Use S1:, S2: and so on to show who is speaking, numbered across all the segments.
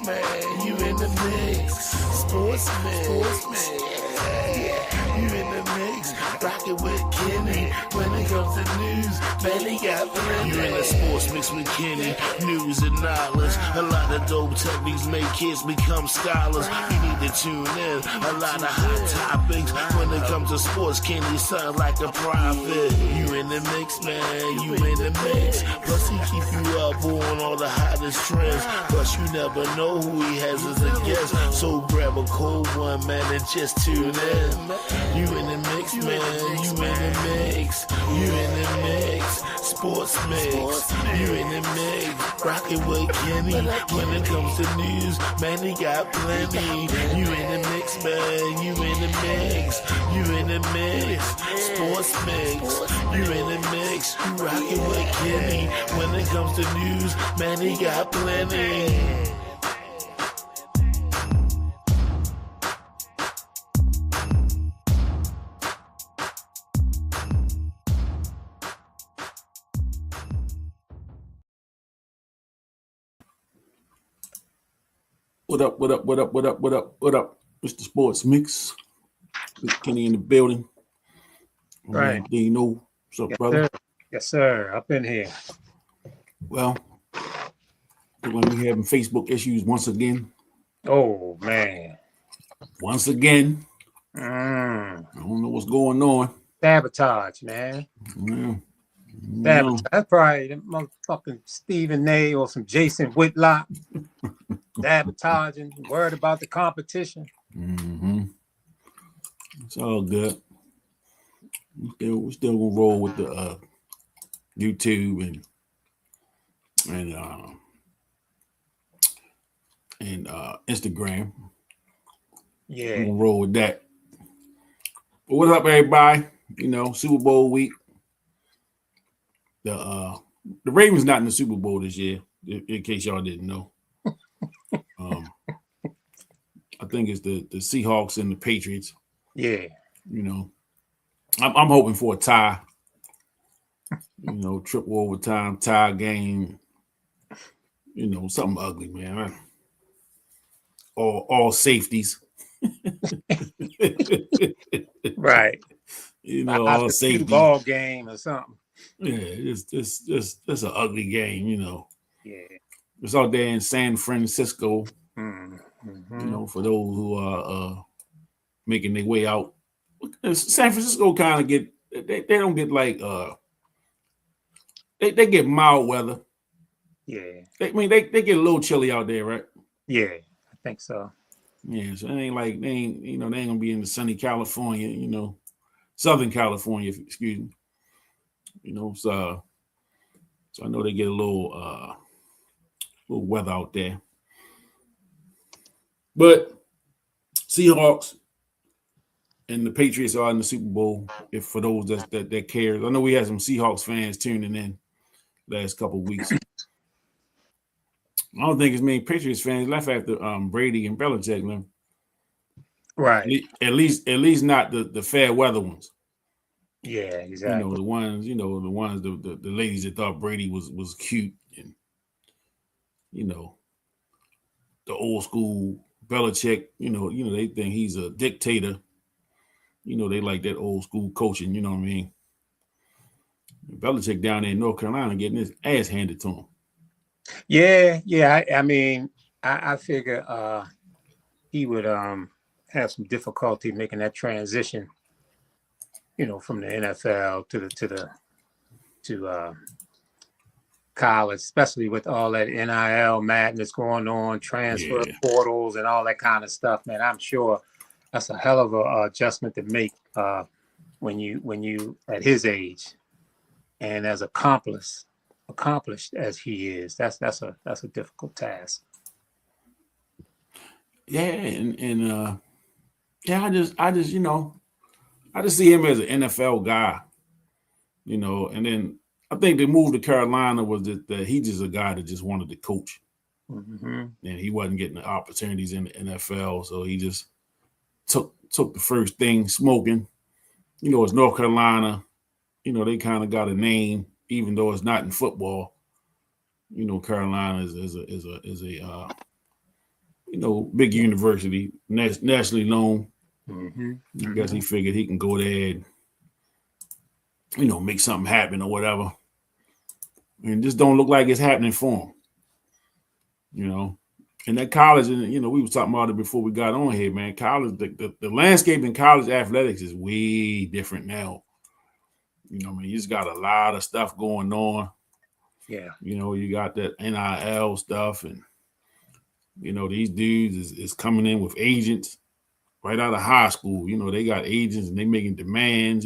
S1: man. You in the mix. Sports mix. Yeah. You in the mix. Rockin' with Kenny. When it comes to news, man, they got plenty. You in the sports mix with Kenny. News and knowledge. A lot of dope techniques make kids become scholars. You need to tune in. A lot of hot topics. When it comes to sports, Kenny sound like a prophet. You in the mix, man. You in the mix. Plus he keep you up on all the hottest trends. Plus you never know who he has as a guest. So grab a cold one, man, and just tune in. You in the mix, man. You in the mix. You in the mix. Sports mix. You in the mix. Rockin' with Kenny. When it comes to news, man, he got plenty. You in the mix, man. You in the mix. You in the mix. Sports mix. You in the mix. You rockin' with Kenny. When it comes to news, man, he got plenty.
S2: What up? Mr. Sports Mix. With Kenny in the building.
S3: Right.
S2: Dino. What's up, brother?
S3: Sir. Yes, sir. Up in here.
S2: Well, we're going to be having Facebook issues once again.
S3: Oh, man.
S2: Once again. I don't know what's going on.
S3: Sabotage, man.
S2: Yeah.
S3: Sabotage. That's probably the motherfucking Stephen A or some Jason Whitlock. Sabotaging, worried about the competition.
S2: It's all good. We're still gonna roll with the YouTube and Instagram.
S3: Yeah,
S2: we're gonna roll with that. But what's up, everybody? You know, Super Bowl week. The Ravens not in the Super Bowl this year, in case y'all didn't know. I think it's the Seahawks and the Patriots.
S3: Yeah.
S2: You know, I'm hoping for a tie. You know, triple overtime, tie game. You know, something ugly, man. All safeties.
S3: Right.
S2: You know, all safety
S3: ball game or something.
S2: Yeah, it's an ugly game, you know.
S3: Yeah.
S2: It's out there in San Francisco.
S3: Mm-hmm.
S2: You know, for those who are making their way out. San Francisco kind of get they don't get like they get mild weather.
S3: Yeah.
S2: They get a little chilly out there, right?
S3: Yeah, I think so.
S2: Yeah, so it ain't like they ain't gonna be in the sunny California, you know, Southern California, excuse me. You know, so I know they get a little weather out there. But Seahawks and the Patriots are in the Super Bowl. If for those that cares, I know we had some Seahawks fans tuning in last couple of weeks. I don't think as many Patriots fans left after Brady and Belichick, man.
S3: Right.
S2: At least not the fair weather ones.
S3: Yeah, exactly.
S2: The ones the ladies that thought Brady was cute, and the old school Belichick, they think he's a dictator. They like that old school coaching, you know what I mean? Belichick down there in North Carolina getting his ass handed to him.
S3: Yeah. I mean, I figure he would have some difficulty making that transition, from the NFL to college, especially with all that NIL madness going on, transfer portals and all that kind of stuff, man. I'm sure that's a hell of a adjustment to make when you at his age and as accomplished as he is. That's a difficult task.
S2: Yeah, and I just see him as an NFL guy, and then I think the move to Carolina was that he's just a guy that just wanted to coach.
S3: Mm-hmm.
S2: And he wasn't getting the opportunities in the NFL, so he just took the first thing smoking. It's North Carolina. They kind of got a name, even though it's not in football. Carolina is big university, nationally known.
S3: Mm-hmm.
S2: I guess he figured he can go there and, make something happen or whatever. And just don't look like it's happening for him. And that college, and we was talking about it before we got on here, man. College, the landscape in college athletics is way different now. You just got a lot of stuff going on.
S3: Yeah.
S2: You got that NIL stuff, and these dudes is coming in with agents right out of high school. They got agents and they making demands.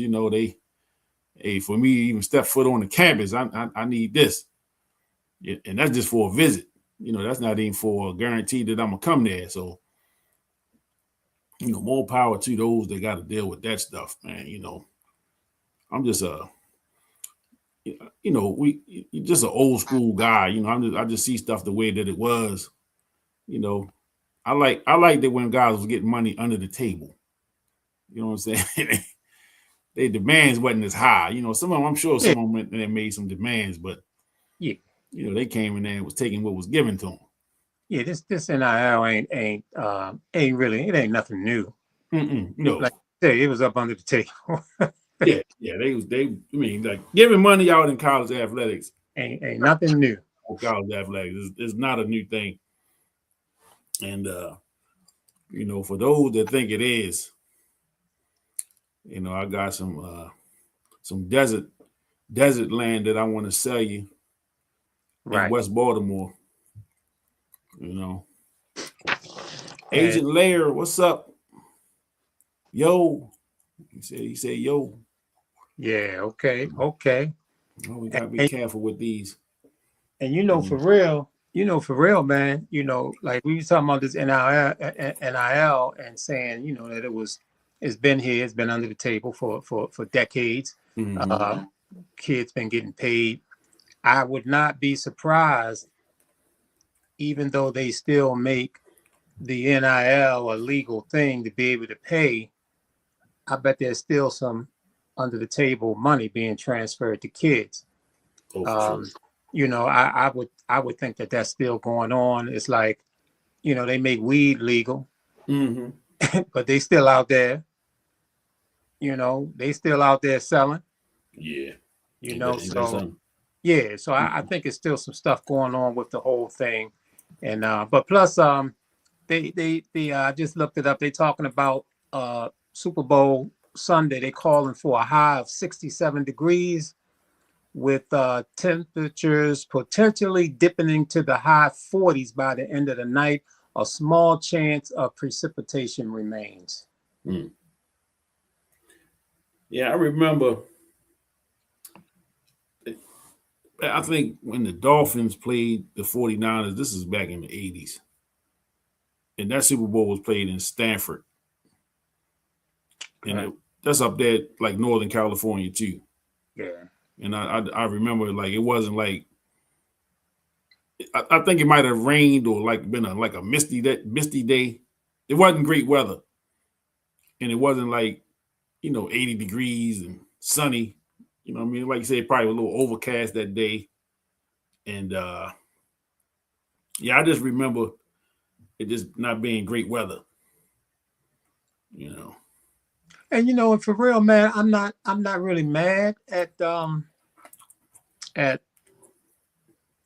S2: Hey, for me to even step foot on the campus, I need this, and that's just for a visit. That's not even for a guarantee that I'm gonna come there. So, more power to those that got to deal with that stuff, man. I'm just we just an old school guy. I just see stuff the way that it was. I like that when guys was getting money under the table. You know what I'm saying? Their demands wasn't as high. Some of them, I'm sure some of them they made some demands, but
S3: yeah,
S2: they came in there and was taking what was given to them.
S3: Yeah, this NIL ain't really, it ain't nothing new.
S2: No,
S3: like I say, it was up under the table.
S2: yeah, they. I mean, like giving money out in college athletics
S3: ain't nothing new.
S2: College athletics is not a new thing, and for those that think it is, I got some desert land that I want to sell you in West Baltimore. Agent Lair, what's up? Yo, he said yo.
S3: Yeah, okay.
S2: We gotta be careful with these.
S3: And for real, man. Like we was talking about this NIL and saying, that it's been here, it's been under the table for decades.
S2: Mm-hmm.
S3: Kids been getting paid. I would not be surprised, even though they still make the NIL a legal thing to be able to pay. I bet there's still some under the table money being transferred to kids.
S2: Sure.
S3: I would think that that's still going on. It's like, they make weed legal, but they still out there. They still out there selling.
S2: Yeah.
S3: So I think it's still some stuff going on with the whole thing, and but plus they I just looked it up. They talking about Super Bowl Sunday. They calling for a high of 67 degrees with temperatures potentially dipping into the high 40s by the end of the night. A small chance of precipitation remains.
S2: Yeah, I remember. I think when the Dolphins played the 49ers, this is back in the 80s. And that Super Bowl was played in Stanford. And that's up there like Northern California too.
S3: Yeah.
S2: And I remember like it wasn't like I think it might have rained or like been a misty day. It wasn't great weather. And it wasn't like, 80 degrees and sunny. What I mean? Like you said, probably a little overcast that day. And I just remember it just not being great weather.
S3: And for real, man, I'm not really mad at the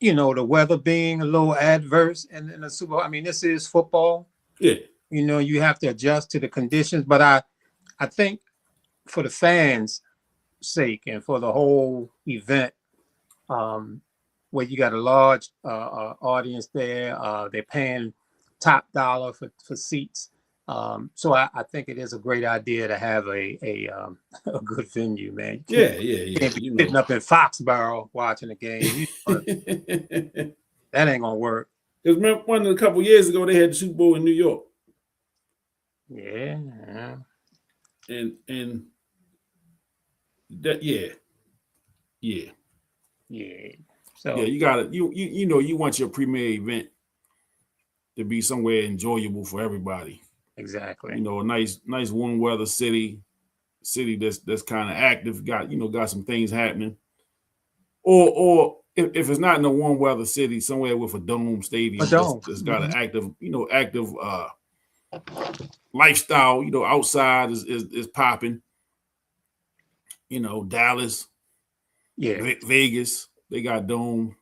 S3: weather being a little adverse in the Super Bowl. I mean, this is football.
S2: Yeah.
S3: You have to adjust to the conditions, but I think for the fans' sake and for the whole event, where you got a large audience there, they're paying top dollar for seats. So I think it is a great idea to have a good venue, man.
S2: Yeah.
S3: Sitting up in Foxborough watching the game, that ain't gonna work.
S2: Because remember, a couple years ago they had the Super Bowl in New York.
S3: Yeah.
S2: And that yeah. So you gotta you want your premier event to be somewhere enjoyable for everybody.
S3: Exactly.
S2: A nice warm weather city that's kind of active, got some things happening. Or if it's not in a warm weather city, somewhere with a dome stadium, that's got an active, lifestyle, outside is popping. Dallas, Vegas, they got dome.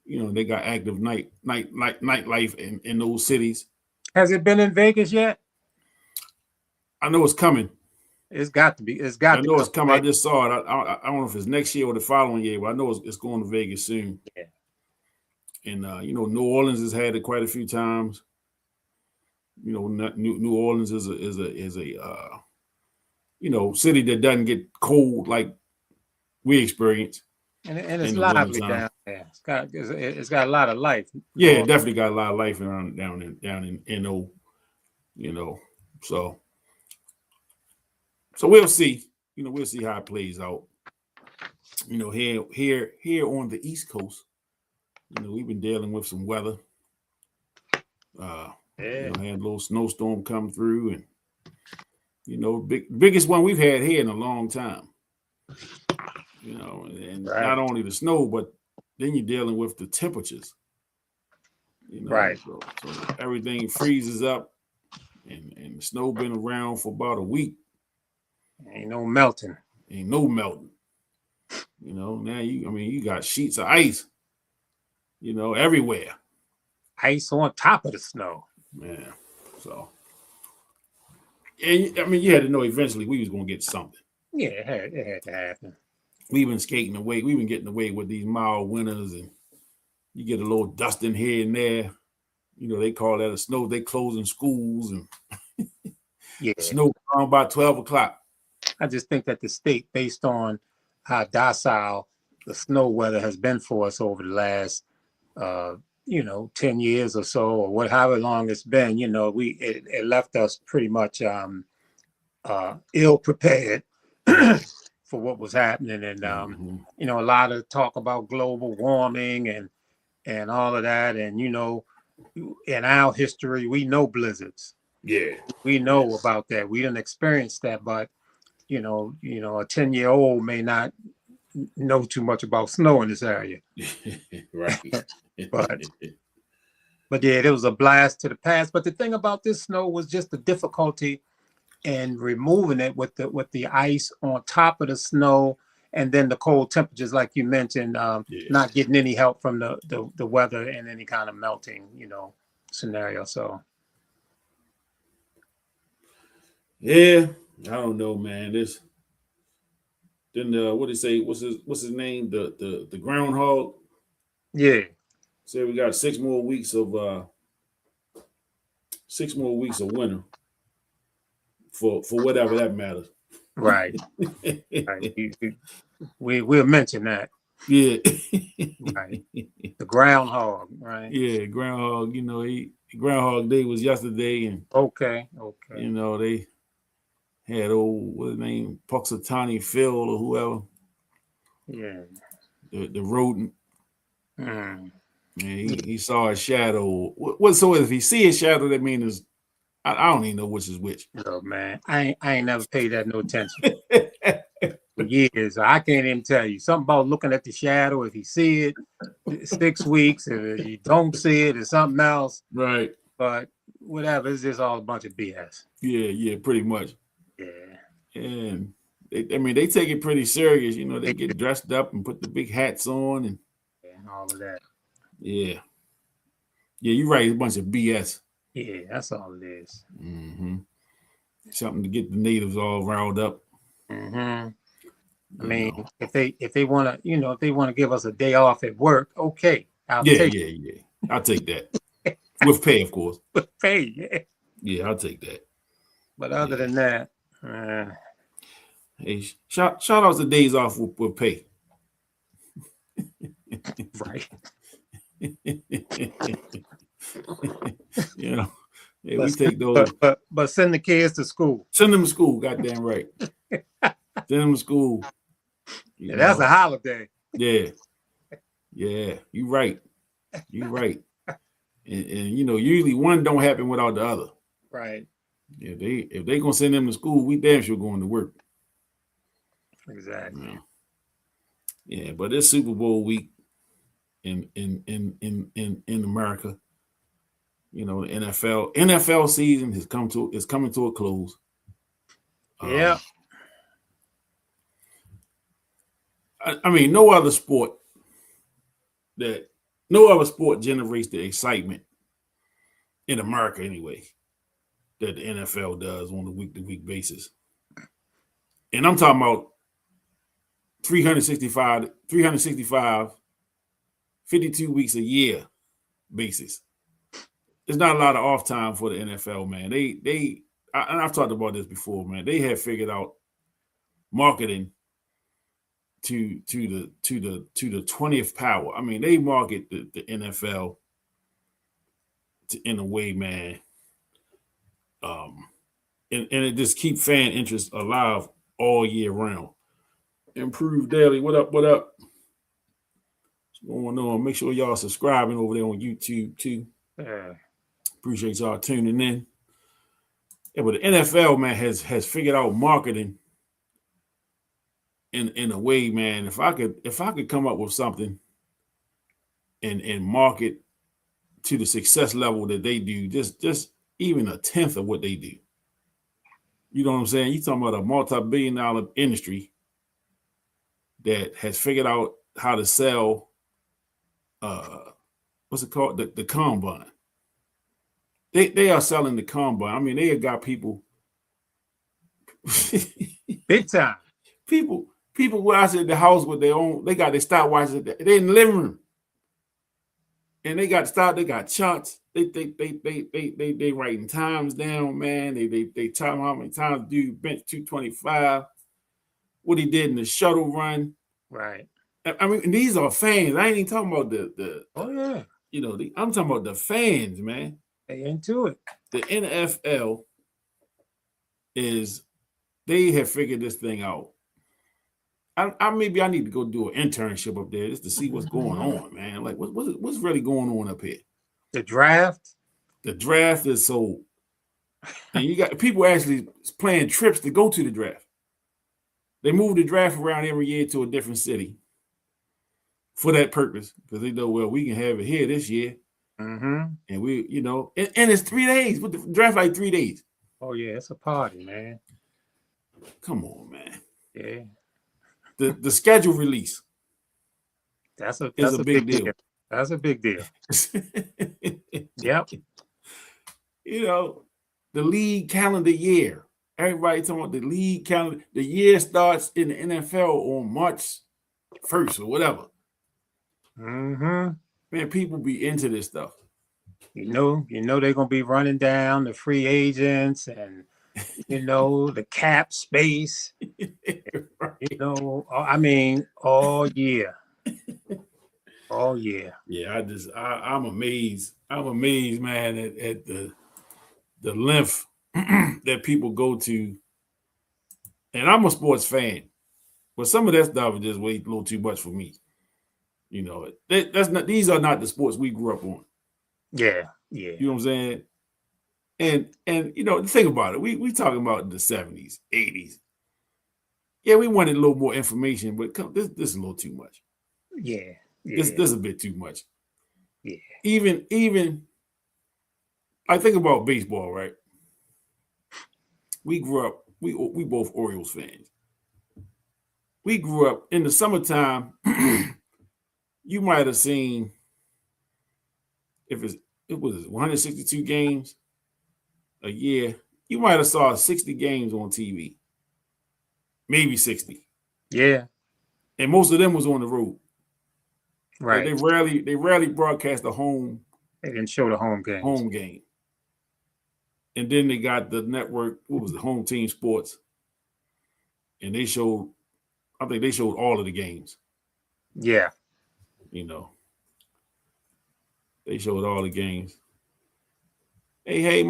S2: They got active nightlife in those cities.
S3: Has it been in Vegas yet?
S2: I know it's coming.
S3: It's got to be.
S2: It's coming. I just saw it. I don't know if it's next year or the following year, but I know it's going to Vegas soon.
S3: Yeah.
S2: And New Orleans has had it quite a few times. New Orleans is a city that doesn't get cold like we experience.
S3: And it's lively down there. It's got a lot of life.
S2: Yeah, it definitely got a lot of life around down in NO. So we'll see. We'll see how it plays out. Here on the East Coast, we've been dealing with some weather. Had a little snowstorm come through, and biggest one we've had here in a long time. And not only the snow, but then you're dealing with the temperatures.
S3: Right.
S2: So everything freezes up, and the snow been around for about a week.
S3: Ain't no melting.
S2: Now you got sheets of ice, everywhere.
S3: Ice on top of the snow.
S2: Yeah. So, and you had to know eventually we was gonna get something.
S3: Yeah, it had to happen.
S2: We've been skating away. We've been getting away with these mild winters, and you get a little dusting here and there. They call that a snow. They closing schools and snow around about 12 o'clock.
S3: I just think that the state, based on how docile the snow weather has been for us over the last, 10 years or so, or however long it's been, it left us pretty much ill prepared for what was happening. And, a lot of talk about global warming and all of that. And, in our history, we know blizzards.
S2: Yeah.
S3: We know about that. We didn't experience that, but a 10-year-old may not know too much about snow in this area.
S2: Right.
S3: But yeah, it was a blast to the past. But the thing about this snow was just the difficulty in removing it with the ice on top of the snow, and then the cold temperatures, like you mentioned, not getting any help from the weather and any kind of melting, scenario. So
S2: yeah. I don't know, man. Then what did he say? What's his name? The groundhog.
S3: Yeah.
S2: Say we got 6 more weeks of winter for whatever that matters.
S3: Right. Right. We'll mention that.
S2: Yeah.
S3: Right. The groundhog. Right.
S2: Yeah, groundhog. Groundhog Day was yesterday, and
S3: okay.
S2: They had what's his name, Puxatawny Phil or whoever.
S3: Yeah.
S2: The rodent.
S3: Mm.
S2: Yeah, he saw a shadow. So if he see a shadow, that means I don't even know which is which.
S3: Look, man, I ain't never paid that no attention for years. I can't even tell you something about looking at the shadow. If you see it, 6 weeks. If you don't see it, it's something else.
S2: Right.
S3: But whatever, it's just all a bunch of BS.
S2: Yeah, pretty much.
S3: Yeah.
S2: And they take it pretty serious. They get dressed up and put the big hats on and
S3: all of that.
S2: Yeah, you're right. It's a bunch of BS.
S3: Yeah, that's all it is.
S2: Mm-hmm. Something to get the natives all riled up.
S3: Mm-hmm. I mean, if they want to give us a day off at work, okay. I'll take
S2: I'll take that with pay, of course.
S3: With pay, yeah.
S2: Yeah, I'll take that.
S3: But other than that,
S2: hey, shout out to days off with pay.
S3: Right.
S2: We take those.
S3: But send the kids to school.
S2: Send them to school. Goddamn right. Send them to school.
S3: That's a holiday.
S2: Yeah. You right. And usually one don't happen without the other.
S3: Right.
S2: If they gonna send them to school, we damn sure going to work.
S3: Exactly.
S2: Yeah, but it's Super Bowl week in America. You know, the NFL season is coming to a close.
S3: Yeah.
S2: I mean, no other sport generates the excitement in America anyway that the NFL does on a week-to-week basis. And I'm talking about 365, 52 weeks a year basis. There's not a lot of off time for the NFL, man. And I've talked about this before, man. They have figured out marketing to the 20th power. I mean, they market the NFL in a way, man. And it just keep fan interest alive all year round. Improve daily. What up? What up? What's going on? Make sure y'all subscribing over there on YouTube too. Appreciate y'all tuning in. Yeah, but the NFL, man, has figured out marketing in a way, man. If I could come up with something and market to the success level that they do, just even a tenth of what they do. You know what I'm saying? You talking about a multi-billion-dollar industry that has figured out how to sell what's it called? The combine. They are selling the combine. I mean, they have got people
S3: big time.
S2: People were out at the house with their own, they got their stopwatches, they in the living room. And they got charts. They writing times down, man. They tell them how many times dude bench 225, what he did in the shuttle run.
S3: Right.
S2: I mean, these are fans. I ain't even talking about the
S3: oh yeah.
S2: You know, I'm talking about the fans, man.
S3: They into it.
S2: The NFL they have figured this thing out. Maybe I need to go do an internship up there just to see what's going on, man. Like what's really going on up here?
S3: The draft.
S2: The draft is sold. And you got people actually planning trips to go to the draft. They move the draft around every year to a different city for that purpose, because they know, well, we can have it here this year.
S3: Mm-hmm.
S2: And we, you know, and it's 3 days. With the draft like 3 days.
S3: Oh yeah, it's a party, man.
S2: Come on, man.
S3: Yeah.
S2: The schedule release.
S3: That's a big deal. That's a big deal. Yep.
S2: You know, the league calendar year. Everybody talking about the league calendar. The year starts in the NFL on March 1st or whatever.
S3: Mm-hmm.
S2: Man, people be into this stuff.
S3: You know they're gonna be running down the free agents and the cap space.
S2: Right.
S3: I mean, all year. All year.
S2: Yeah, I'm amazed. I'm amazed, man, at the length that people go to. And I'm a sports fan, but some of that stuff is just way a little too much for me. You know, these are not the sports we grew up on.
S3: Yeah.
S2: You know what I'm saying? And think about it. We talking about the 70s, 80s. Yeah, we wanted a little more information, but this is a little too much.
S3: Yeah.
S2: This is a bit too much.
S3: Yeah.
S2: Even I think about baseball, right? We grew up, we both Orioles fans. We grew up in the summertime. You might have seen, if it was 162 games a year, you might have saw 60 games on TV. Maybe 60.
S3: Yeah.
S2: And most of them was on the road.
S3: Right.
S2: Like they rarely broadcast the home.
S3: They didn't show the home game.
S2: And then they got the network, what was the Home Team Sports? And I think they showed all of the games.
S3: Yeah.
S2: They showed all the games. Hey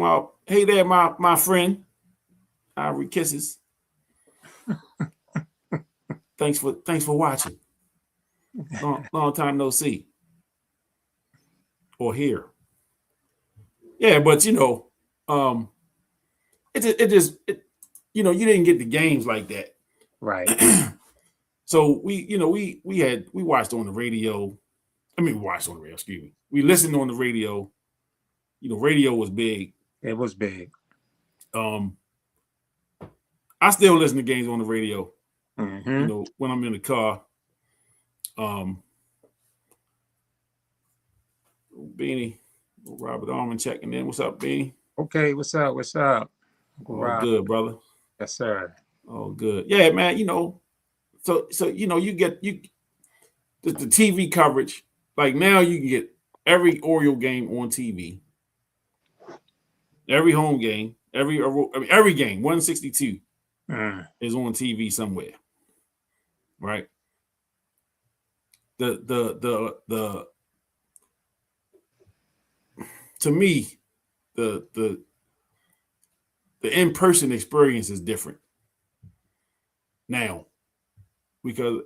S2: there, my friend. Ivory Kisses. Thanks for watching. Long time no see. Or hear. Yeah, but you didn't get the games like that.
S3: Right.
S2: So we watched on the radio. I mean, we watched on the radio. Excuse me. We listened on the radio. Radio was big.
S3: It was big.
S2: I still listen to games on the radio.
S3: Mm-hmm.
S2: When I'm in the car. Beanie, Robert Armin checking in. What's up, Beanie?
S3: Okay, what's up? What's up?
S2: All good, brother.
S3: Yes, sir.
S2: Oh, good. Yeah, man. So you get the TV coverage. Like now, you can get every Oriole game on TV. Every home game, every game, 162 is on TV somewhere. Right. The to me, the in-person experience is different now, because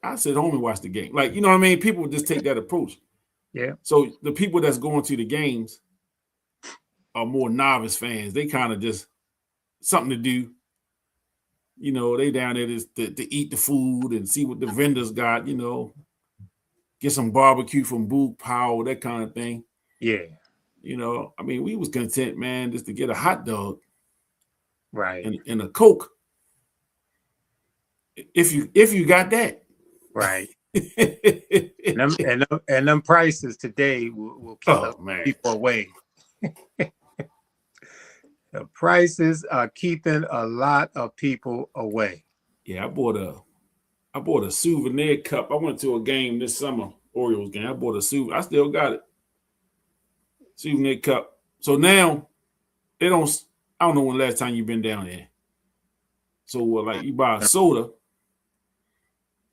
S2: I sit home and watch the game. Like, you know what I mean? People just take that approach.
S3: Yeah.
S2: So the people that's going to the games are more novice fans. They kind of just something to do. They down there to eat the food and see what the vendors got, get some barbecue from Boog Powell, that kind of thing.
S3: Yeah.
S2: I mean, we was content, man, just to get a hot dog,
S3: right,
S2: and a Coke. If you got that,
S3: right. and them prices today will keep people away. The prices are keeping a lot of people away.
S2: Yeah, I bought a souvenir cup. I went to a game this summer, Orioles game. I bought a souvenir. I still got it. Souvenir cup. So now I don't know when the last time you've been down there. So like you buy a soda,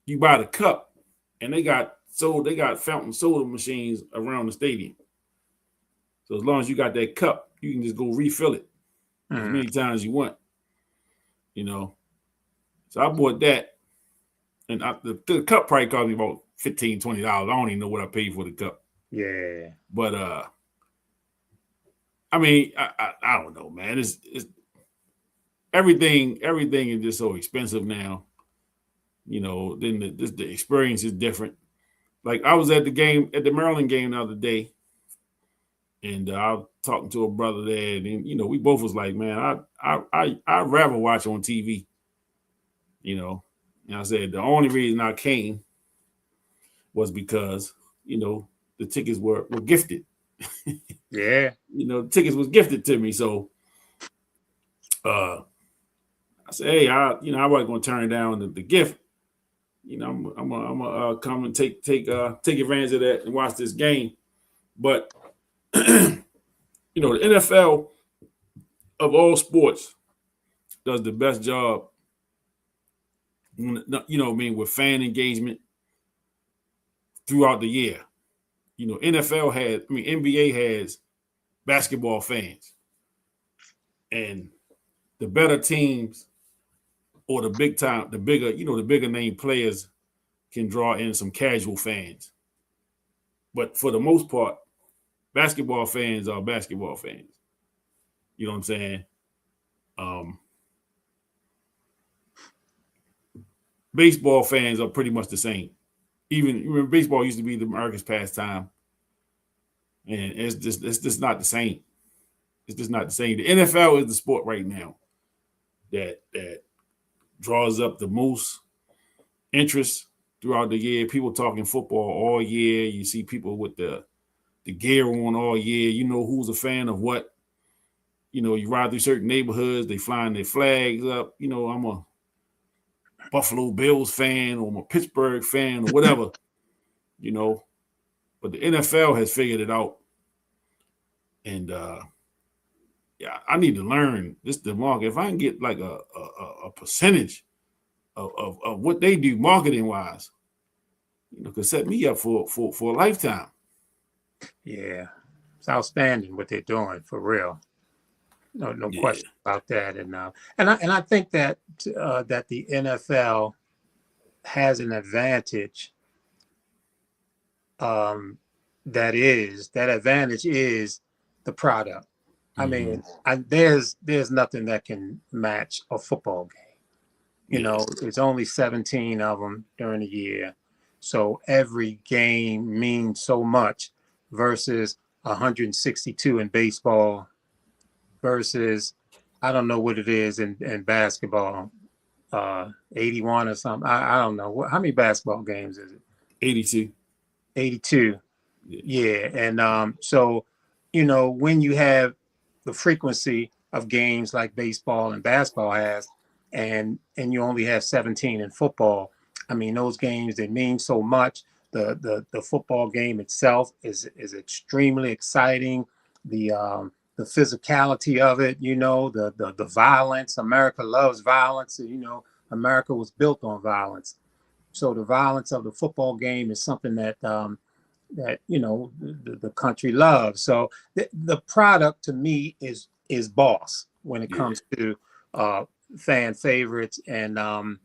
S2: you buy the cup, and they got fountain soda machines around the stadium. So as long as you got that cup, you can just go refill it as many times as you want. So I bought that, and the cup probably cost me about $15, $20. I don't even know what I paid for the cup.
S3: Yeah.
S2: But I mean, I don't know, man. It's everything is just so expensive now. Then the experience is different. Like I was at the Maryland game the other day, and I was talking to a brother there, and we both was like, man, I'd rather watch on TV. And I said the only reason I came was because the tickets were gifted.
S3: Yeah.
S2: The tickets was gifted to me, so I said, hey, I wasn't gonna turn down the gift. I'm gonna come and take advantage of that and watch this game. But the NFL of all sports does the best job. With fan engagement throughout the year. NBA has basketball fans, and the better teams or the bigger name players can draw in some casual fans. But for the most part, basketball fans are basketball fans. You know what I'm saying? Baseball fans are pretty much the same. Even baseball used to be the America's pastime, and it's just not the same. It's just not the same. The NFL is the sport right now that draws up the most interest throughout the year. People talking football all year. You see people with the gear on all year. You know who's a fan of what. You ride through certain neighborhoods, they flying their flags up. I'm a Buffalo Bills fan, or I'm a Pittsburgh fan, or whatever. But the NFL has figured it out. And I need to learn the market. If I can get like a percentage of what they do marketing wise, could set me up for a lifetime.
S3: Yeah, it's outstanding what they're doing, for real. No question about that. And I think that that the NFL has an advantage. That advantage is the product. I mean, there's nothing that can match a football game. You know, it's only 17 of them during the year. So every game means so much versus 162 in baseball versus, I don't know what it is in basketball, 81 or something. I don't know. How many basketball games is it?
S2: 82.
S3: 82. Yeah. And so, you know, when you have the frequency of games like baseball and basketball has, and you only have 17 in football, I mean, those games, they mean so much. The football game itself is extremely exciting. The physicality of it, you know, the violence. America loves violence. You know, America was built on violence. So the violence of the football game is something that that, you know, the country loves. So the product to me is boss when it comes to fan favorites. And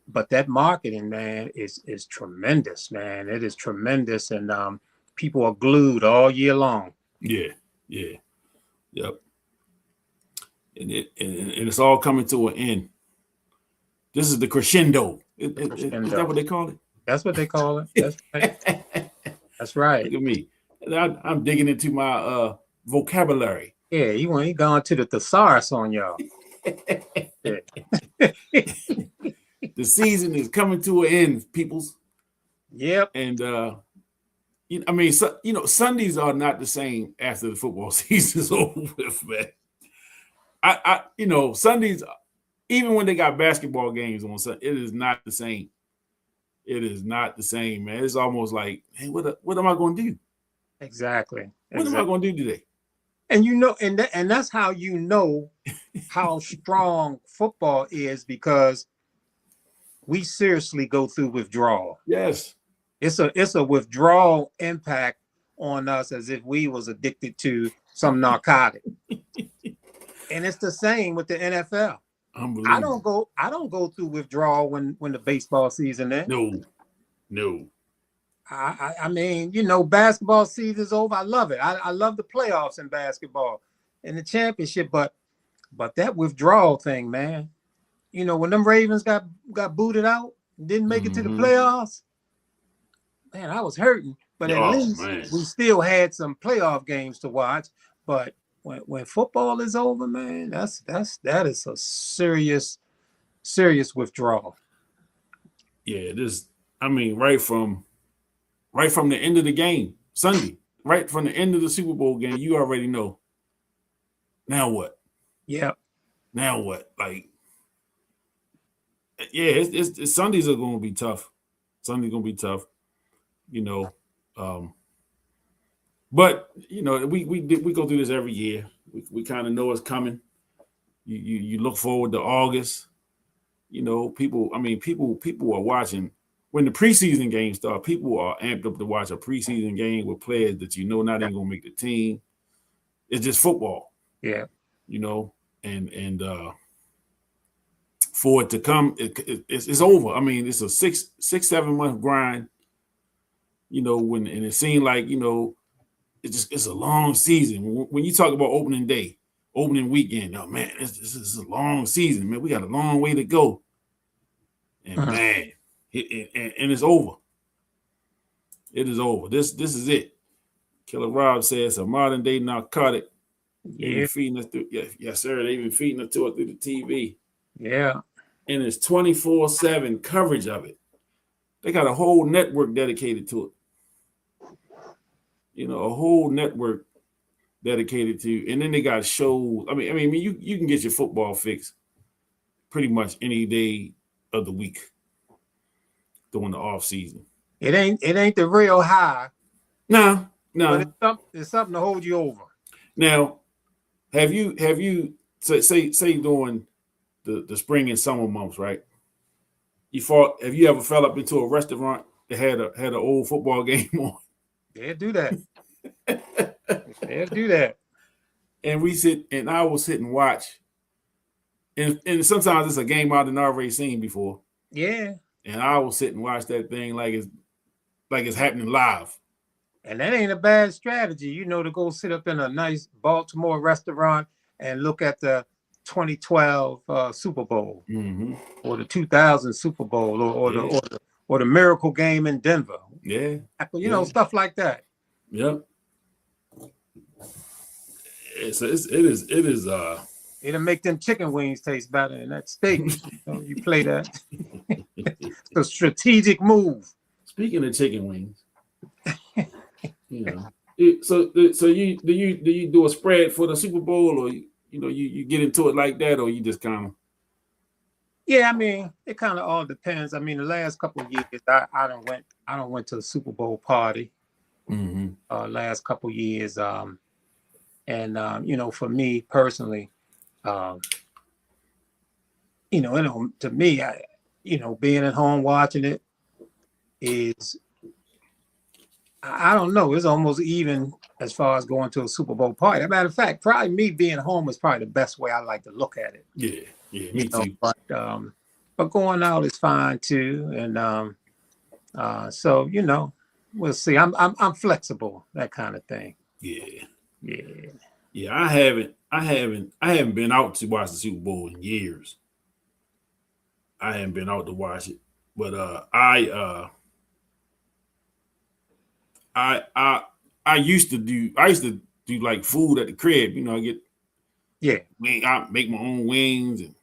S3: but that marketing, man, is tremendous, man. It is tremendous. And people are glued all year long.
S2: Yeah. Yep. And it's all coming to an end. This is the crescendo. Is that what they call it?
S3: That's what they call it. That's right. That's right.
S2: Look at me. I'm digging into my vocabulary.
S3: Yeah, he gone to the thesaurus on y'all.
S2: The season is coming to an end, peoples.
S3: Yep.
S2: And I mean, so, you know, Sundays are not the same after the football season is over with, man. You know, Sundays, even when they got basketball games on Sunday, it is not the same. It is not the same, man. It's almost like, hey, what am I going to do?
S3: Exactly.
S2: What am I going to do today?
S3: And you know, and that's how you know how strong football is, because we seriously go through withdrawal.
S2: Yes.
S3: It's a withdrawal impact on us as if we was addicted to some narcotic. And it's the same with the NFL. I don't go through withdrawal when the baseball season ends.
S2: No.
S3: I mean, you know, basketball season's over. I love it. I love the playoffs in basketball and the championship, but that withdrawal thing, man. You know, when them Ravens got booted out, didn't make it to the playoffs, man, I was hurting. But at least we still had some playoff games to watch. But when football is over, man, that is a serious withdrawal.
S2: Yeah, it is. I mean, right from the end of the game, Sunday, right from the end of the Super Bowl game, you already know. Now what?
S3: Yeah.
S2: Now what? Like, yeah, it's Sundays are going to be tough. Sunday's going to be tough, you know. But you know, we go through this every year. We kind of know it's coming. You look forward to August. You know, people are watching. When the preseason games start, people are amped up to watch a preseason game with players that you know not even gonna make the team. It's just football.
S3: Yeah.
S2: You know, and for it to come, it's over. I mean, it's a 6-7 month grind. You know, and it seemed like, you know, it's a long season. When you talk about opening day, opening weekend, oh man, this is a long season, man. We got a long way to go. And man, and it's over. It is over. This is it. Killer Rob says a modern day narcotic.
S3: Yeah.
S2: Feeding us through, yes, sir. They've been feeding it to us through the TV.
S3: Yeah.
S2: And it's 24/7 coverage of it. They got a whole network dedicated to it. You know, a whole network dedicated to, and then they got shows. I mean, you can get your football fix pretty much any day of the week during the off season.
S3: It ain't the real high.
S2: No.
S3: But it's something to hold you over.
S2: Now, have you say during the spring and summer months, right? Have you ever fell up into a restaurant that had an old football game on?
S3: They'll do that. They'll do that.
S2: And I will sit and watch. And sometimes it's a game I've already seen before.
S3: Yeah.
S2: And I will sit and watch that thing like it's happening live.
S3: And that ain't a bad strategy, you know, to go sit up in a nice Baltimore restaurant and look at the 2012 Super Bowl,
S2: Mm-hmm.
S3: or the 2000 Super Bowl, or the Miracle Game in Denver.
S2: Yeah.
S3: You know, stuff like that.
S2: Yep. It is.
S3: It'll make them chicken wings taste better than that steak. You play that. It's a strategic move.
S2: Speaking of chicken wings, so you do a spread for the Super Bowl, or you get into it like that, or you just kind of?
S3: Yeah, I mean, it kind of all depends. I mean, the last couple of years, I don't went to the Super Bowl party.
S2: Mm-hmm.
S3: Last couple of years, for me personally, to me, being at home watching it is, I don't know, it's almost even as far as going to a Super Bowl party. As a matter of fact, probably me being home is probably the best way I like to look at it.
S2: Yeah, me too.
S3: But going out is fine too, and so we'll see. I'm flexible, that kind of thing.
S2: Yeah. I haven't been out to watch the Super Bowl in years. I haven't been out to watch it, but I used to do like food at the crib. I make my own wings and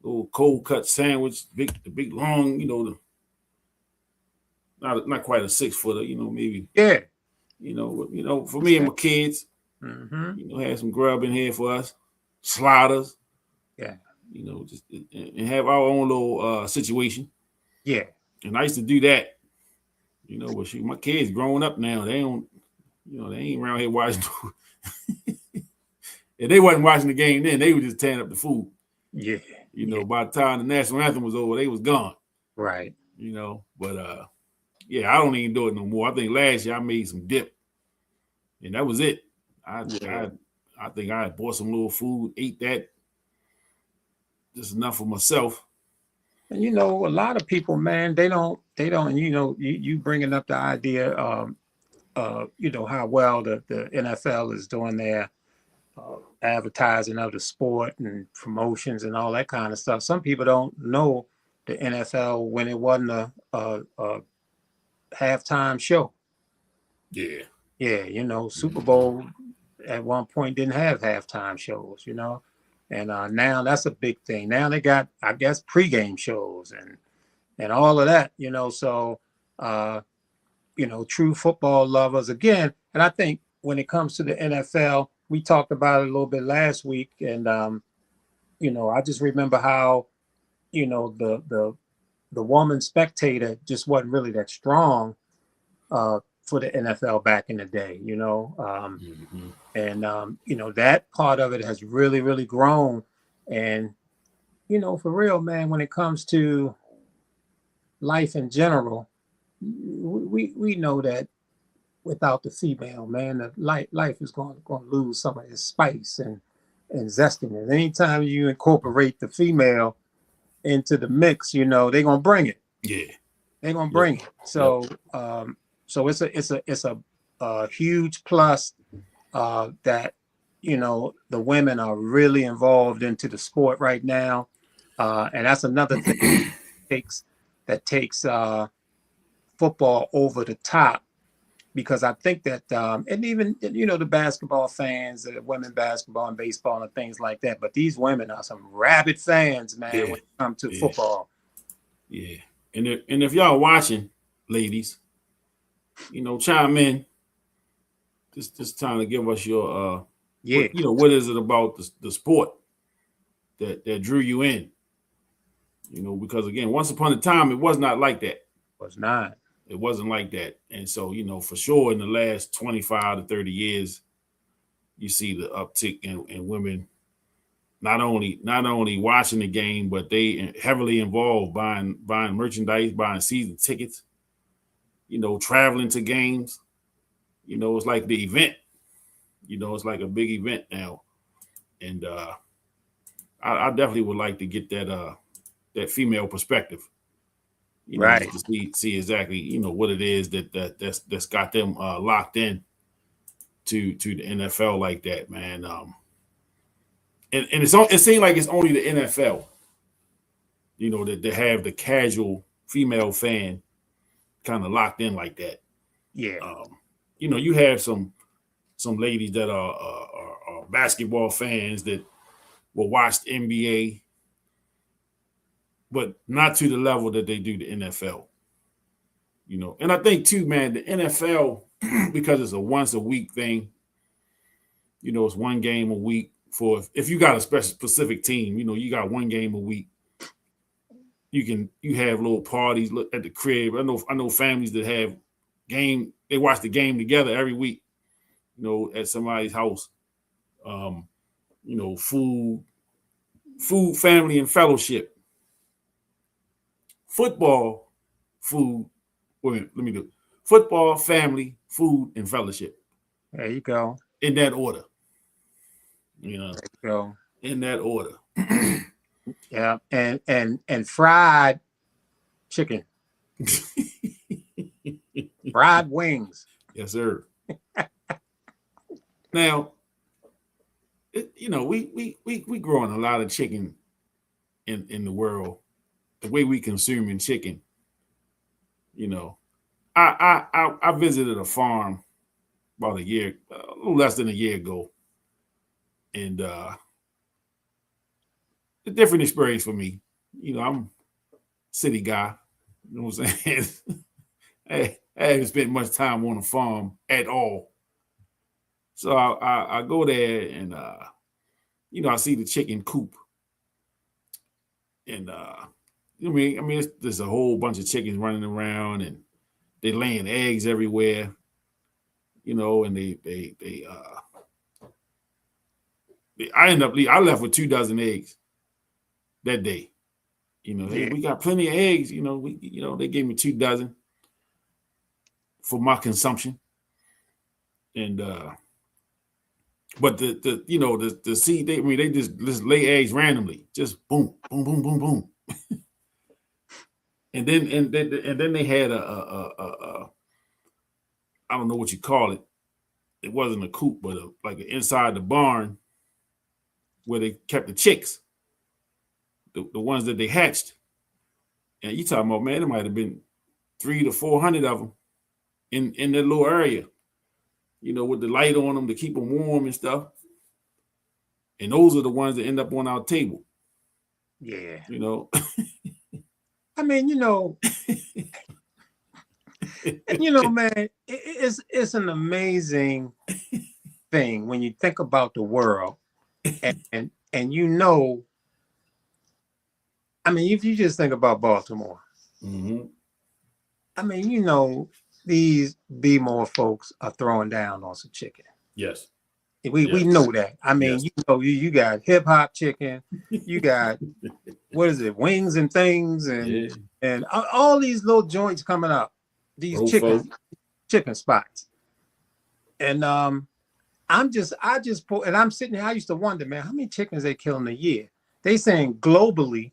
S2: little cold cut sandwich, the big long, not quite a 6-footer, maybe.
S3: Yeah.
S2: For me and my kids, have some grub in here for us, sliders.
S3: Yeah.
S2: Just and have our own little situation.
S3: Yeah.
S2: And I used to do that. But shoot, my kids growing up now, they don't, they ain't around here watching. If they wasn't watching the game then, they were just tearing up the food.
S3: Yeah.
S2: By the time the national anthem was over, they was gone.
S3: Right.
S2: But I don't even do it no more. I think last year I made some dip, and that was it. I think I bought some little food, ate that, just enough for myself.
S3: And a lot of people, man, they don't. You bringing up the idea of, how well the NFL is doing their advertising of the sport and promotions and all that kind of stuff. Some people don't know the NFL when it wasn't a halftime show.
S2: Yeah.
S3: Yeah, Super Bowl at one point didn't have halftime shows, and now that's a big thing. Now they got, I guess, pregame shows and all of that, so true football lovers again. And I think when it comes to the NFL, we talked about it a little bit last week, and I just remember how the woman spectator just wasn't really that strong for the NFL back in the day, and that part of it has really, really grown. And for real, man, when it comes to life in general, we know that without the female, man, the life is going to lose some of its spice and zestiness. Anytime you incorporate the female into the mix, they're gonna bring it.
S2: Yeah,
S3: they're gonna bring it. So, so it's a huge plus that the women are really involved into the sport right now, and that's another thing that takes football over the top, because I think that and even the basketball fans, women basketball and baseball and things like that, but these women are some rabid fans, man, when it comes to football.
S2: Yeah, and if y'all watching, ladies, chime in. Just trying to give us your what is it about the sport that drew you in? Because again, once upon a time, it was not like that.
S3: It was not.
S2: It wasn't like that. And so, for sure in the last 25 to 30 years, you see the uptick in women not only watching the game, but they heavily involved buying merchandise, buying season tickets, traveling to games. It's like the event. It's like a big event now. And I definitely would like to get that female perspective.
S3: Right.
S2: To see exactly, what it is that's got them locked in to the NFL like that, man. and it seems like it's only the NFL, that they have the casual female fan kind of locked in like that.
S3: Yeah.
S2: You have some ladies that are basketball fans that will watch the NBA, but not to the level that they do the NFL. And I think too, man, the NFL, because it's a once a week thing, it's one game a week for if you got a specific team, you got one game a week. You have little parties at the crib. I know families that have they watch the game together every week, at somebody's house. Food, family, and fellowship. Football, food. Wait, let me do it. Football, family, food, and fellowship.
S3: There you go.
S2: In that order.
S3: There you go.
S2: In that order.
S3: Yeah, and fried chicken. Fried wings.
S2: Yes, sir. Now, we growing a lot of chicken in the world. The way we consuming chicken. I visited a farm about a little less than a year ago, and a different experience for me. I'm a city guy. You know what I'm saying? I haven't spent much time on a farm at all. So I go there and I see the chicken coop, and there's a whole bunch of chickens running around and they laying eggs everywhere, and I left with 2 dozen eggs that day. Hey, we got plenty of eggs, they gave me 2 dozen for my consumption. And but the seed, they just lay eggs randomly, just boom, boom, boom, boom, boom. And then they had a I don't know what you call it. It wasn't a coop, but like inside the barn where they kept the chicks, the ones that they hatched. And you talking about, man, there might have been 300 to 400 of them in that little area, with the light on them to keep them warm and stuff. And those are the ones that end up on our table.
S3: Yeah.
S2: I
S3: mean, man, it's an amazing thing when you think about the world, and I mean, if you just think about Baltimore,
S2: mm-hmm.
S3: I mean, these B-more folks are throwing down on some chicken.
S2: Yes.
S3: We know that. I mean,
S2: yes.
S3: You got hip hop chicken, you got what is it, wings and things, and all these little joints coming up, these chicken spots. And I just put, and I'm sitting here, I used to wonder, man, how many chickens they kill in a year? They saying globally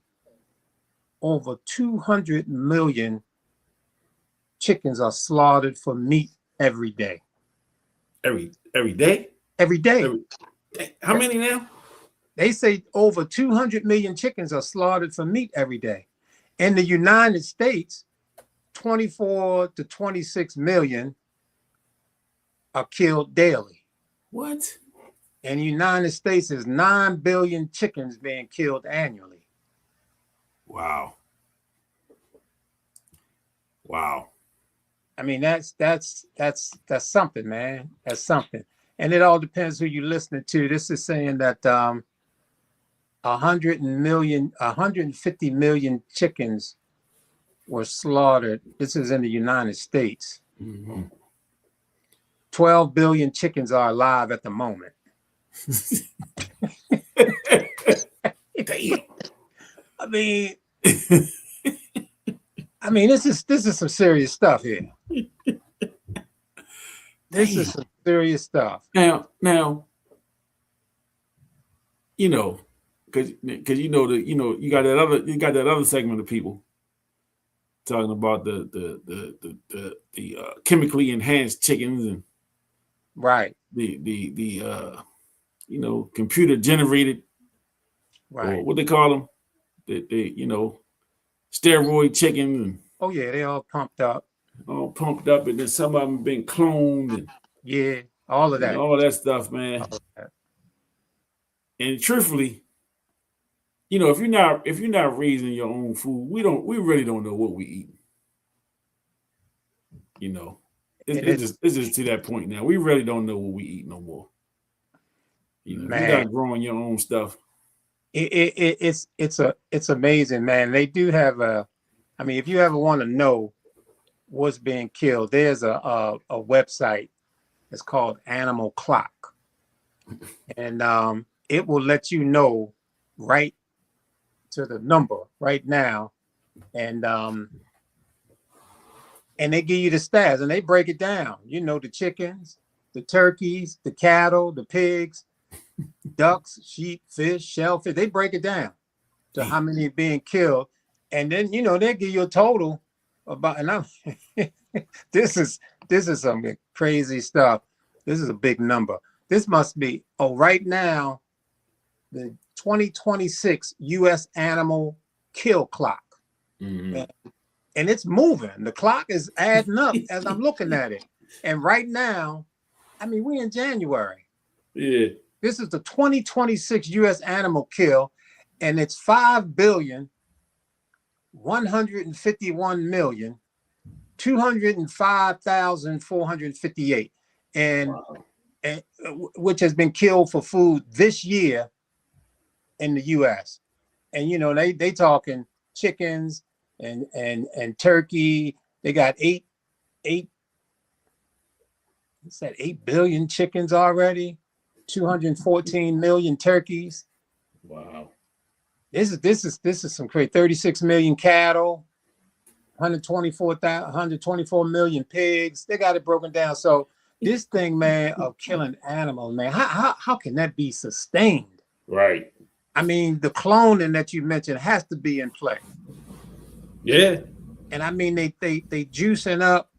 S3: over 200 million chickens are slaughtered for meat every day.
S2: Every day?
S3: Every day.
S2: How many now?
S3: They say over 200 million chickens are slaughtered for meat every day. In the United States, 24 to 26 million are killed daily.
S2: What?
S3: In the United States, there's 9 billion chickens being killed annually.
S2: Wow.
S3: I mean, that's something, man. That's something. And it all depends who you're listening to. This is saying that 150 million chickens were slaughtered. This is in the United States.
S2: Mm-hmm.
S3: 12 billion chickens are alive at the moment.
S2: Damn.
S3: I mean, this is some serious stuff here. This is some serious stuff.
S2: Now, because you got that other segment of people talking about the chemically enhanced chickens and
S3: right,
S2: the computer generated or what they call them, they steroid chicken and
S3: Oh yeah, they all pumped up.
S2: And then some of them been cloned and
S3: Yeah, all of that.
S2: all that stuff, man.
S3: That.
S2: And truthfully, if you're not raising your own food, we really don't know what we eat. It's just to that point now. We really don't know what we eat no more. If you're not growing your own stuff.
S3: It's amazing, man. They do have if you ever want to know what's being killed, there's a website. It's called Animal Clock, and it will let you know right to the number right now, and they give you the stats and they break it down. The chickens, the turkeys, the cattle, the pigs, ducks, sheep, fish, shellfish. They break it down to how many are being killed, and then they give you a total about. And I'm this is some crazy stuff. This is a big number. This must be right now the 2026 U.S. animal kill clock, and it's moving. The clock is adding up as I'm looking at it. And right now, we're in January.
S2: Yeah.
S3: This is the 2026 U.S. animal kill, and it's 5,151,205,458, and which has been killed for food this year in the U.S. And they talking chickens and turkey. They got 8 billion chickens already. 214 million turkeys.
S2: Wow.
S3: This is some crazy. 36 million cattle, 124 million pigs. They got it broken down. So this thing, man, of killing animals, man, how can that be sustained?
S2: Right.
S3: The cloning that you mentioned has to be in play.
S2: Yeah.
S3: And they juicing up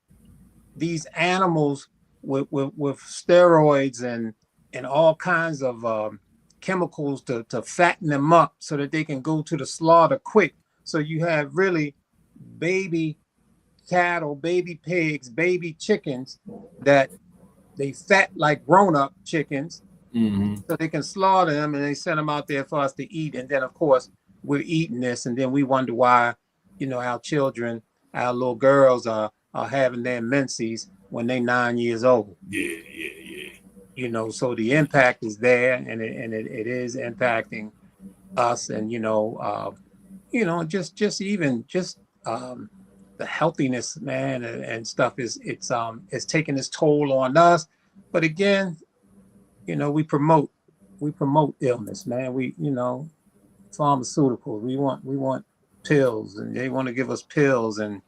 S3: these animals with steroids and all kinds of chemicals to fatten them up so that they can go to the slaughter quick. So you have really baby cattle, baby pigs, baby chickens that they fat like grown-up chickens, so they can slaughter them and they send them out there for us to eat. And then, of course, we're eating this, and then we wonder why, our children, our little girls are having their menses when they're 9 years old.
S2: Yeah.
S3: So the impact is there, and it is impacting us, and the healthiness, man, and stuff it's taking its toll on us. But again, we promote illness, man. We pharmaceuticals. We want pills, and they want to give us pills and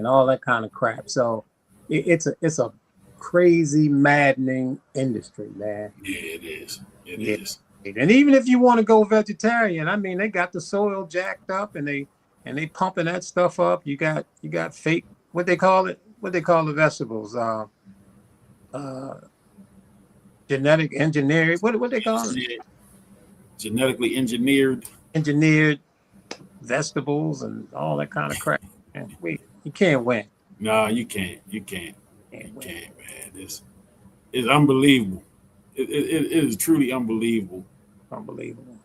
S3: all that kind of crap. So it's a crazy, maddening industry, man.
S2: Yeah, it is. It is.
S3: And even if you want to go vegetarian, they got the soil jacked up, and they pumping that stuff up. You got fake, what they call the vegetables, genetic engineering. What they call it?
S2: Genetically engineered
S3: vegetables and all that kind of crap. And you can't win.
S2: No, you can't. You can't, man. It's unbelievable. It is truly unbelievable.
S3: Unbelievable.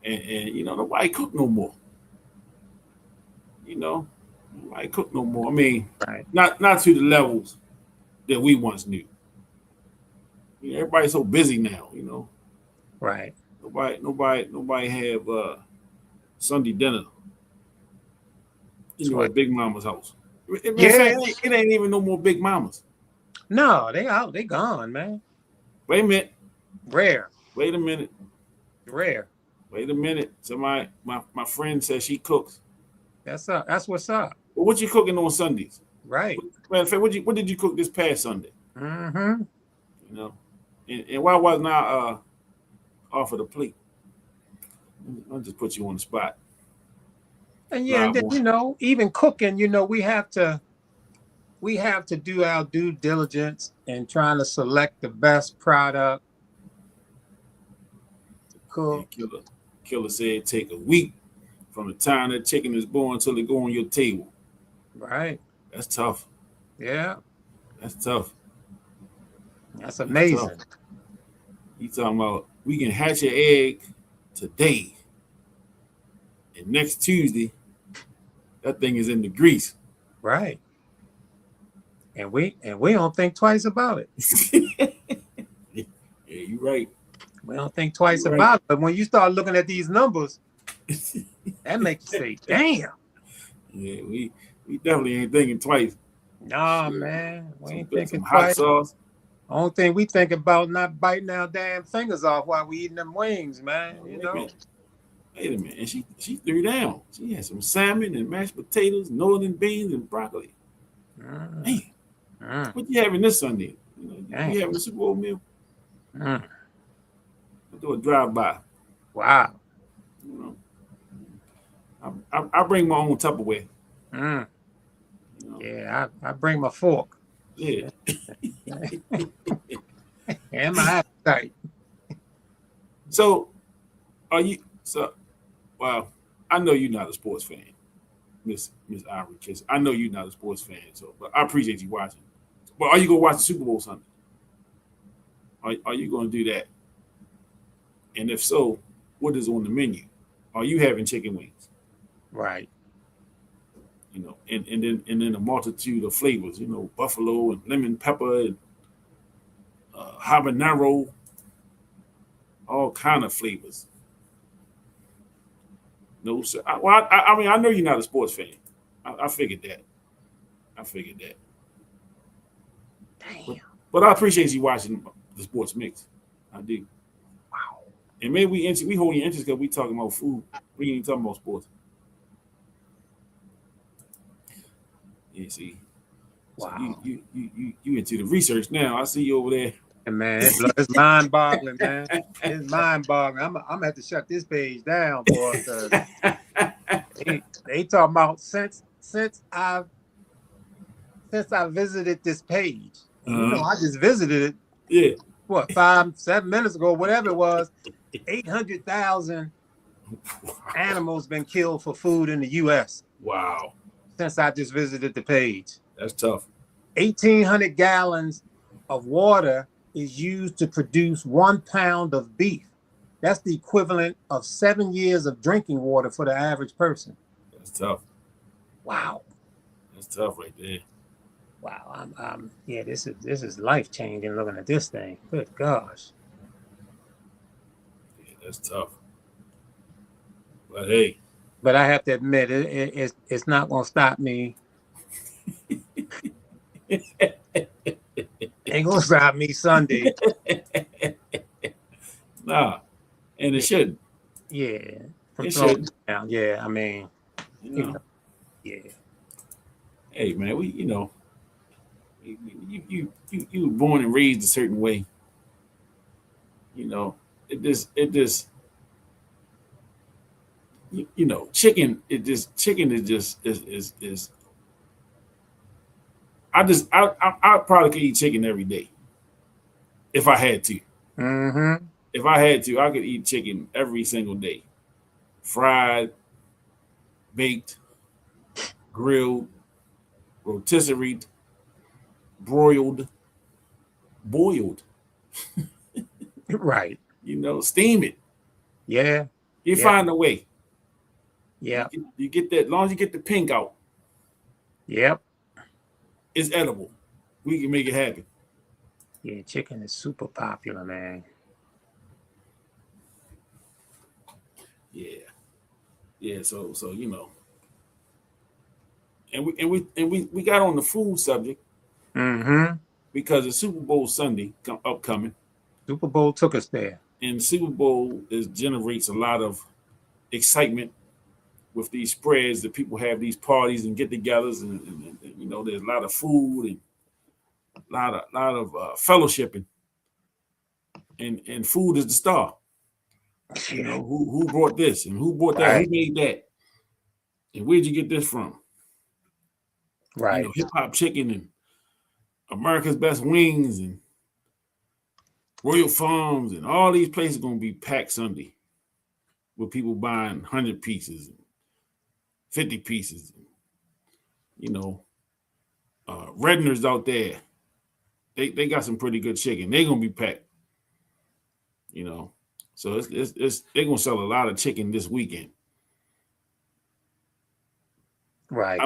S2: And nobody cook no more. Nobody cook no more.
S3: Right.
S2: Not to the levels that we once knew. Everybody's so busy now.
S3: Right.
S2: Nobody have Sunday dinner. At Big Mama's house. It ain't even no more Big Mamas.
S3: No, they out. They gone, man.
S2: Wait a minute.
S3: Rare.
S2: Wait a minute.
S3: Rare.
S2: Wait a minute. Somebody, my friend says she cooks.
S3: That's what's up.
S2: Well, what you cooking on Sundays?
S3: Right.
S2: Matter of fact, what did you cook this past Sunday?
S3: Mm-hmm.
S2: And why wasn't I offered a plate? I'll just put you on the spot.
S3: And and then, even cooking, we have to do our due diligence in trying to select the best product to cook.
S2: Killer said it take a week from the time that chicken is born until it go on your table.
S3: Right.
S2: That's tough.
S3: Yeah.
S2: That's tough.
S3: That's amazing.
S2: Tough. You talking about we can hatch an egg today, and next Tuesday, that thing is in the grease.
S3: Right. And we don't think twice about it.
S2: Yeah, you're right.
S3: We don't think twice
S2: You're
S3: about it. But when you start looking at these numbers, that makes you say, damn.
S2: Yeah, we definitely ain't thinking twice.
S3: Nah, man. We ain't thinking
S2: some hot
S3: twice.
S2: sauce.
S3: Only thing we think about not biting our damn fingers off while we eating them wings, man. You know.
S2: Wait a minute. And she threw down. She had some salmon and mashed potatoes, northern beans, and broccoli. Man, what you having this Sunday? You having a Super Bowl meal? I'll do a drive-by.
S3: Wow.
S2: You know, I bring my own Tupperware.
S3: You know? Yeah, I bring my fork.
S2: Yeah.
S3: And my appetite.
S2: So, well, I know you're not a sports fan, Miss Ivory Kiss. I know you're not a sports fan, but I appreciate you watching. But are you gonna watch the Super Bowl Sunday? Are you gonna do that? And if so, what is on the menu? Are you having chicken wings?
S3: Right.
S2: You know, and then a multitude of flavors. You know, buffalo and lemon pepper and habanero, all kind of flavors. No, sir. I mean, I know you're not a sports fan. I figured that.
S3: Damn.
S2: But I appreciate you watching the Sports Mix. I do.
S3: Wow.
S2: And maybe we hold your interest because we talking about food. We ain't talking about sports. Yeah, see.
S3: Wow.
S2: So you into the research now. I see you over there.
S3: Man, it's mind-boggling, man. It's mind-boggling. I'm gonna have to shut this page down, boy. They talking about since I visited this page. You know, I just visited it.
S2: Yeah.
S3: What, 5-7 minutes ago, whatever it was. 800,000 animals been killed for food in the U.S.
S2: Wow.
S3: Since I just visited the page.
S2: That's tough.
S3: 1,800 gallons of water is used to produce 1 pound of beef. That's the equivalent of 7 years of drinking water for the average person.
S2: That's tough.
S3: Wow.
S2: That's tough right there.
S3: Wow. Yeah, this is life changing looking at this thing. Good gosh.
S2: Yeah, that's tough. But hey.
S3: But I have to admit, it's not gonna stop me. Ain't gonna stop me Sunday.
S2: Nah, and it shouldn't.
S3: Yeah,
S2: it shouldn't.
S3: Down. Yeah, I mean,
S2: you know.
S3: Yeah.
S2: Hey man, you were born and raised a certain way. You know, it just you know, chicken is just I probably could eat chicken every day if I had to.
S3: Mm-hmm.
S2: If I had to, I could eat chicken every single day. Fried, baked, grilled, rotisserie, broiled, boiled.
S3: Right.
S2: You know, steam it.
S3: Yeah.
S2: You find a way.
S3: Yeah.
S2: You get that, as long as you get the pink out.
S3: Yep.
S2: It's edible. We can make it happen.
S3: Yeah, chicken is super popular, man.
S2: Yeah. Yeah, so you know. And we got on the food subject.
S3: Mm-hmm.
S2: Because the Super Bowl Sunday upcoming.
S3: Super Bowl took us there.
S2: And Super Bowl generates a lot of excitement with these spreads that people have these parties and get-togethers, and you know, there's a lot of food and a lot of fellowshipping, and food is the star. You know, who brought this and who brought that, who made that, and where'd you get this from?
S3: Right.
S2: You know, Hip Hop Chicken and America's Best Wings and Royal Farms and all these places are gonna be packed Sunday. with people buying 100 pieces, 50 pieces. You know, Redner's out there. They got some pretty good chicken. They're gonna be packed. You know, so it's they're gonna sell a lot of chicken this weekend.
S3: Right.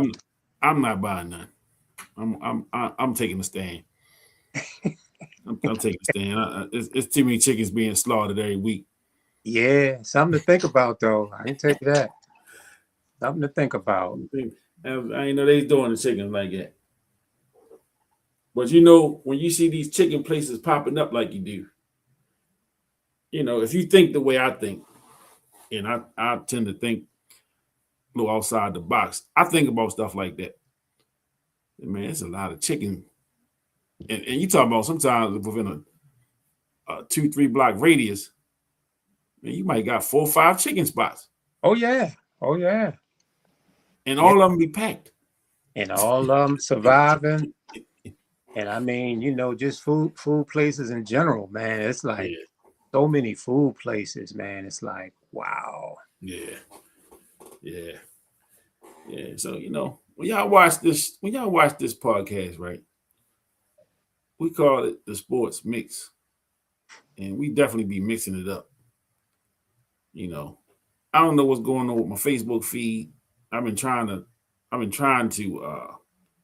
S2: I'm not buying none. I'm taking a stand. I'm taking a stand. It's too many chickens being slaughtered every week.
S3: Yeah, something to think about, though. I didn't tell you that. Something to think about.
S2: I ain't know they doing the chickens like that. But you know, when you see these chicken places popping up like you do, you know, if you think the way I think, and I tend to think a little outside the box, I think about stuff like that. And man, it's a lot of chicken. And you talk about sometimes within a 2-3 block radius, man, you might got 4 or 5 chicken spots.
S3: Oh yeah. Oh yeah.
S2: And all of them be packed.
S3: And all of them surviving. And I mean, you know, just food places in general, man. It's like so many food places, man. It's like, wow.
S2: Yeah. So, you know, when y'all watch this podcast, right? We call it the sports mix. And we definitely be mixing it up. You know, I don't know what's going on with my Facebook feed. I've been trying to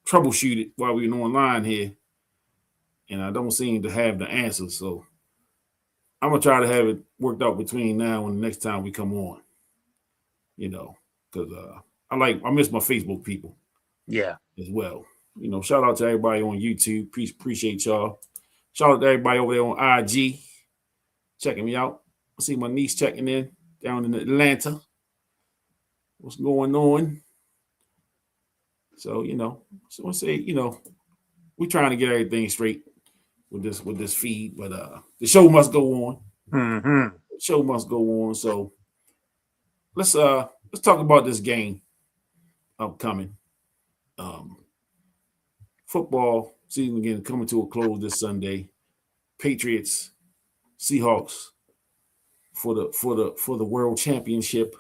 S2: troubleshoot it while we're online here, and I don't seem to have the answers. So I'm gonna try to have it worked out between now and the next time we come on. You know, because I miss my Facebook people.
S3: Yeah.
S2: As well. You know, shout out to everybody on YouTube. Appreciate y'all. Shout out to everybody over there on IG. Checking me out. I see my niece checking in down in Atlanta. What's going on? So, you know, so I say, you know, we're trying to get everything straight with this feed, but the show must go on.
S3: Mm-hmm.
S2: The show must go on. So let's talk about this game upcoming. Football season again coming to a close this Sunday. Patriots, Seahawks for the World Championship.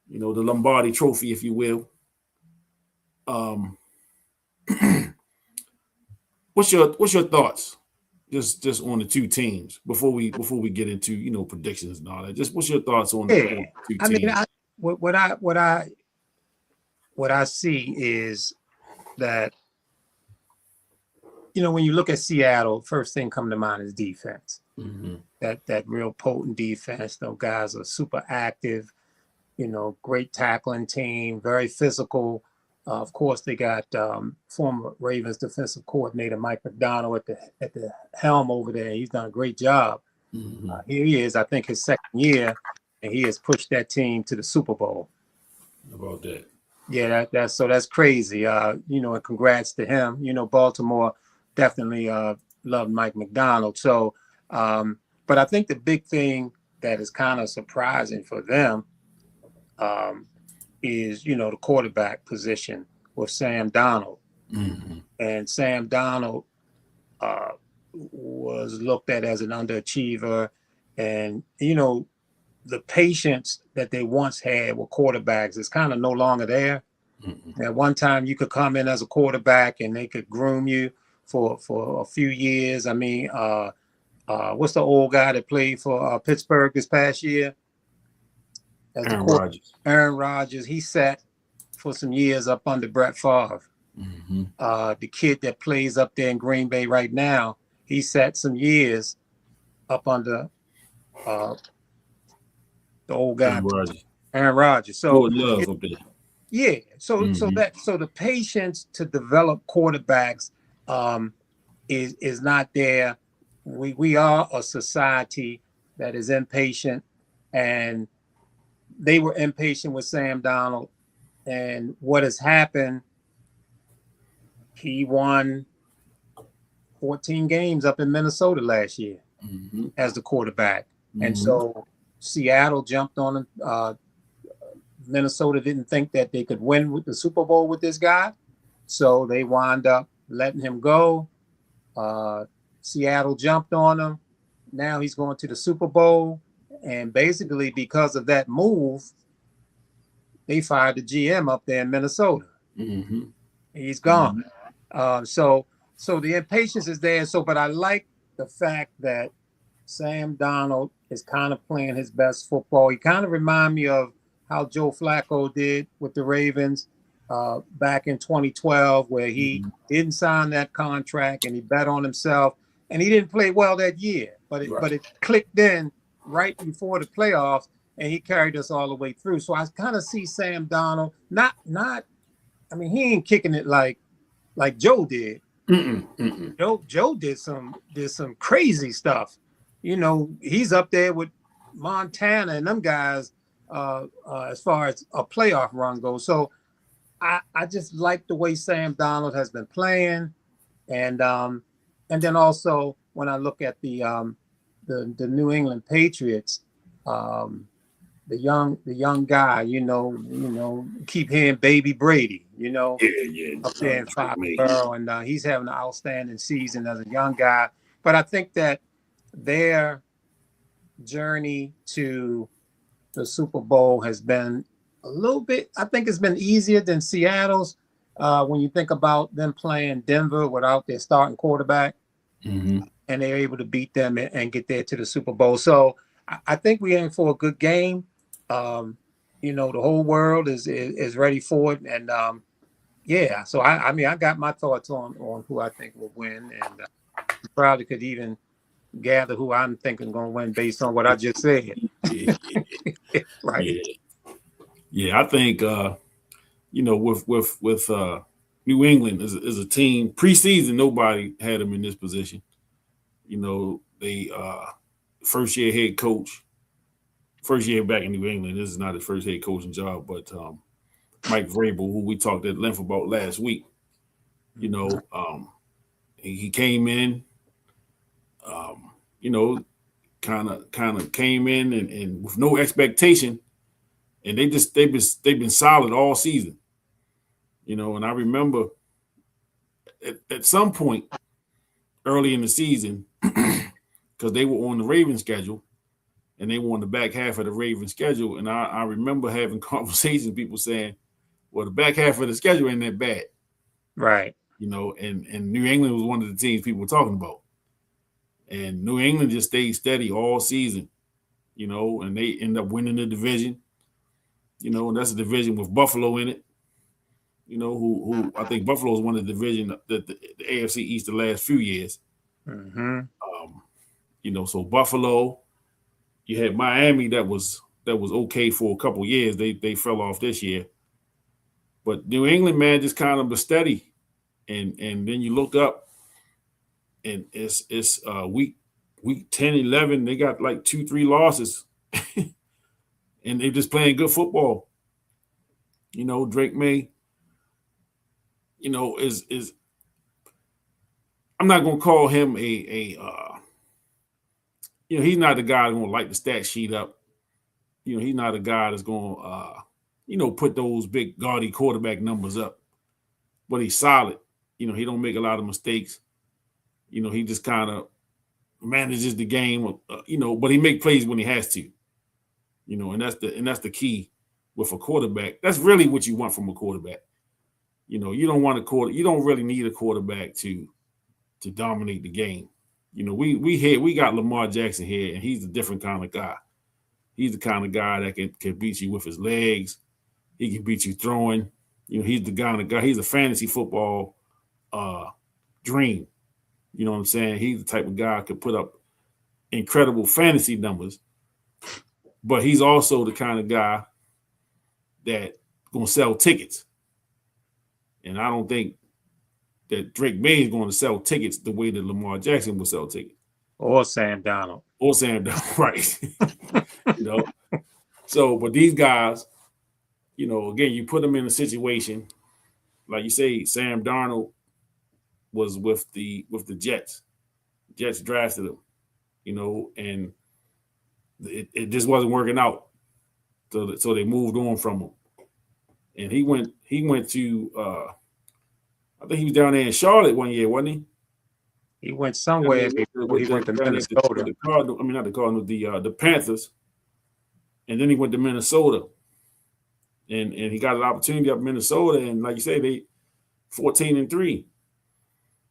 S2: You know, the Lombardi Trophy, if you will. What's your thoughts just on the two teams before we get into, you know, predictions and all that? Just what's your thoughts on the two teams?
S3: I mean, what I see is that, you know, when you look at Seattle, first thing come to mind is defense.
S2: Mm-hmm.
S3: That real potent defense. Those guys are super active. You know, great tackling team, very physical. Of course, they got former Ravens defensive coordinator Mike Macdonald at the helm over there. He's done a great job.
S2: Mm-hmm.
S3: Here he is, I think, his second year, and he has pushed that team to the Super Bowl.
S2: How about that?
S3: Yeah, that's crazy. You know, and congrats to him. You know, Baltimore definitely loved Mike Macdonald. So, but I think the big thing that is kind of surprising for them is, you know, the quarterback position with Sam Darnold.
S2: Mm-hmm.
S3: And Sam Darnold was looked at as an underachiever. And, you know, the patience that they once had with quarterbacks is kind of no longer there.
S2: Mm-hmm.
S3: At one time, you could come in as a quarterback and they could groom you for a few years. I mean, what's the old guy that played for Pittsburgh this past year?
S2: Aaron Rodgers.
S3: Aaron Rodgers. He sat for some years up under Brett Favre.
S2: Mm-hmm.
S3: The kid that plays up there in Green Bay right now, he sat some years up under the old guy, Aaron Rodgers. So
S2: love up there.
S3: Yeah. So the patience to develop quarterbacks is not there. We are a society that is impatient, and they were impatient with Sam Darnold. And what has happened, he won 14 games up in Minnesota last year as the quarterback. Mm-hmm. And so Seattle jumped on him. Minnesota didn't think that they could win with the Super Bowl with this guy. So they wound up letting him go. Seattle jumped on him. Now he's going to the Super Bowl. and basically because of that move, they fired the GM up there in Minnesota.
S2: Mm-hmm.
S3: He's gone. So the impatience is there. So, but I like the fact that Sam Darnold is kind of playing his best football. He kind of reminds me of how Joe Flacco did with the Ravens back in 2012, where he didn't sign that contract and he bet on himself, and he didn't play well that year. But it clicked in right before the playoffs, and he carried us all the way through. So I kind of see Sam Darnold not. I mean, he ain't kicking it like Joe did. Joe did some crazy stuff. You know, he's up there with Montana and them guys as far as a playoff run goes. So I just like the way Sam Darnold has been playing, and then also when I look at the New England Patriots, the young guy, you know, keep hearing Baby Brady, you know, up there in Foxborough, and he's having an outstanding season as a young guy. But I think that their journey to the Super Bowl has been a little bit, I think it's been easier than Seattle's when you think about them playing Denver without their starting quarterback, and they're able to beat them and get there to the Super Bowl. So I think we're in for a good game. You know, the whole world is ready for it, and yeah. So I mean, I got my thoughts on who I think will win, and probably could even gather who I'm thinking going to win based on what I just said. Right.
S2: Yeah, I think you know, with New England is a team. Preseason, nobody had them in this position. You know, they first year head coach. First year back in New England. This is not his first head coaching job, but Mike Vrabel, who we talked at length about last week, you know, he came in, you know, kind of came in and with no expectation, and they've been solid all season, you know. And I remember at some point early in the season, because they were on the Ravens schedule. And they were on the back half of the Ravens schedule. And I remember having conversations, people saying, well, the back half of the schedule ain't that bad.
S3: Right.
S2: You know, and New England was one of the teams people were talking about. And New England just stayed steady all season, you know, and they end up winning the division. You know, and that's a division with Buffalo in it. You know, who I think Buffalo is one of the division that the AFC East the last few years. You know, so Buffalo. You had Miami that was okay for a couple years. They fell off this year. But New England, man, just kind of was steady. And then you look up and it's week 10, 11, they got like 2-3 losses. And they're just playing good football. You know, Drake May, you know, is I'm not gonna call him you know, he's not the guy that's going to light the stat sheet up. You know, he's not a guy that's going to, you know, put those big gaudy quarterback numbers up. But he's solid. You know, he don't make a lot of mistakes. You know, he just kind of manages the game, you know, but he make plays when he has to. You know, and that's the key with a quarterback. That's really what you want from a quarterback. You know, you don't really need a quarterback to dominate the game. You know, we got Lamar Jackson here, and he's a different kind of guy. He's the kind of guy that can beat you with his legs. He can beat you throwing. You know, he's the kind of guy. He's a fantasy football dream. You know what I'm saying? He's the type of guy who could put up incredible fantasy numbers, but he's also the kind of guy that gonna sell tickets. And I don't think that Drake May is going to sell tickets the way that Lamar Jackson will sell tickets.
S3: Or Sam Darnold.
S2: Right. You know. So, but these guys, you know, again, you put them in a situation, like you say, Sam Darnold was with the Jets. Jets drafted him, you know, and it just wasn't working out. So they moved on from him. And he went to I think he was down there in Charlotte one year, wasn't he?
S3: He went somewhere before he went to Minnesota.
S2: The Cardinals, I mean, not the Cardinals, the Panthers. and then he went to Minnesota, and he got an opportunity up in Minnesota, and like you say, they 14-3,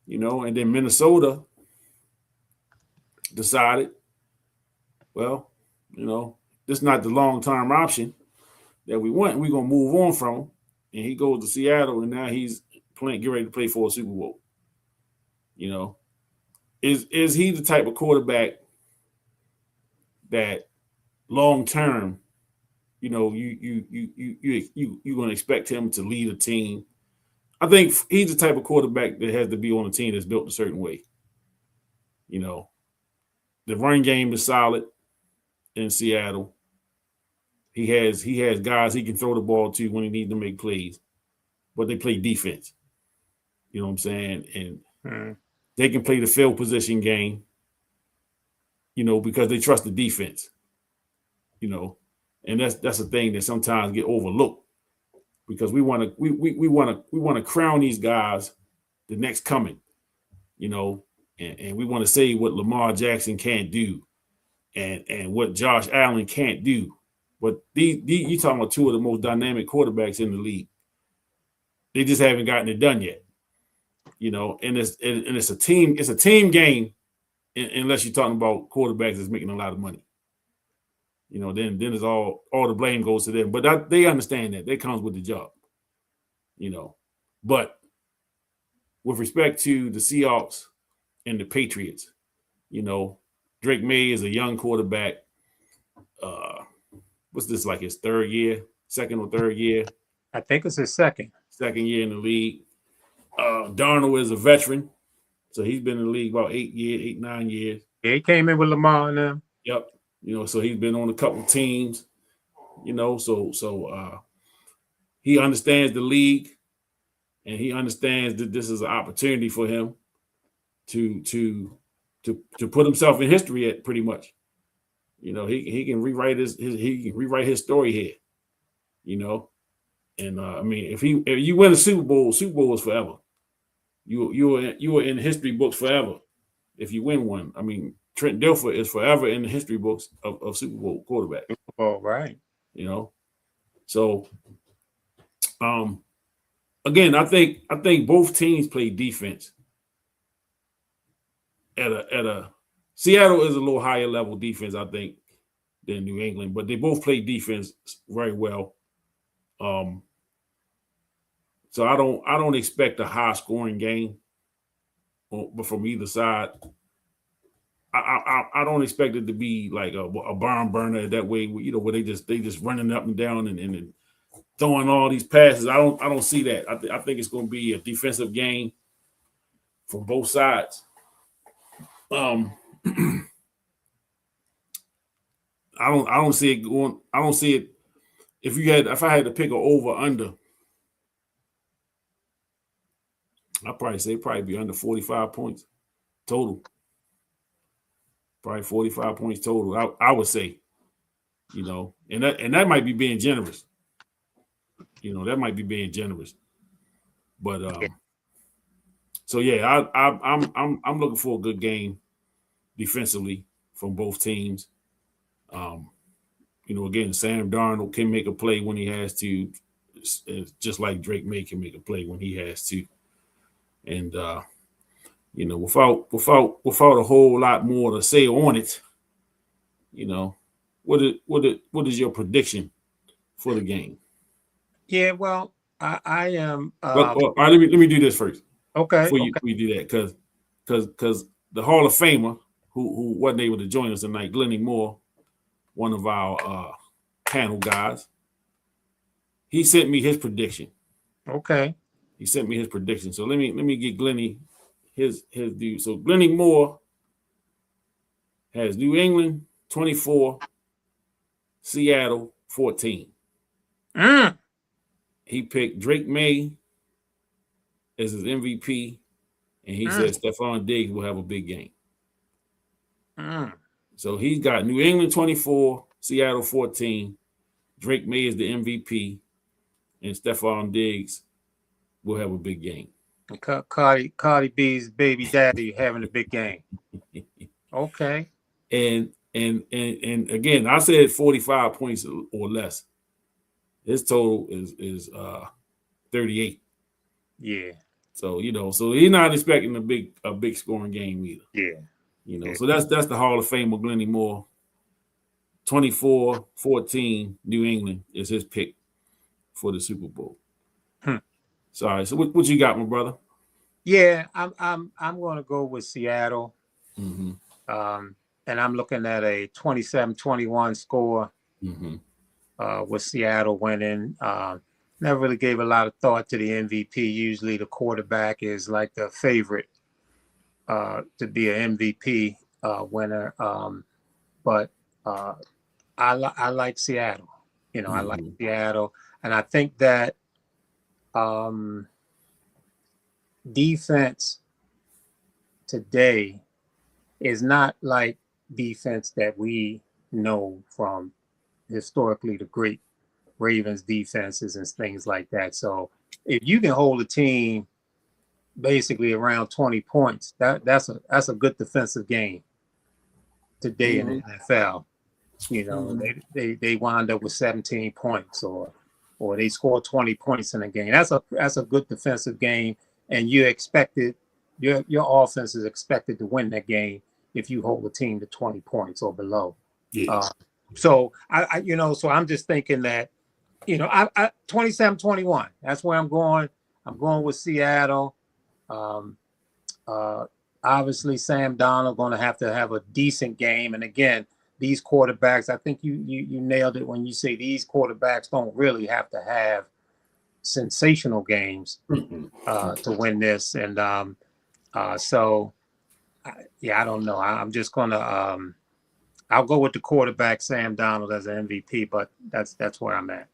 S2: and then Minnesota decided, well, this is not the long-term option that we want. We're gonna move on from him, and he goes to Seattle, and now he's get ready to play for a Super Bowl. Is he the type of quarterback that long term, you're gonna expect him to lead a team? I think he's the type of quarterback that has to be on a team that's built a certain way. The run game is solid in Seattle. He has guys he can throw the ball to when he needs to make plays, but they play defense. You know what I'm saying? And they can play the field position game, because they trust the defense. And that's a thing that sometimes get overlooked, because we want to crown these guys the next coming, and we want to say what Lamar Jackson can't do, and what Josh Allen can't do. But you talking about two of the most dynamic quarterbacks in the league. They just haven't gotten it done yet, And it's a team game, unless you're talking about quarterbacks that's making a lot of money. Then it's all the blame goes to them. But they understand that comes with the job. But with respect to the Seahawks and the Patriots, Drake May is a young quarterback. What's this, like his second or third year?
S3: I think it's his second
S2: year in the league. Darnold is a veteran, so he's been in the league about 9 years.
S3: Yeah, he came in with Lamar and them.
S2: Yep. So he's been on a couple teams. So he understands the league, and he understands that this is an opportunity for him to put himself in history pretty much. He can rewrite his story here. And I mean, if you win a Super Bowl is forever. You are in history books forever if you win one. I mean, Trent Dilfer is forever in the history books of Super Bowl quarterback.
S3: Oh, right.
S2: So again, I think both teams play defense at a Seattle is a little higher level defense, I think, than New England, but they both play defense very well. So I don't expect a high scoring game, but from either side. I don't expect it to be like a barn burner that way, where they just running up and down and throwing all these passes. I don't see that. I think it's going to be a defensive game from both sides. I don't see it going. I don't see it. If I had to pick an over under, I'd probably be under 45 points total. Probably 45 points total. I would say, and that might be being generous. That might be being generous. But so yeah, I'm looking for a good game defensively from both teams. Again, Sam Darnold can make a play when he has to, just like Drake May can make a play when he has to. And without a whole lot more to say on it, what is your prediction for the game?
S3: Yeah, well, I am.
S2: All right, let me do this first.
S3: Okay.
S2: Before you do that, because the Hall of Famer who wasn't able to join us tonight, Glennie Moore, one of our panel guys, he sent me his prediction.
S3: Okay.
S2: He sent me his prediction. So let me get Glennie his view. So Glennie Moore has New England 24, Seattle 14. He picked Drake May as his MVP, and he said Stephon Diggs will have a big game. So he's got New England 24, Seattle 14. Drake May is the MVP, and Stephon Diggs will have a big game.
S3: Cardi B's baby daddy having a big game. Okay.
S2: And And again, I said 45 points or less. His total is 38.
S3: Yeah.
S2: So so he's not expecting a big scoring game either.
S3: Yeah. Yeah.
S2: So that's the Hall of Famer Glennie Moore. 24-14 New England is his pick for the Super Bowl. Sorry. So what you got, my brother?
S3: Yeah, I'm going to go with Seattle.
S2: Mm-hmm.
S3: And I'm looking at a 27-21 score.
S2: Mm-hmm.
S3: With Seattle winning. Never really gave a lot of thought to the MVP. Usually the quarterback is like the favorite to be an MVP winner. But I like Seattle. I like Seattle. And I think that defense today is not like defense that we know from historically the great Ravens defenses and things like that. So if you can hold a team basically around 20 points, that's a good defensive game today in the NFL. They wind up with 17 points or they score 20 points in a game. That's a good defensive game, and you expected your offense is expected to win that game if you hold a team to 20 points or below.
S2: Yeah.
S3: So so I'm just thinking that I 27-21. That's where I'm going. I'm going with Seattle. Obviously, Sam Darnold going to have a decent game. And again, these quarterbacks, I think you nailed it when you say these quarterbacks don't really have to have sensational games to win this. And I don't know. I'm just going to I'll go with the quarterback Sam Darnold as an MVP, but that's where I'm at.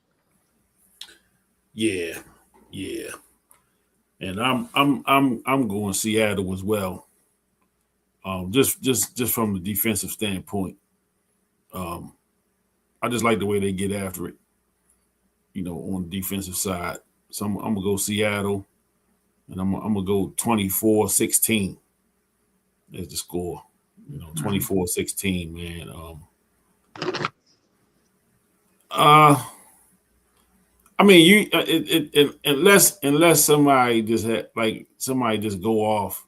S2: Yeah. And I'm going Seattle as well. Just from the defensive standpoint. I just like the way they get after it, on the defensive side. So I'm gonna go Seattle, and I'm gonna go 24-16 as the score. 24-16, man. I mean, unless somebody just go off,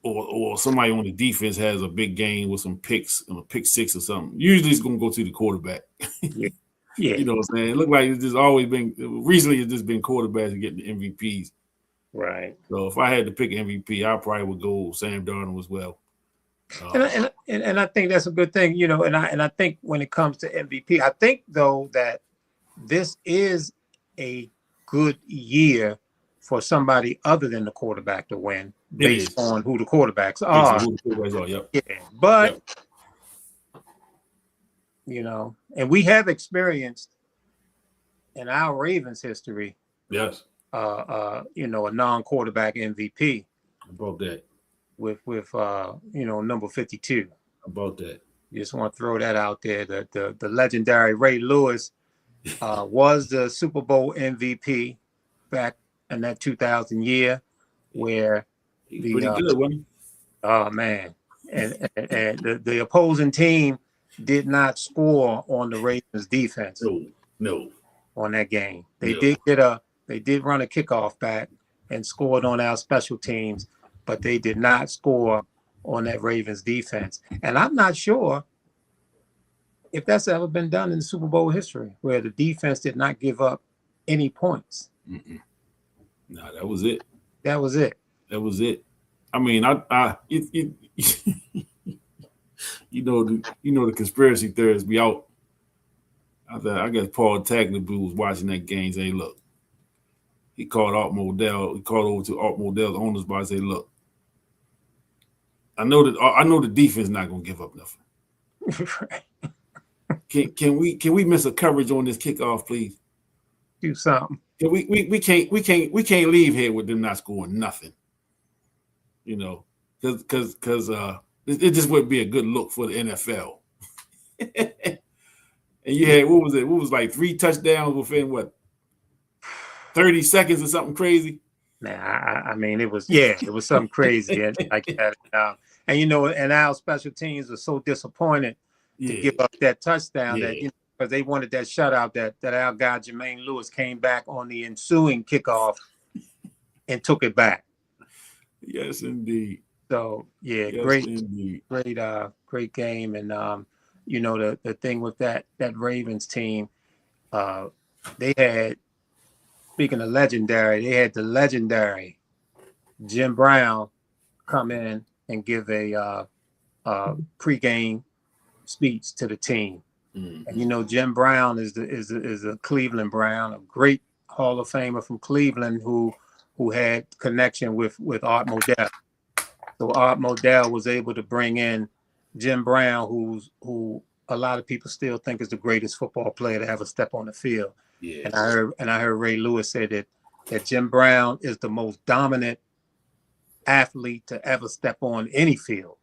S2: or somebody on the defense has a big game with some picks and a pick six or something. Usually, it's gonna go to the quarterback.
S3: Yeah.
S2: You know what I'm saying? It looked like it's just always been recently. It's just been quarterbacks getting the MVPs.
S3: Right.
S2: So if I had to pick an MVP, I probably would go Sam Darnold as well.
S3: And I think that's a good thing, and I think when it comes to MVP, I think though that this is a good year for somebody other than the quarterback to win based on who the quarterbacks are.
S2: Yep.
S3: Yeah, but and we have experienced in our Ravens history,
S2: yes,
S3: a non-quarterback MVP.
S2: About that.
S3: With number 52.
S2: About that.
S3: Just want to throw that out there. The legendary Ray Lewis was the Super Bowl MVP back in that 2000 year, where
S2: pretty good, wasn't he?
S3: Oh man, and the opposing team did not score on the Ravens defense.
S2: No.
S3: On that game, they did run a kickoff back and scored on our special teams, but they did not score on that Ravens defense. And I'm not sure if that's ever been done in Super Bowl history, where the defense did not give up any points.
S2: No, that was it.
S3: That was it.
S2: I mean, the conspiracy theorists be out. I guess Paul Tagliabue was watching that game. Say, look, he called Art Modell. He called over to Art Modell's owners by say, look, I know the defense is not gonna give up nothing.
S3: Right.
S2: Can we miss a coverage on this kickoff, please?
S3: Do something.
S2: We can't leave here with them not scoring nothing. Because it just wouldn't be a good look for the NFL. And you had what was like 3 touchdowns within 30 seconds or something crazy.
S3: Man, I mean, it was something crazy and like that. And and our special teams were so disappointed to give up that touchdown that because they wanted that shutout that our guy Jermaine Lewis came back on the ensuing kickoff and took it back.
S2: Yes, indeed.
S3: So
S2: yes,
S3: great,
S2: indeed.
S3: great game. And the thing with that Ravens team, they had, speaking of legendary, they had the legendary Jim Brown come in and give a pregame speech to the team.
S2: Mm-hmm.
S3: And Jim Brown is a Cleveland Brown, a great Hall of Famer from Cleveland who had connection with Art Modell. So Art Modell was able to bring in Jim Brown, who a lot of people still think is the greatest football player to ever step on the field.
S2: Yeah.
S3: And I heard Ray Lewis say that Jim Brown is the most dominant athlete to ever step on any field.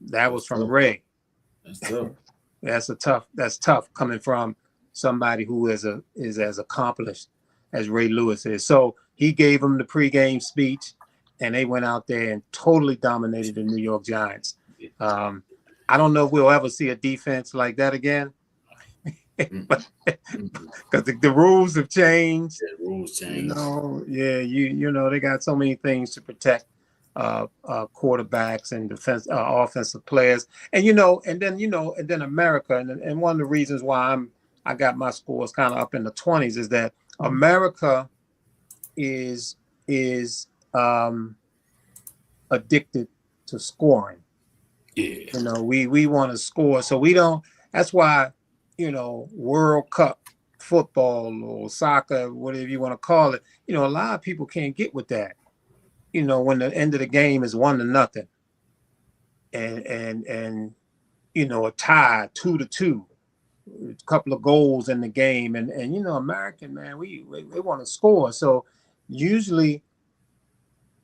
S3: That was from Ray.
S2: That's tough.
S3: That's tough coming from somebody who is as accomplished as Ray Lewis is. So he gave him the pregame speech, and they went out there and totally dominated the New York Giants. I don't know if we'll ever see a defense like that again. Because the rules have changed.
S2: The rules changed.
S3: They got so many things to protect quarterbacks and offensive players, and then America, and one of the reasons why I got my scores kind of up in the 20s is that America is addicted to scoring.
S2: Yeah.
S3: We want to score, so we don't. That's why World Cup football or soccer, whatever you want to call it, a lot of people can't get with that. When the end of the game is 1-0 and a tie 2-2, a couple of goals in the game, and American, man, we want to score. So usually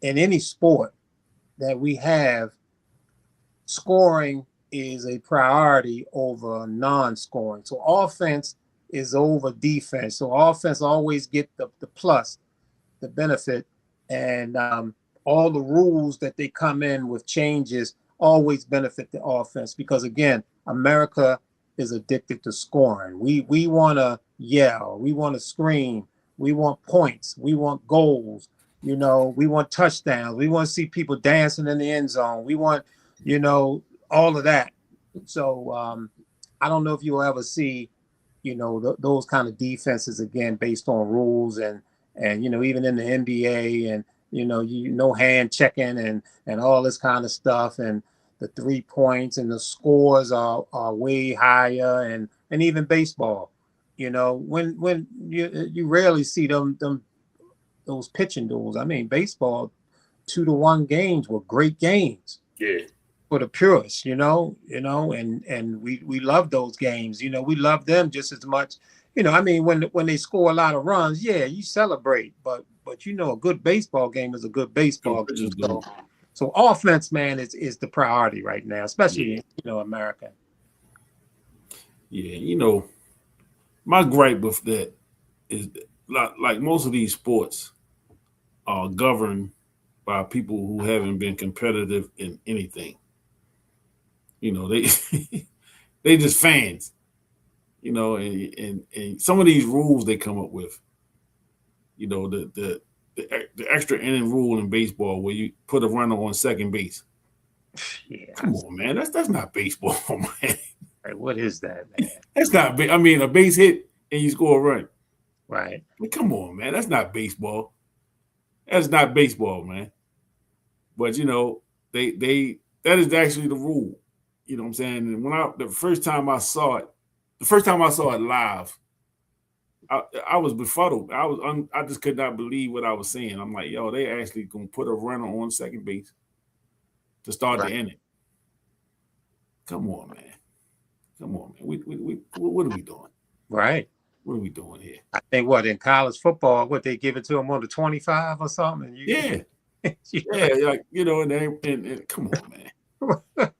S3: in any sport that we have, scoring is a priority over non-scoring. So offense is over defense. So offense always get the plus, the benefit, and all the rules that they come in with changes always benefit the offense, because again, America is addicted to scoring. We want to yell, we want to scream, we want points, we want goals, we want touchdowns, we want to see people dancing in the end zone, we want all of that. So I don't know if you'll ever see those kind of defenses again based on rules, and even in the NBA, and no hand checking and all this kind of stuff, and the 3 points and the scores are way higher, and even baseball, when you rarely see those pitching duels. I mean, baseball 2-1 games were great games.
S2: Yeah.
S3: For the purists, and we love those games. We love them just as much. I mean, when they score a lot of runs, you celebrate, but a good baseball game is a good baseball game. So offense, man, is the priority right now, especially America.
S2: Yeah, my gripe with that is like most of these sports are governed by people who haven't been competitive in anything. They they just fans, and some of these rules they come up with, the extra inning rule in baseball where you put a runner on second base.
S3: Yeah.
S2: Come on, man. That's not baseball, man.
S3: Right, what is that, man?
S2: That's not. I mean, a base hit and you score a run.
S3: Right.
S2: I mean, come on, man. That's not baseball. That's not baseball, man. But that is actually the rule. You know what I'm saying? And the first time I saw it live, I was befuddled. I just could not believe what I was seeing. I'm like, yo, they actually gonna put a runner on second base to start the inning. Come on, man. What are we doing?
S3: Right.
S2: What are we doing here?
S3: I think in college football, they give it to them on the 25 or something.
S2: Yeah, like and come on, man. Come on, man.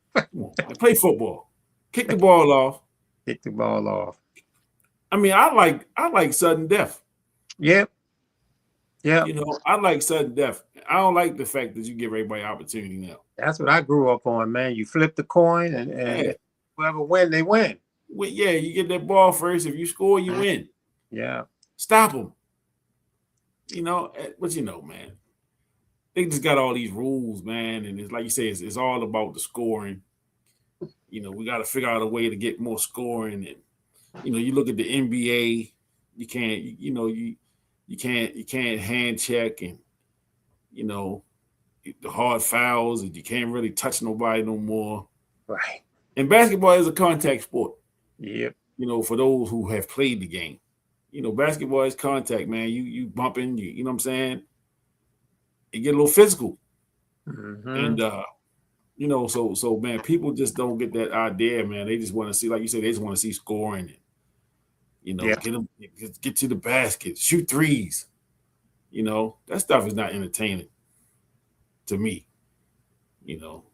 S2: Play football. Kick the ball off.
S3: Kick the ball off.
S2: I mean, I like sudden death.
S3: Yep. Yeah.
S2: You know, I like sudden death. I don't like the fact that you give everybody opportunity now.
S3: That's what I grew up on, man. You flip the coin and whoever win, they win.
S2: Well, yeah, you get that ball first. If you score, you win.
S3: Yeah.
S2: Stop them. You know, but you know, man, they just got all these rules, man. And it's like you say, it's all about the scoring. You know, we got to figure out a way to get more scoring. And, you know, you look at the NBA, you can't, you can't hand check, and, you know, the hard fouls, and you can't really touch nobody no more.
S3: Right.
S2: And basketball is a contact sport.
S3: Yep.
S2: You know, for those who have played the game, you know, basketball is contact, man. You bumping, you know what I'm saying? It get a little physical.
S3: Mm-hmm.
S2: And you know, so man, people just don't get that idea, man. They just want to see, like you said, they just want to see scoring, and, you know, get to the basket, shoot threes. You know, that stuff is not entertaining to me. You know,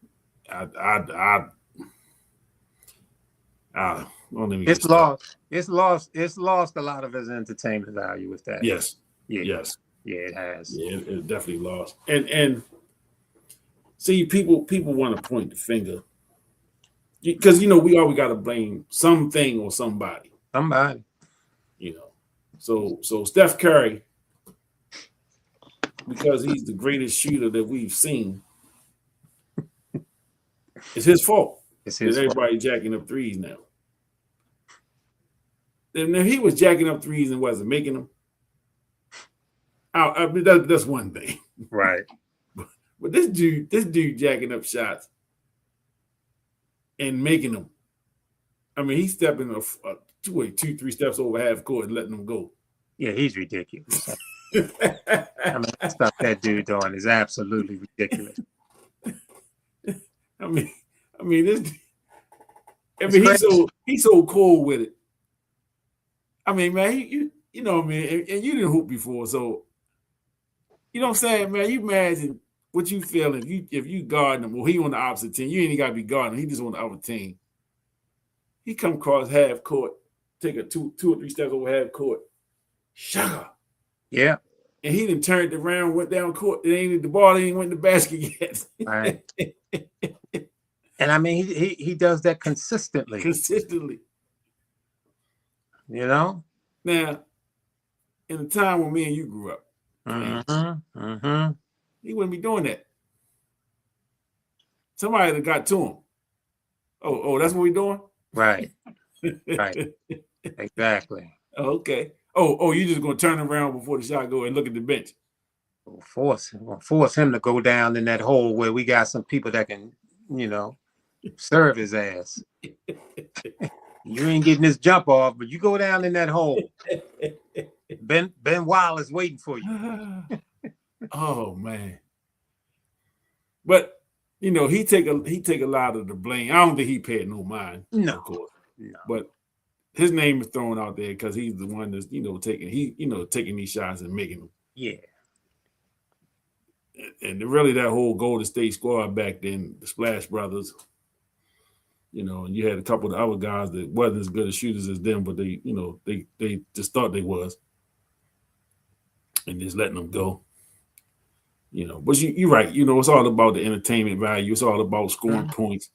S2: don't let me
S3: It's lost. It's lost a lot of its entertainment value with that.
S2: Yes.
S3: Yeah.
S2: Yes.
S3: Yeah, it has.
S2: Yeah, it definitely lost. And see, people want to point the finger, because, you know, we always got to blame something or somebody.
S3: Somebody.
S2: You know, so Steph Curry, because he's the greatest shooter that we've seen, it's his fault.
S3: It's his
S2: fault. Everybody jacking up threes now. And if he was jacking up threes and wasn't making them, I mean, that's one thing.
S3: Right.
S2: But this dude jacking up shots and making them. I mean, he's stepping two, 3 steps over half court and letting them go.
S3: Yeah, he's ridiculous. I mean, the stuff that dude doing is absolutely ridiculous.
S2: I mean, he's so cool with it. I mean, man, you know what I mean, and you didn't hoop before, so you know what I'm saying, man. You imagine what you feel if you guard him. Well, he on the opposite team. You ain't got to be guarding him. He just on the other team. He come across half court, take a two or 3 steps over half court, sugar.
S3: Yeah.
S2: And he done turned around, went down court. The ball ain't went in the basket yet.
S3: Right. And I mean, he does that consistently. You know?
S2: Now, in the time when me and you grew up, he wouldn't be doing that. Somebody that got to him. Oh, that's what we doing?
S3: Right. Right. Exactly.
S2: Okay. Oh, you just gonna turn around before the shot go and look at the bench.
S3: We'll force him to go down in that hole where we got some people that can, you know, serve his ass. You ain't getting this jump off, but you go down in that hole. Ben Wallace waiting for you.
S2: Oh man. But you know, he take a lot of the blame. I don't think he paid no mind.
S3: No,
S2: of course.
S3: No.
S2: But his name is thrown out there because he's the one that's, you know, taking these shots and making them.
S3: Yeah.
S2: And really, that whole Golden State squad back then, the Splash Brothers, you know, and you had a couple of the other guys that wasn't as good as shooters as them, but they, you know, they just thought they was, and just letting them go. You know, but you're right. You know, it's all about the entertainment value. It's all about scoring points.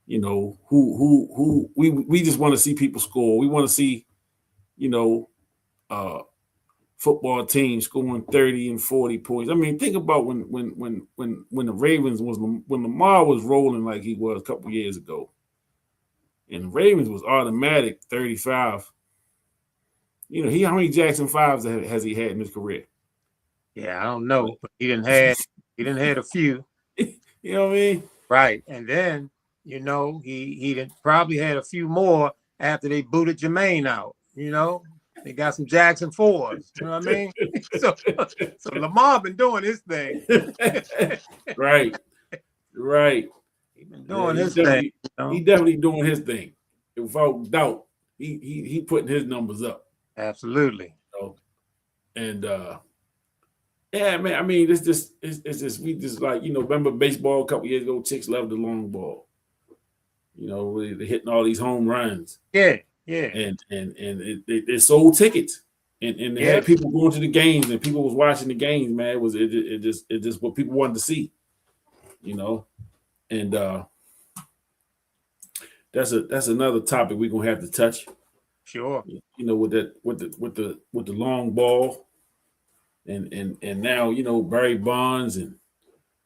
S2: You know, we just want to see people score. We want to see, you know, football teams scoring 30 and 40 points. I mean, think about when the Ravens when Lamar was rolling like he was a couple years ago, and the Ravens was automatic 35. You know, how many Jackson 5s has he had in his career?
S3: Yeah, I don't know, but he didn't have a few.
S2: You know what I mean?
S3: Right. And then, you know, he probably had a few more after they booted Jermaine out. You know, they got some Jackson 4s. You know what I mean? So Lamar been doing his thing.
S2: Right.
S3: He been doing his thing. You know?
S2: He definitely doing his thing. Without doubt, he putting his numbers up.
S3: Absolutely.
S2: You know? And yeah, man. I mean, it's just we just like, you know, remember baseball a couple years ago, chicks loved the long ball. You know, they're hitting all these home runs.
S3: Yeah.
S2: And they sold tickets. and they
S3: Yeah.
S2: had people going to the games and people was watching the games, man. It just what people wanted to see, you know. And that's another topic we're gonna have to touch.
S3: Sure.
S2: You know, with the long ball and now, you know, Barry Bonds and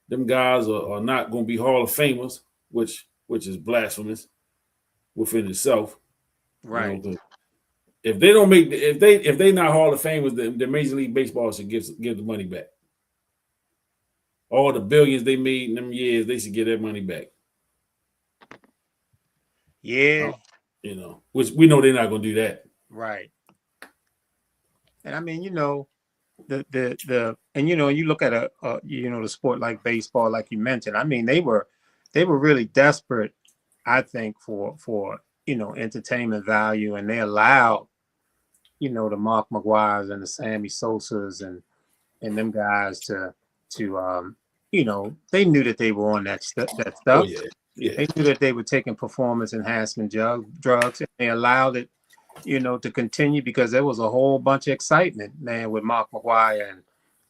S2: them guys are not gonna be Hall of Famers, which is blasphemous within itself. You
S3: Right.
S2: know, if they don't make if they not Hall of Famers, then the Major League Baseball should give the money back. All the billions they made in them years, they should get that money back.
S3: Yeah.
S2: You know, which we know they're not going to do that.
S3: Right. And I mean, you know, and you know, you look at you know, the sport like baseball, like you mentioned. I mean, they were really desperate, I think, for you know, entertainment value, and they allowed, you know, the Mark McGuires and the Sammy Sosas and them guys to you know, they knew that they were on that
S2: Oh
S3: stuff.
S2: yeah, yeah.
S3: They knew that they were taking performance enhancement drugs, and they allowed it, you know, to continue because there was a whole bunch of excitement, man, with Mark McGuire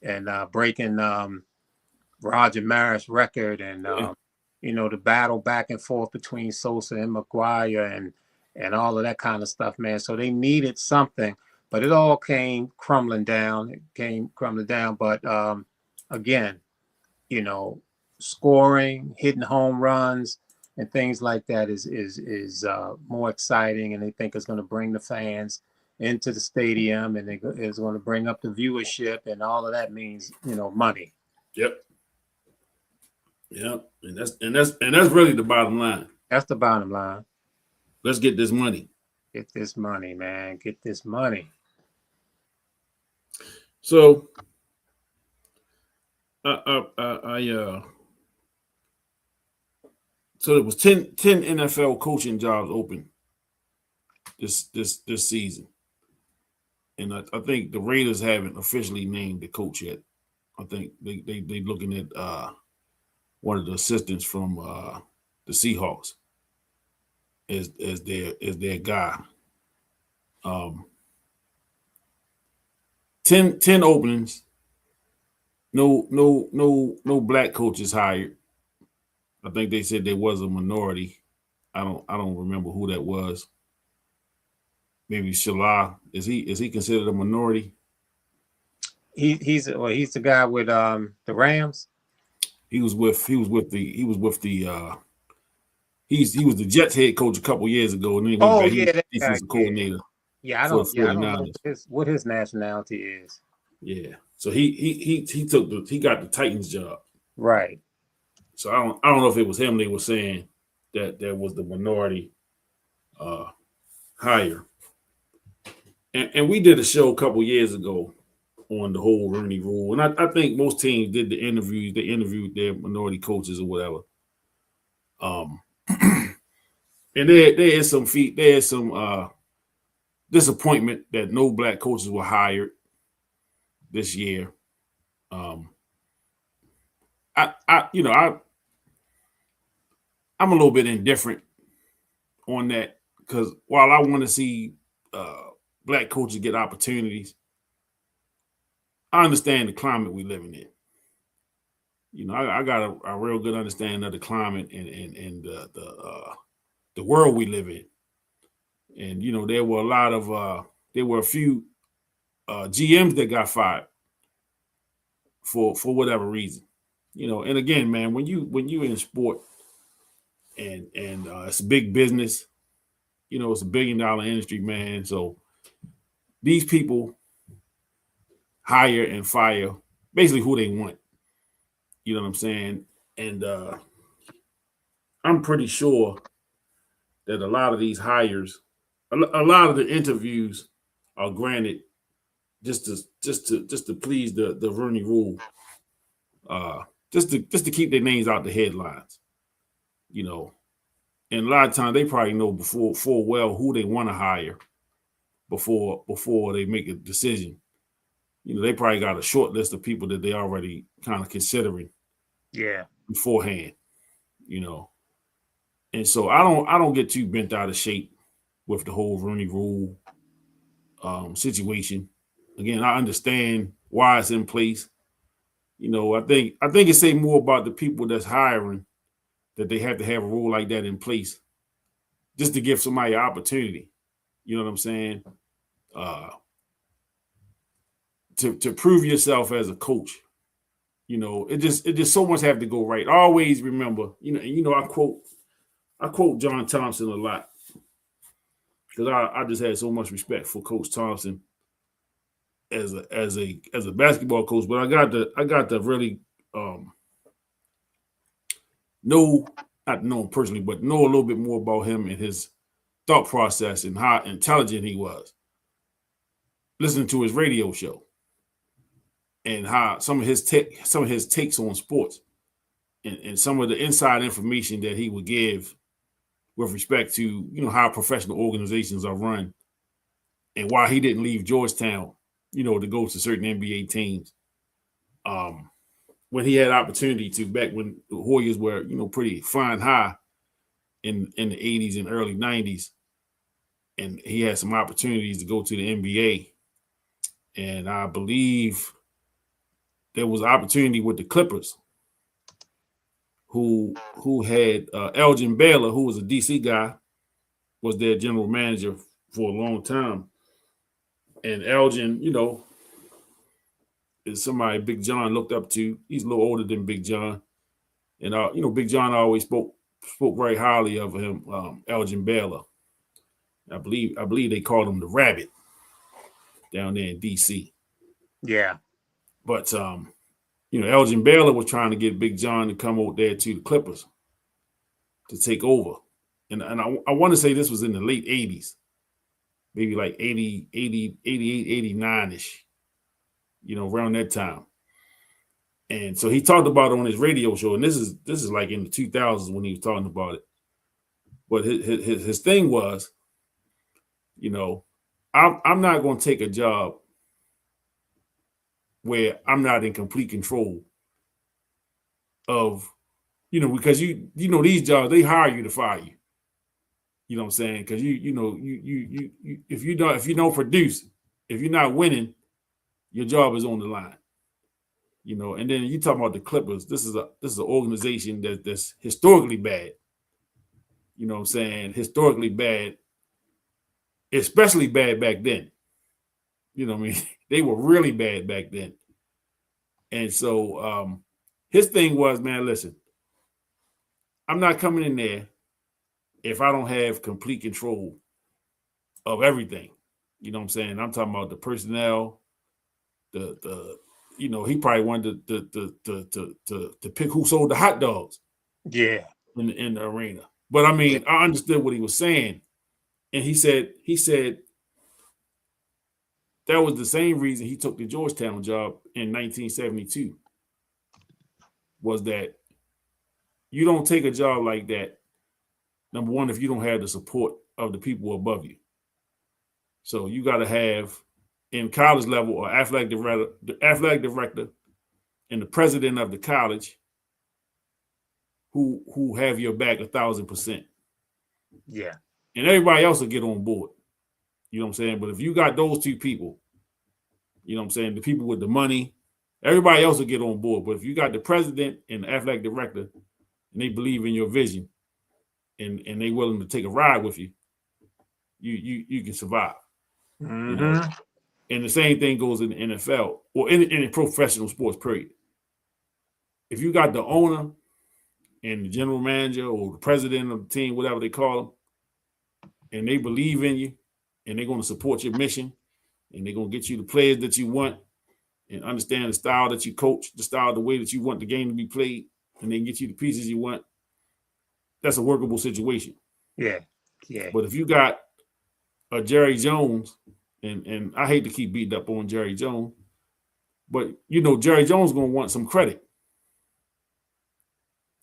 S3: and breaking Roger Maris' record, and you know, the battle back and forth between Sosa and McGuire and all of that kind of stuff, man. So they needed something, but it all came crumbling down. It came crumbling down. But again, you know, scoring, hitting home runs, and things like that is more exciting, and they think it's going to bring the fans into the stadium, and it's going to bring up the viewership, and all of that means, you know, money.
S2: Yep. Yep. And that's really the bottom line.
S3: That's the bottom line.
S2: Let's get this money.
S3: Get this money, man. Get this money.
S2: So so there was 10 NFL coaching jobs open this season. And I think the Raiders haven't officially named the coach yet. I think they looking at one of the assistants from the Seahawks as their guy. 10 openings. No black coaches hired. I think they said there was a minority. I don't remember who that was. Maybe Shala. Is he considered a minority?
S3: He's the guy with the Rams.
S2: He was with the the Jets head coach a couple years ago, and then he went back. He was defensive coordinator.
S3: Yeah, I don't know what his nationality is.
S2: Yeah, so he got the Titans job.
S3: Right.
S2: So I don't know if it was him. They were saying that there was the minority hire, and we did a show a couple years ago on the whole Rooney Rule, and I think most teams did the interviews. They interviewed their minority coaches or whatever. And there is some disappointment that no black coaches were hired this year. I'm a little bit indifferent on that because while I want to see black coaches get opportunities, I understand the climate we living in. You know, I got a real good understanding of the climate and the world we live in. And you know, there were a few GMs that got fired for whatever reason. You know, and again, man, when you in sport and it's a big business, you know, it's $1 billion industry, man. So these people hire and fire basically who they want. You know what I'm saying? And I'm pretty sure that a lot of these hires, a lot of the interviews are granted just to please the Rooney Rule, just to keep their names out the headlines, you know. And a lot of times they probably know full well who they want to hire before they make a decision. You know, they probably got a short list of people that they already kind of considering.
S3: Yeah.
S2: Beforehand, you know. And so I don't get too bent out of shape with the whole Rooney Rule situation. Again, I understand why it's in place. I think it say more about the people that's hiring that they have to have a rule like that in place just to give somebody an opportunity. You know what I'm saying? Uh, to prove yourself as a coach. It just so much have to go right. Always remember, I quote John Thompson a lot because I just had so much respect for Coach Thompson as a basketball coach. But I got to really um, know, not know him personally, but know a little bit more about him and his thought process and how intelligent he was. Listening to his radio show and how some of his takes on sports and some of the inside information that he would give with respect to how professional organizations are run and why he didn't leave Georgetown, to go to certain NBA teams. When he had opportunity to back when the Warriors were, pretty flying high in the 80s and early 90s, and he had some opportunities to go to the NBA. And I believe there was opportunity with the Clippers, who had Elgin Baylor, who was a DC guy, was their general manager for a long time. And Elgin, is somebody Big John looked up to. He's a little older than Big John, and Big John always spoke very highly of him, Elgin Baylor. I believe they called him the Rabbit down there in DC.
S3: Yeah.
S2: But Elgin Baylor was trying to get Big John to come over there to the Clippers to take over. And I want to say this was in the late 80s, maybe like 80, 88, 89-ish, around that time. And so he talked about it on his radio show, and this is like in the 2000s when he was talking about it. But his thing was, I'm not going to take a job where I'm not in complete control of, because these jobs, they hire you to fire you. You know what I'm saying? Because you if you don't produce, if you're not winning, your job is on the line. And then you talk about the Clippers. This is an organization that's historically bad. You know what I'm saying? Historically bad, especially bad back then. You know what I mean? They were really bad back then. And so his thing was, man, listen, I'm not coming in there if I don't have complete control of everything. You know what I'm saying? I'm talking about the personnel, the he probably wanted to pick who sold the hot dogs.
S3: Yeah.
S2: In the arena. But I mean, I understood what he was saying. And he said that was the same reason he took the Georgetown job in 1972. Was that you don't take a job like that, number one, if you don't have the support of the people above you. So you got to have, in college level, an athletic director and the president of the college who have your back 1,000%.
S3: Yeah.
S2: And everybody else will get on board. You know what I'm saying? But if you got those two people, you know what I'm saying, the people with the money, everybody else will get on board. But if you got the president and the athletic director and they believe in your vision and they willing to take a ride with you, you can survive.
S3: Mm-hmm.
S2: And the same thing goes in the NFL or in professional sports, period. If you got the owner and the general manager or the president of the team, whatever they call them, and they believe in you and they're going to support your mission and they're going to get you the players that you want and understand the style that you coach, the way that you want the game to be played, and they get you the pieces you want, that's a workable situation.
S3: Yeah. Yeah.
S2: But if you got a Jerry Jones, and I hate to keep beating up on Jerry Jones, but Jerry Jones going to want some credit.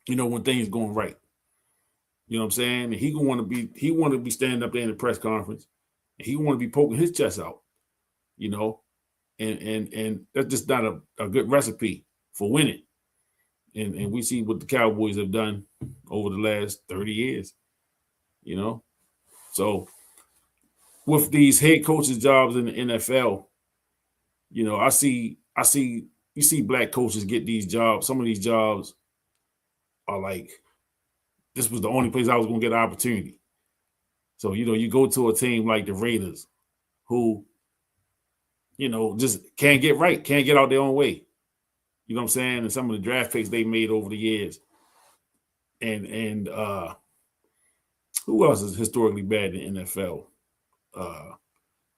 S2: When things going right. You know what I'm saying? And he want to be standing up there in the press conference, and he want to be poking his chest out. And that's just not a good recipe for winning. And we see what the Cowboys have done over the last 30 years. So with these head coaches jobs in the NFL, You know, you see black coaches get these jobs. Some of these jobs are like, this was the only place I was going to get an opportunity. So, you know, you go to a team like the Raiders who, you know, just can't get right, can't get out their own way. You know what I'm saying? And some of the draft picks they made over the years. And who else is historically bad in the NFL?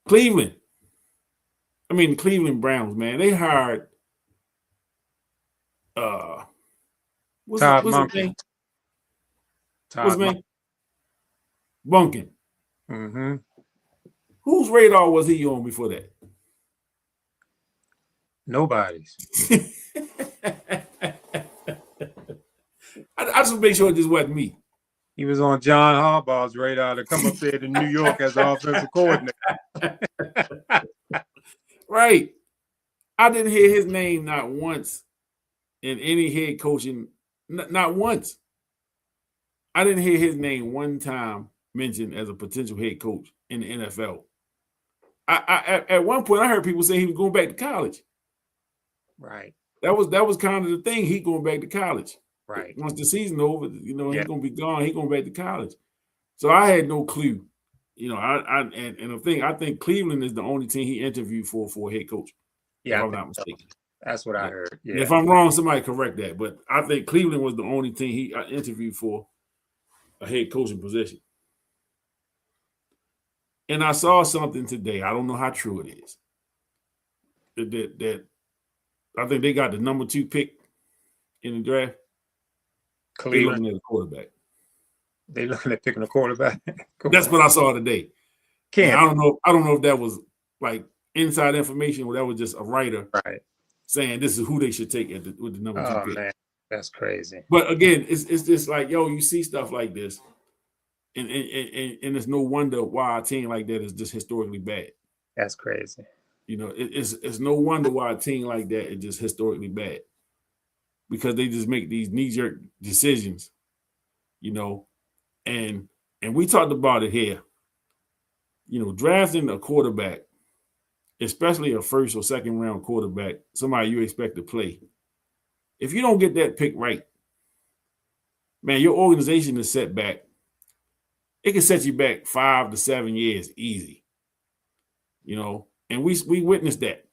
S2: Cleveland. I mean, the Cleveland Browns, man, they hired what's his name? What's his name? Bunkin.
S3: Mm-hmm.
S2: Whose radar was he on before that?
S3: Nobody's.
S2: I just make sure it just wasn't me.
S3: He was on John Harbaugh's radar to come up there to New York as the offensive coordinator.
S2: Right. I didn't hear his name not once in any head coaching, not once. I didn't hear his name one time mentioned as a potential head coach in the NFL. At one point, I heard people say he was going back to college.
S3: Right.
S2: That was kind of the thing. He going back to college.
S3: Right.
S2: Once the season over, you know, he's gonna be gone. He going back to college. So I had no clue. You know, I think Cleveland is the only team he interviewed for a head coach.
S3: Yeah,
S2: if I'm not mistaken.
S3: That's what I heard. Yeah.
S2: If I'm wrong, somebody correct that. But I think Cleveland was the only team he interviewed for a head coaching position. And I saw something today. I don't know how true it is. That I think they got the number 2 pick in the draft. They're looking at a quarterback.
S3: They're looking at picking a quarterback.
S2: That's what I saw today.
S3: Can't.
S2: I don't know if that was like inside information or that was just a writer saying this is who they should take with the number 2 pick.
S3: Man, that's crazy.
S2: But again, it's just like, yo, you see stuff like this, and it's no wonder why a team like that is just historically bad.
S3: That's crazy.
S2: You know, it's no wonder why a team like that is just historically bad, because they just make these knee-jerk decisions, you know, and we talked about it here. You know, drafting a quarterback, especially a first or second round quarterback, somebody you expect to play. If you don't get that pick right, man, your organization is set back. It can set you back 5 to 7 years easy. You know, and we witnessed that.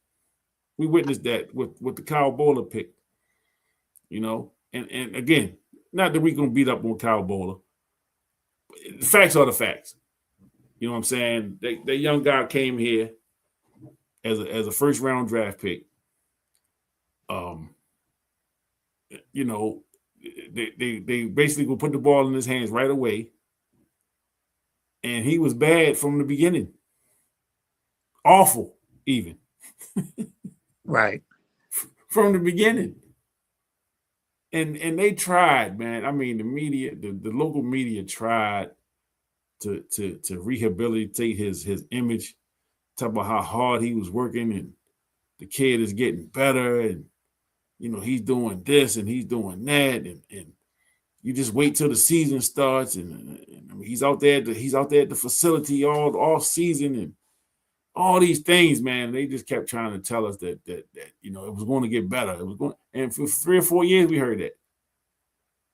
S2: We witnessed that with the Kyle Bowler pick. You know, and again, not that we're gonna beat up on Kyle Bowler. The facts are the facts. You know what I'm saying? That young guy came here as a first round draft pick. You know, they basically will put the ball in his hands right away. And he was bad from the beginning. Awful, even.
S3: Right.
S2: From the beginning. And they tried, man. I mean, the media, the local media tried to rehabilitate his image, talk about how hard he was working and the kid is getting better and, you know, he's doing this and he's doing that and you just wait till the season starts and I mean, he's out there at the facility all season and all these things, man. They just kept trying to tell us that you know, it was going to get better. It was going, and for 3 or 4 years we heard that.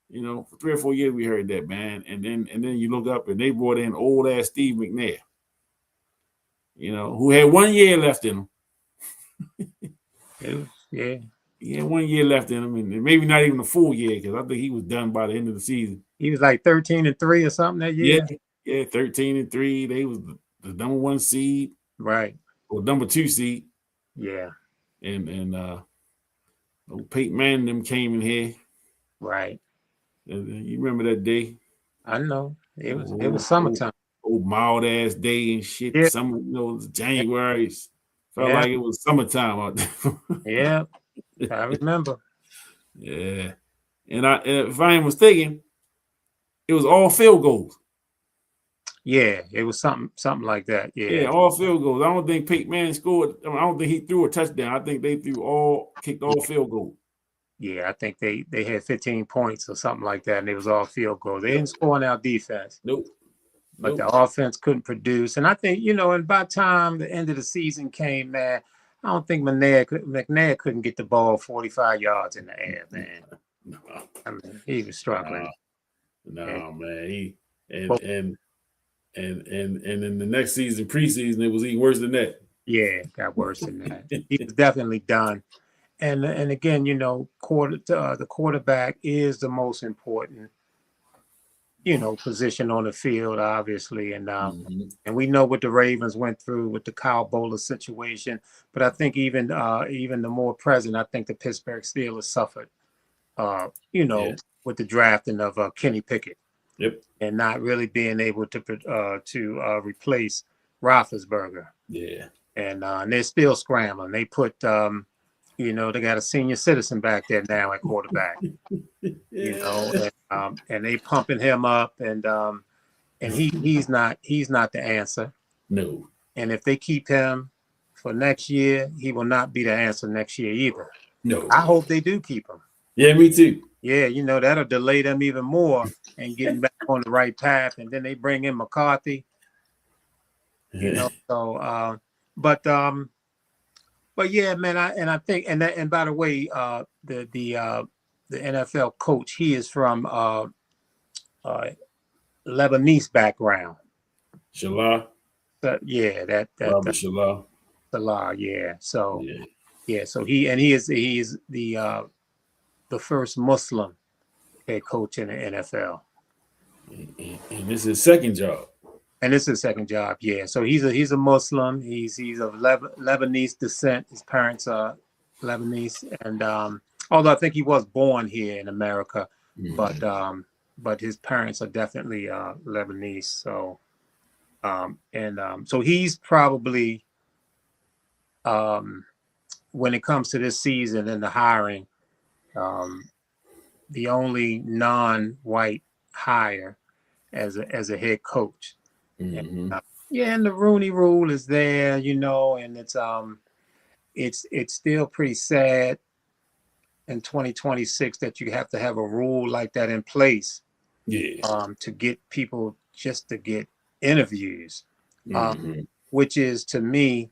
S2: You know, for 3 or 4 years we heard that, man. And then you look up and they brought in old ass Steve McNair, you know, who had 1 year left in him.
S3: Yeah.
S2: He had 1 year left in him, and maybe not even a full year, because I think he was done by the end of the season.
S3: He was like 13-3 or something that year.
S2: Yeah, 13-3. They was the number 1 seed.
S3: Right.
S2: Or number 2 seed.
S3: Yeah.
S2: And Peyton Manning them came in here.
S3: Right.
S2: You remember that day?
S3: I know. It was summertime.
S2: Old mild ass day and shit.
S3: Yeah.
S2: Summer, you know, it was January. Felt like it was summertime out there.
S3: Yeah. I remember.
S2: Yeah. And if I ain't mistaken, it was all field goals.
S3: Yeah, it was something like that. Yeah,
S2: all field goals. I don't think Peyton Manning scored. I don't think he threw a touchdown. I think they kicked all field goals.
S3: Yeah, I think they had 15 points or something like that, and it was all field goals. They didn't score on our defense.
S2: Nope.
S3: But the offense couldn't produce. And I think, you know, and by the time the end of the season came, man, I don't think McNair couldn't get the ball 45 yards in the air, man.
S2: No,
S3: I mean, he was struggling.
S2: no, man. He
S3: Well,
S2: and in the next season, preseason, it was even worse than that.
S3: yeah, it got worse than that. He was definitely done. And again, you know, the quarterback is the most important, you know, position on the field, obviously. And we know what the Ravens went through with the Kyle Bowler situation. But I think even the more present, I think the Pittsburgh Steelers suffered, you know, with the drafting of Kenny Pickett.
S2: Yep.
S3: And not really being able to replace Roethlisberger.
S2: Yeah.
S3: And they're still scrambling. They put, you know, they got a senior citizen back there now at quarterback. You know, and they pumping him up, and he's not the answer.
S2: No.
S3: And if they keep him for next year, he will not be the answer next year either.
S2: No.
S3: I hope they do keep him.
S2: Yeah, me too.
S3: Yeah, you know, that'll delay them even more and getting back on the right path. And then they bring in McCarthy. You know, so but yeah, man, I think and by the way, the NFL coach, he is from Lebanese background.
S2: Shallah.
S3: Yeah,
S2: Robert Shallah.
S3: Salah, yeah. So yeah, so he is the first Muslim head coach in the NFL.
S2: And this is his second job.
S3: And this is his second job, yeah. So he's a Muslim. He's of Lebanese descent. His parents are Lebanese, and although I think he was born here in America, but his parents are definitely Lebanese. So so he's probably when it comes to this season and the hiring, the only non-white hire as a head coach. And, and the Rooney Rule is there, you know, and it's still pretty sad in 2026 that you have to have a rule like that in place, to get people just to get interviews, which is, to me,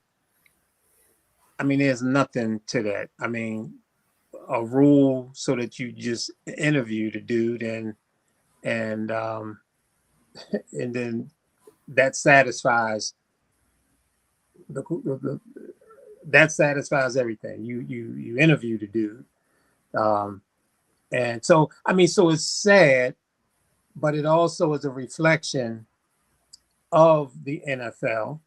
S3: I mean, there's nothing to that. I mean, a rule so that you just interview the dude and then that satisfies that satisfies everything. You interview the dude, and so I mean, so it's sad, but it also is a reflection of the NFL.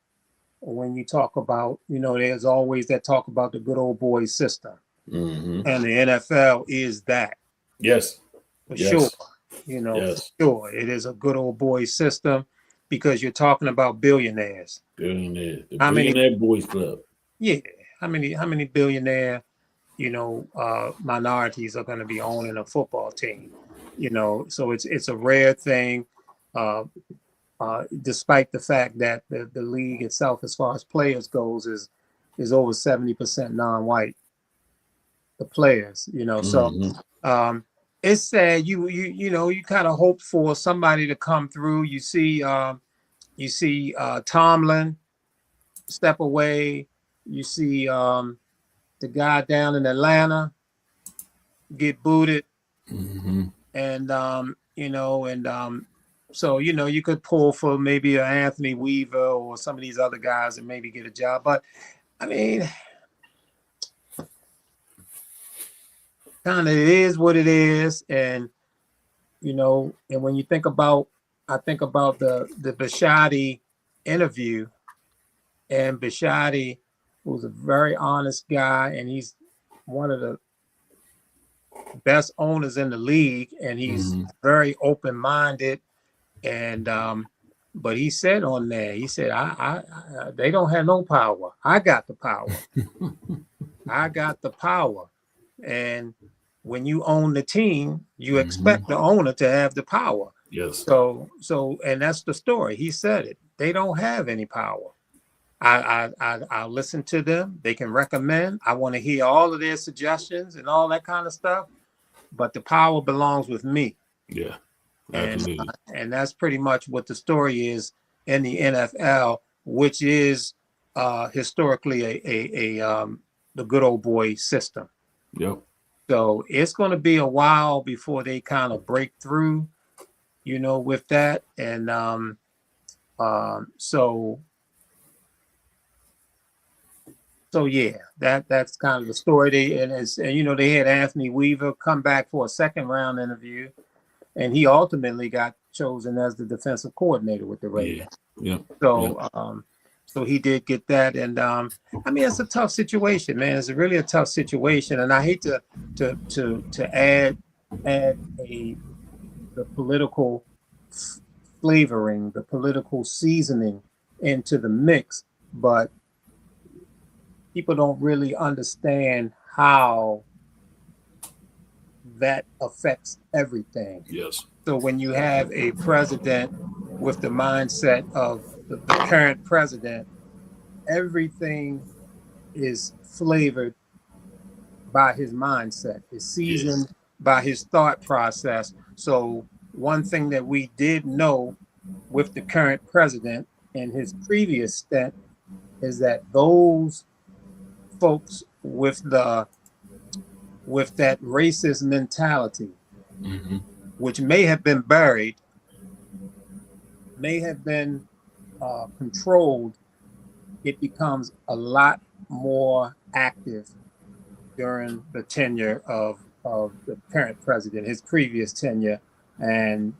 S3: When you talk about, you know, there's always that talk about the good old boy system, and the NFL is that.
S2: Yes,
S3: for sure. You know, for sure, it is a good old boy system. Because you're talking about billionaires.
S2: The Billionaire Boys Club.
S3: Yeah. How many billionaire, you know, minorities are going to be owning a football team? You know, so it's a rare thing, despite the fact that the league itself, as far as players goes, is over 70% non-white. The players, you know, so it's sad. You know, you kind of hope for somebody to come through. You see Tomlin step away. You see the guy down in Atlanta get booted, and you know, and so you know, you could pull for maybe an Anthony Weaver or some of these other guys and maybe get a job. But I mean, kind of it is what it is, and you know, and when you think about, I think about the Bisciotti interview, and Bisciotti was a very honest guy, and he's one of the best owners in the league, and he's very open-minded, and but he said on there, he said, I they don't have no power. I got the power. I got the power. And when you own the team, you expect the owner to have the power.
S2: Yes.
S3: So, and that's the story. He said it. They don't have any power. I listen to them. They can recommend. I want to hear all of their suggestions and all that kind of stuff. But the power belongs with me.
S2: Yeah. Absolutely.
S3: And that's pretty much what the story is in the NFL, which is historically the good old boy system.
S2: Yep.
S3: So it's going to be a while before they kind of break through, with that. And so yeah, that's kind of the story. They had Anthony Weaver come back for a second round interview, and he ultimately got chosen as the defensive coordinator with the Ravens.
S2: Yeah.
S3: So he did get that, and I mean, it's a tough situation, man. It's really a tough situation, and I hate to add the political flavoring, the political seasoning into the mix, but people don't really understand how that affects everything.
S2: Yes.
S3: So when you have a president with the mindset of the current president, everything is flavored by his mindset, is seasoned by his thought process. So one thing that we did know with the current president and his previous stint is that those folks with that racist mentality, which may have been buried, may have been controlled, it becomes a lot more active during the tenure of the current president, his previous tenure, and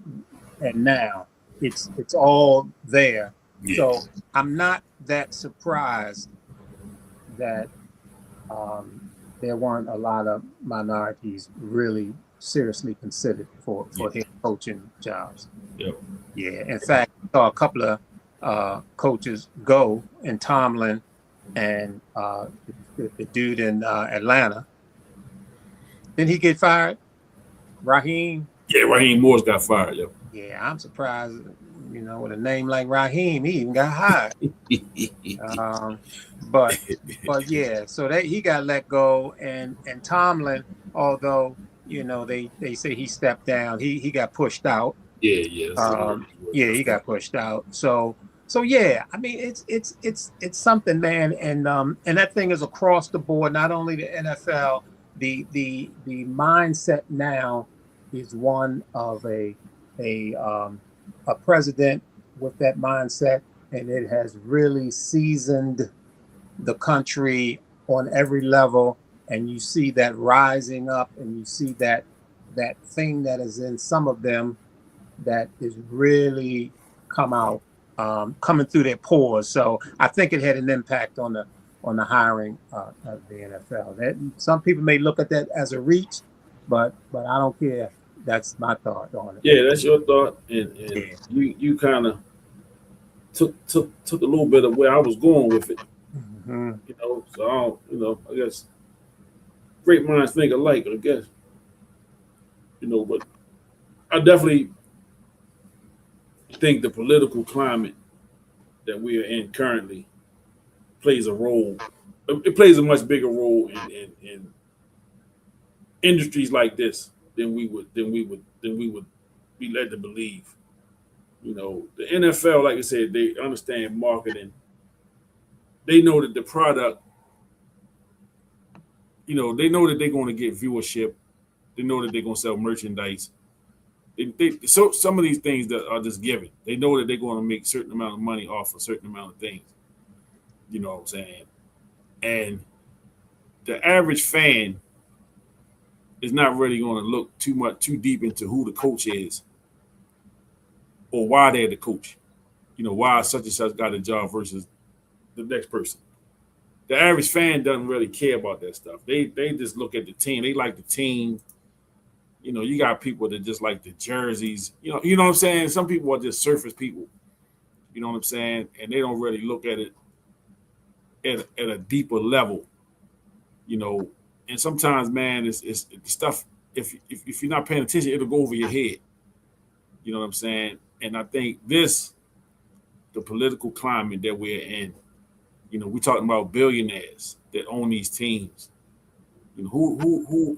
S3: now it's all there.
S2: Yeah.
S3: So I'm not that surprised that there weren't a lot of minorities really seriously considered for head coaching jobs.
S2: Yep.
S3: Yeah. In fact, I saw a couple of coaches go, and Tomlin and the dude in Atlanta. Didn't he get fired? Raheem?
S2: Yeah, Raheem Morris got fired. Yep.
S3: Yeah, I'm surprised. With a name like Raheem, he even got hired. But yeah, so he got let go, and Tomlin, although they say he stepped down, he got pushed out.
S2: Yeah.
S3: He got pushed out. So yeah, I mean it's something, man, and that thing is across the board, not only the NFL. The mindset now is one of a president with that mindset, and it has really seasoned the country on every level. And you see that rising up, and you see that thing that is in some of them that is really coming through their pores. So I think it had an impact on the hiring of the NFL. That some people may look at that as a reach, but I don't care. That's my thought on it.
S2: Yeah, that's your thought, and you kind of took a little bit of where I was going with it. So I guess great minds think alike, I guess. But I definitely think the political climate that we are in currently plays a role. It plays a much bigger role in industries like this than we would be led to believe. The NFL, like I said, they understand marketing. They know that the product, they know that they're going to get viewership. They know that they're going to sell merchandise. So some of these things that are just given. They know that they're going to make a certain amount of money off a certain amount of things. You know what I'm saying? And the average fan is not really going to look too deep into who the coach is or why they're the coach. Why such and such got a job versus the next person. The average fan doesn't really care about that stuff. They just look at the team. They like the team. You got people that just like the jerseys. You know what I'm saying? Some people are just surface people. You know what I'm saying? And they don't really look at it at a deeper level. And sometimes, man, it's stuff. If you're not paying attention, it'll go over your head. You know what I'm saying? And I think the political climate that we're in, we're talking about billionaires that own these teams. Who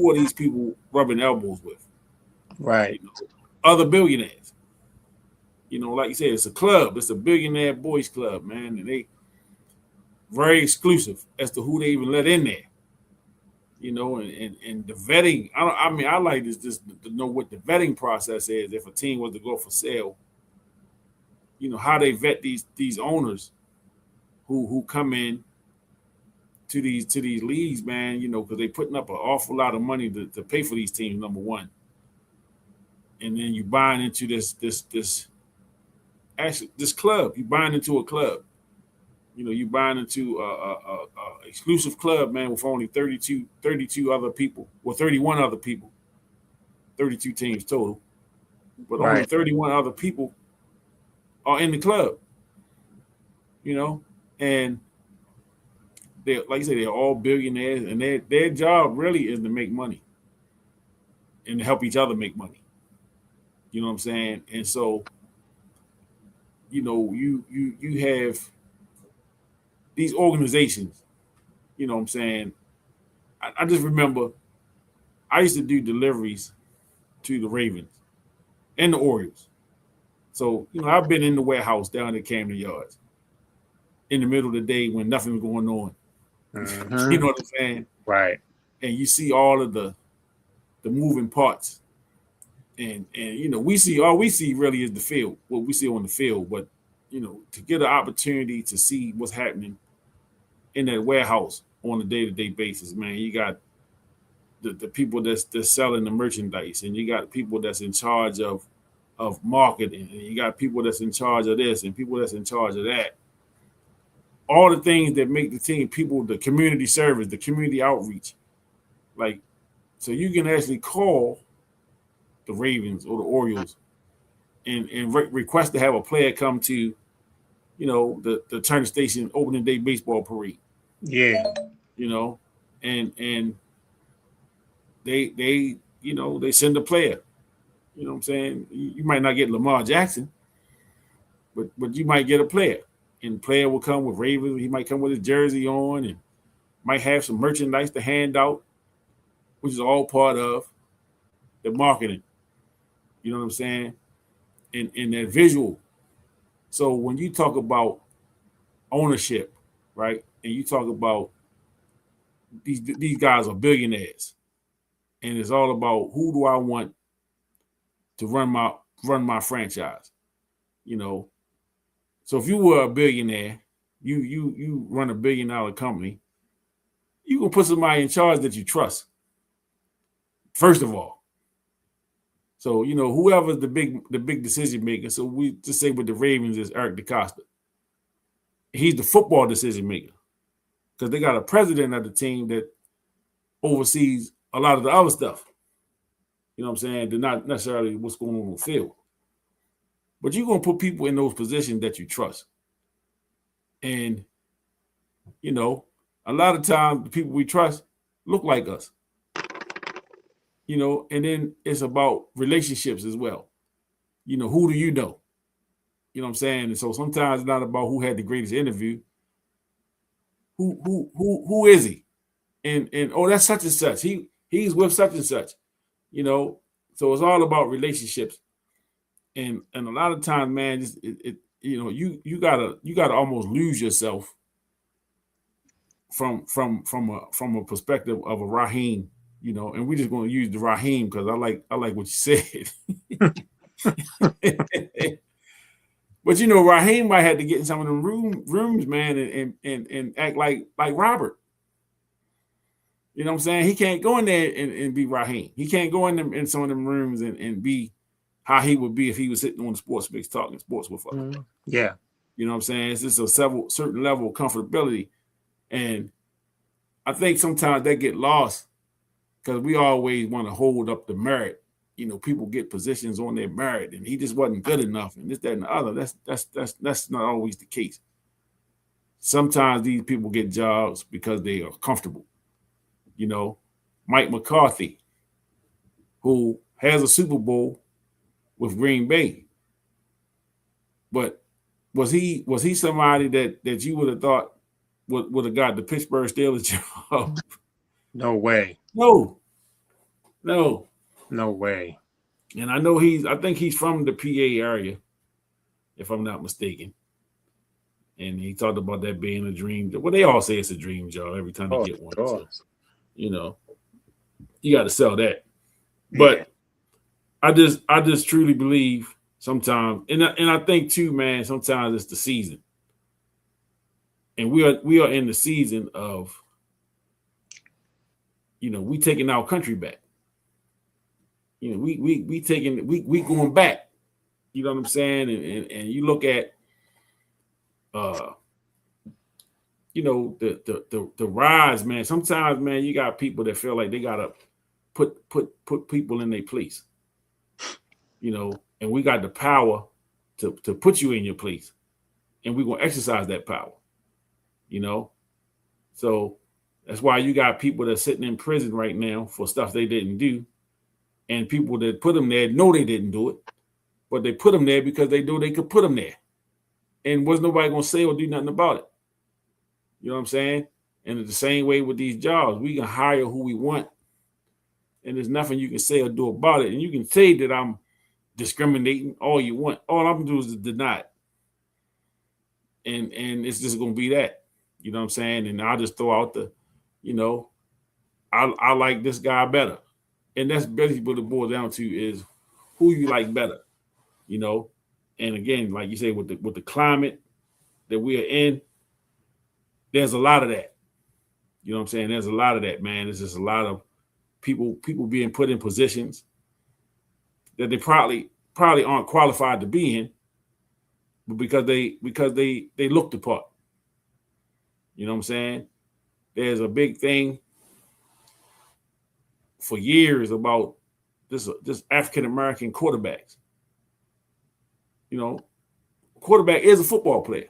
S2: are these people rubbing elbows with?
S3: Right.
S2: Other billionaires. Like you said, it's a club. It's a billionaire boys club, man. And very exclusive as to who they even let in there. You know, and the vetting. I like this just to know what the vetting process is. If a team was to go for sale, you know how they vet these owners who come in to these leagues, man. You know, because they're putting up an awful lot of money to pay for these teams. Number one, and then you buying into this actually this club. You buying into a club. You know, you buying into a exclusive club, man, with only 32 other people, or 31 other people, 32 teams total, but only
S3: Right.
S2: 31 other people are in the club. You know, and they, like I say, they're all billionaires, and their job really is to make money and to help each other make money. You know what I'm saying? And so, you know, you have these organizations. You know what I'm saying? I just remember I used to do deliveries to the Ravens and the Orioles. So, you know, I've been in the warehouse down at Camden Yards in the middle of the day when nothing's going on.
S3: Mm-hmm.
S2: You know what I'm saying?
S3: Right.
S2: And you see all of the moving parts. And you know, all we see really is the field, what we see on the field. But, you know, to get an opportunity to see what's happening in that warehouse on a day-to-day basis, man, you got the people that's selling the merchandise, and you got people that's in charge of marketing, and you got people that's in charge of this and people that's in charge of that. All the things that make the team, people, the community service, the community outreach. Like, so you can actually call the Ravens or the Orioles and request to have a player come to, you know, the Turner Station opening day baseball parade.
S3: Yeah.
S2: You know, and they you know, they send a player. You know what I'm saying? You might not get Lamar Jackson, but you might get a player. And the player will come with Ravens. He might come with his jersey on and might have some merchandise to hand out, which is all part of the marketing. You know what I'm saying? And that visual. So when you talk about ownership, right, and you talk about these guys are billionaires, and it's all about who do I want to run my franchise. You know, so if you were a billionaire, you run $1 billion company, you can put somebody in charge that you trust. First of all. So, you know, whoever's the big decision maker. So we just say with the Ravens is Eric DeCosta. He's the football decision maker. Because they got a president of the team that oversees a lot of the other stuff. You know what I'm saying? They're not necessarily what's going on the field. But you're going to put people in those positions that you trust. And, you know, a lot of times the people we trust look like us. You know, and then it's about relationships as well. You know, who do you know? You know what I'm saying? And so sometimes it's not about who had the greatest interview. Who is he? And oh, that's such and such. He's with such and such. You know, so it's all about relationships. And a lot of times, man, you know, you gotta almost lose yourself from a perspective of a Raheem, you know, and we're just gonna use the Raheem because I like what you said. But you know, Raheem might have to get in some of them rooms, man, and act like Robert. You know what I'm saying? He can't go in there and be Raheem. He can't go in some of them rooms and be how he would be if he was sitting on the sports mix talking sports with us.
S3: Yeah.
S2: You know what I'm saying? It's just a certain level of comfortability. And I think sometimes that get lost because we always want to hold up the merit. You know, people get positions on their merit, and he just wasn't good enough, and this, that, and the other. That's not always the case. Sometimes these people get jobs because they are comfortable. You know, Mike McCarthy, who has a Super Bowl with Green Bay, but was he somebody that you would have thought would have got the Pittsburgh Steelers job?
S3: No way.
S2: No.
S3: No way.
S2: And I know I think he's from the PA area, if I'm not mistaken. And he talked about that being a dream. Well, they all say it's a dream job every time they
S3: Oh,
S2: get one.
S3: sure.
S2: So, you know, you got to sell that.
S3: Yeah.
S2: But I just truly believe sometimes, and I think too, man. Sometimes it's the season, and we are in the season of, we taking our country back. We taking we going back. You know what I'm saying? And you look at uh the rise, man. Sometimes, man, you got people that feel like they gotta put people in their place. And we got the power to put you in your place, and we're gonna exercise that power. So that's why you got people that are sitting in prison right now for stuff they didn't do, and people that put them there know they didn't do it, but they put them there because they knew they could put them there, and was nobody gonna say or do nothing about it. You know what I'm saying? And it's the same way with these jobs. We can hire who we want, and there's nothing you can say or do about it. And you can say that I'm discriminating all you want. All I'm gonna do is deny it. And it's just gonna be that. You know what I'm saying? And I'll just throw out I like this guy better. And that's basically what it boils down to is who you like better. And again, like you say, with the climate that we are in, there's a lot of that. You know what I'm saying? There's a lot of that, man. There's just a lot of people being put in positions that they probably aren't qualified to be in, but because they look the part. You know what I'm saying? There's a big thing for years about this African American quarterbacks. Quarterback is a football player.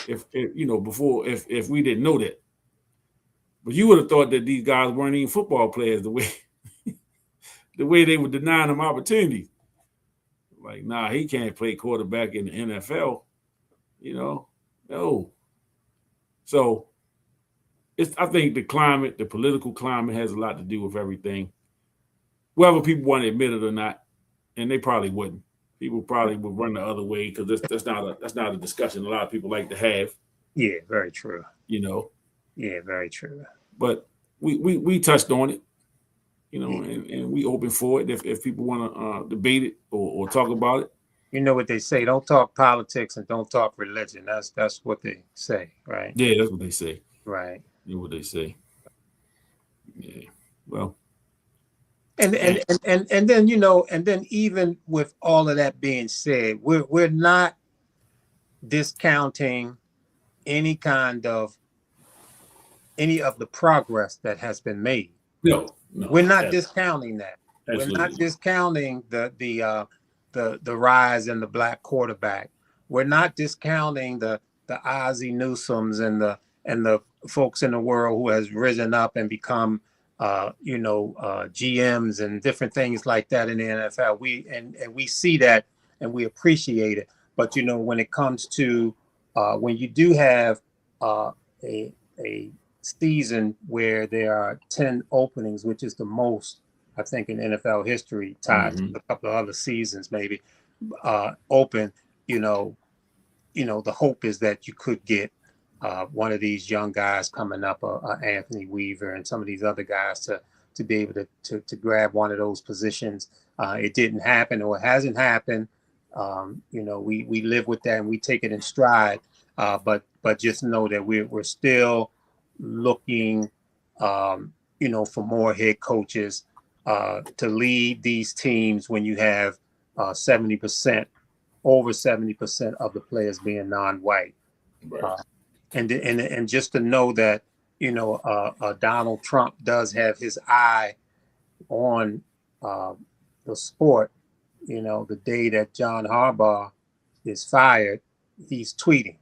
S2: If before if we didn't know that, but you would have thought that these guys weren't even football players the way they were denying them opportunities. Like, nah, he can't play quarterback in the NFL. No. So I think the political climate has a lot to do with everything. Whether people want to admit it or not, and they probably wouldn't. People probably would run the other way because that's not a discussion a lot of people like to have.
S3: Yeah, very true.
S2: Yeah,
S3: very true.
S2: But we touched on it, and we open for it if people want to debate it or talk about it.
S3: You know what they say: don't talk politics and don't talk religion. That's what they say, right?
S2: Yeah, that's what they say.
S3: Right.
S2: You know what they say. Yeah. Well.
S3: And then and then even with all of that being said, we're not discounting any of the progress that has been made.
S2: No,
S3: we're not discounting that.
S2: Absolutely.
S3: We're not discounting the rise in the black quarterback. We're not discounting the Ozzie Newsomes and the folks in the world who has risen up and become GMs and different things like that in the NFL. We see that and we appreciate it. But when it comes to when you do have a season where there are 10 openings, which is the most, I think, in NFL history, tied to a couple of other seasons maybe, open, the hope is that you could get one of these young guys coming up, Anthony Weaver and some of these other guys to be able to grab one of those positions. It didn't happen, or it hasn't happened. We live with that and we take it in stride. But just know that we're still looking, for more head coaches to lead these teams when you have 70%, over 70% of the players being non-white.
S2: Right.
S3: And just to know that, Donald Trump does have his eye on the sport. The day that John Harbaugh is fired, he's tweeting,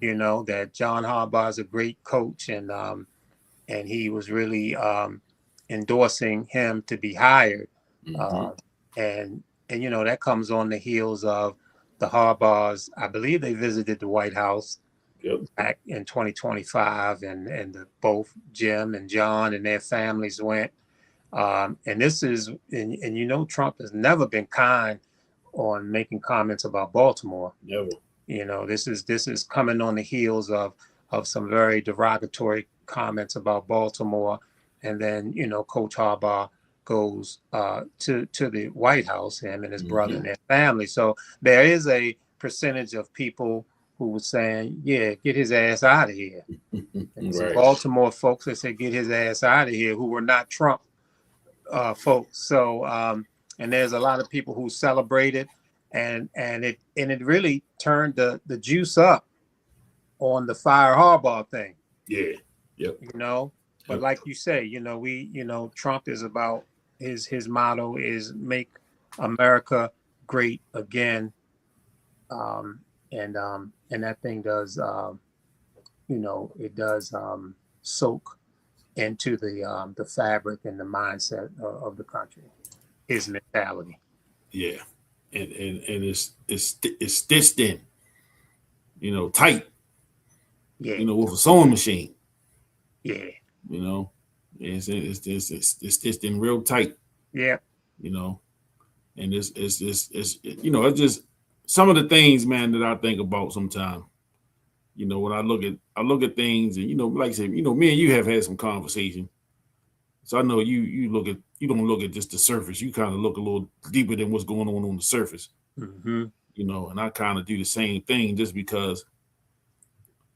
S3: that John Harbaugh is a great coach, and he was really endorsing him to be hired. And that comes on the heels of the Harbaughs. I believe they visited the White House back in 2025, and both Jim and John and their families went. And this is, and Trump has never been kind on making comments about Baltimore.
S2: Never.
S3: You know, this is coming on the heels of some very derogatory comments about Baltimore, and then Coach Harbaugh goes to the White House, him and his brother and their family. So there is a percentage of people who were saying, "Yeah, get his ass out of here." And some
S2: Right.
S3: Baltimore folks that said, "Get his ass out of here," who were not Trump folks. So, and there's a lot of people who celebrated, and it really turned the juice up on the fire Harbaugh thing.
S2: Yeah. Yep.
S3: But like you say, Trump is about his motto is make America great again, and that thing does, it does soak into the fabric and the mindset of the country, his mentality.
S2: Yeah, and it's stitched in, tight,
S3: Yeah,
S2: with a sewing machine.
S3: yeah,
S2: It's stitched in real tight.
S3: yeah.
S2: And it's it's just some of the things, man, that I think about sometimes. When I look at things, and like I said, me and you have had some conversation. So I know you don't look at just the surface. You kind of look a little deeper than what's going on the surface.
S3: Mm-hmm.
S2: And I kind of do the same thing just because.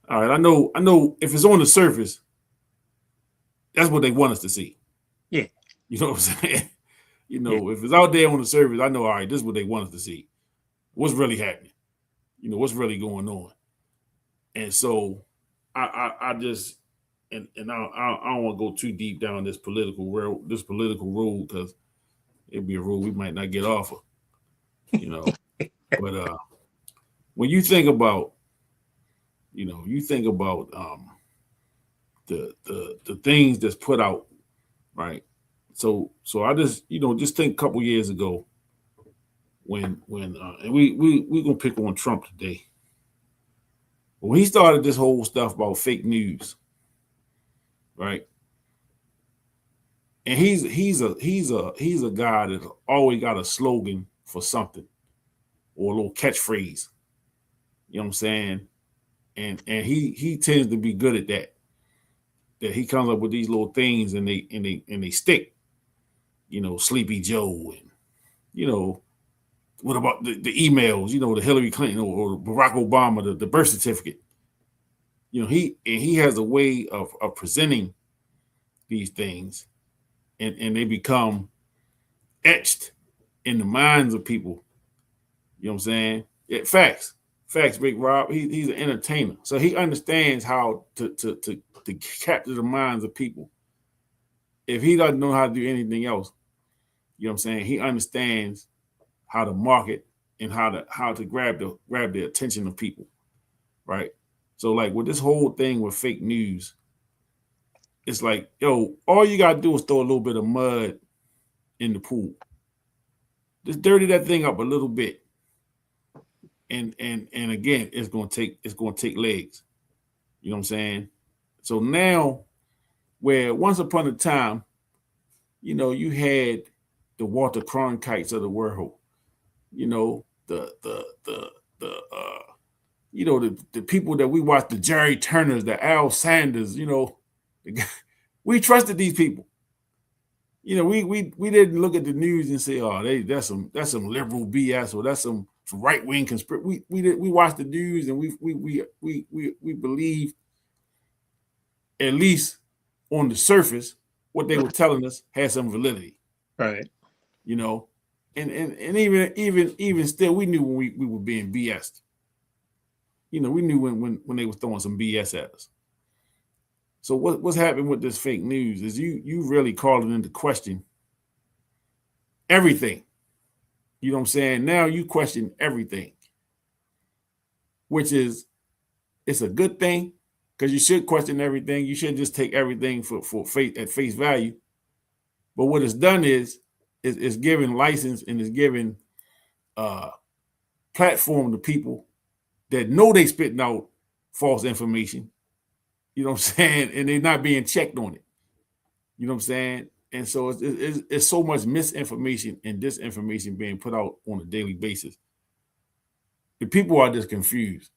S2: All right, I know if it's on the surface, that's what they want us to see.
S3: Yeah.
S2: You know what I'm saying? If it's out there on the surface, I know, all right, this is what they want us to see. What's really happening? What's really going on? And so I just and I don't want to go too deep down this political road because it'd be a road we might not get off of. But when you think about the things that's put out, right? So I just think a couple years ago when and we gonna pick on Trump today. When he started this whole stuff about fake news, right? And he's a guy that always got a slogan for something or a little catchphrase. You know what I'm saying? And he tends to be good at that. That he comes up with these little things and they stick. Sleepy Joe, and what about the emails? The Hillary Clinton or Barack Obama, the birth certificate. He has a way of presenting these things, and they become etched in the minds of people. You know what I'm saying? Facts, Big Rob. He's an entertainer, so he understands how to capture the minds of people. If he doesn't know how to do anything else, you know what I'm saying? He understands how to market and how to grab the attention of people, right? So like with this whole thing with fake news, it's like, yo, all you gotta do is throw a little bit of mud in the pool. Just dirty that thing up a little bit. And again, it's gonna take legs. You know what I'm saying? So now, where once upon a time, you had the Walter Cronkites of the world, the people that we watched, the Jerry Turners, the Al Sanders, we trusted these people. We didn't look at the news and say, oh, that's some liberal BS or that's some right wing conspiracy. We watched the news and we believed, at least on the surface, what they were telling us had some validity.
S3: Right.
S2: And even still, we knew when we were being BS'd. We knew when they were throwing some BS at us. So what's happening with this fake news is you really calling into question everything. You know what I'm saying? Now you question everything, which is, it's a good thing because you should question everything. You should just take everything for faith at face value. But what it's done is giving license and is giving platform to people that know they spitting out false information. You know what I'm saying? And they're not being checked on it. You know what I'm saying? And so it's so much misinformation and disinformation being put out on a daily basis. the people are just confused.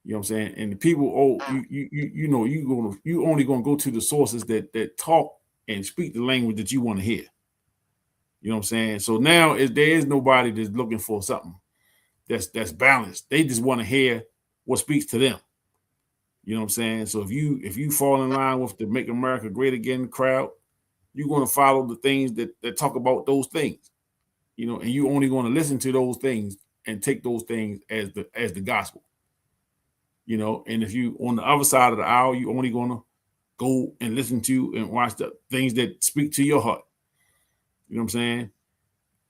S2: You know what I'm saying? And the people, you only gonna go to the sources that talk and speak the language that you want to hear. You know what I'm saying? So now there is nobody that's looking for something that's balanced. They just want to hear what speaks to them. You know what I'm saying? So if you fall in line with the Make America Great Again crowd, you're going to follow the things that talk about those things. You know, and you only going to listen to those things and take those things as the gospel. You know, and if you on the other side of the aisle, you only going to go and listen to and watch the things that speak to your heart. You know what I'm saying?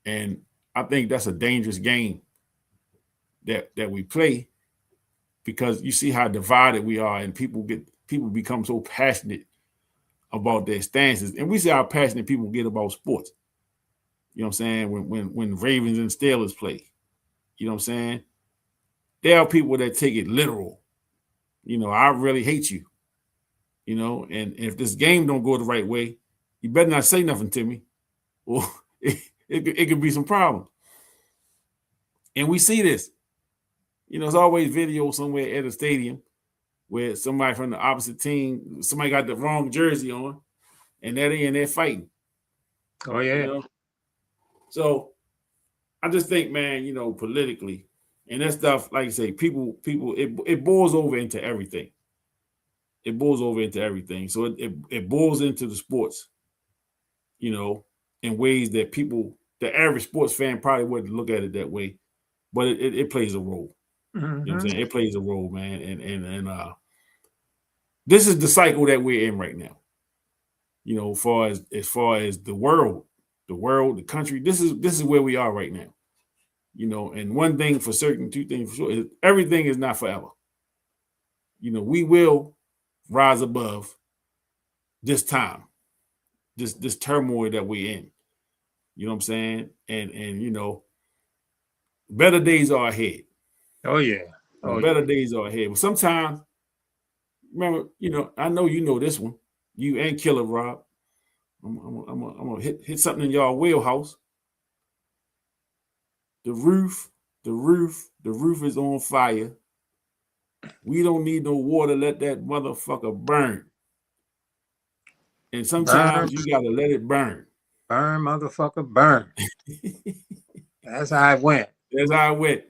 S2: And I think that's a dangerous game that we play, because you see how divided we are, and people become so passionate about their stances. And we see how passionate people get about sports. You know what I'm saying? When Ravens and Steelers play, you know what I'm saying? There are people that take it literal. You know, I really hate you. You know, and if this game don't go the right way, you better not say nothing to me, or it could be some problems. And we see this. You know, there's always video somewhere at a stadium where somebody from the opposite team, somebody got the wrong jersey on, and they're fighting.
S3: Oh yeah.
S2: You know? So I just think, man, you know, politically, and that stuff, like I say, people, it boils over into everything. It boils over into everything. So it boils into the sports, you know, in ways that the average sports fan probably wouldn't look at it that way, but it plays a role.
S3: Mm-hmm.
S2: You know what I'm saying? It plays a role, man. And this is the cycle that we're in right now. You know, as far as the world, the country, this is where we are right now. You know, and one thing for certain, two things for sure, is everything is not forever. You know, we will rise above this time, this turmoil that we're in. You know what I'm saying? And you know, better days are ahead.
S3: Oh yeah.
S2: Better days are ahead. But sometimes, remember, you know, I know you know this one. You and Killer Rob. I'm gonna hit something in y'all wheelhouse. The roof is on fire. We don't need no water. Let that motherfucker burn. And sometimes you gotta let it burn.
S3: Burn, motherfucker, burn. That's how it went.
S2: That's how it went.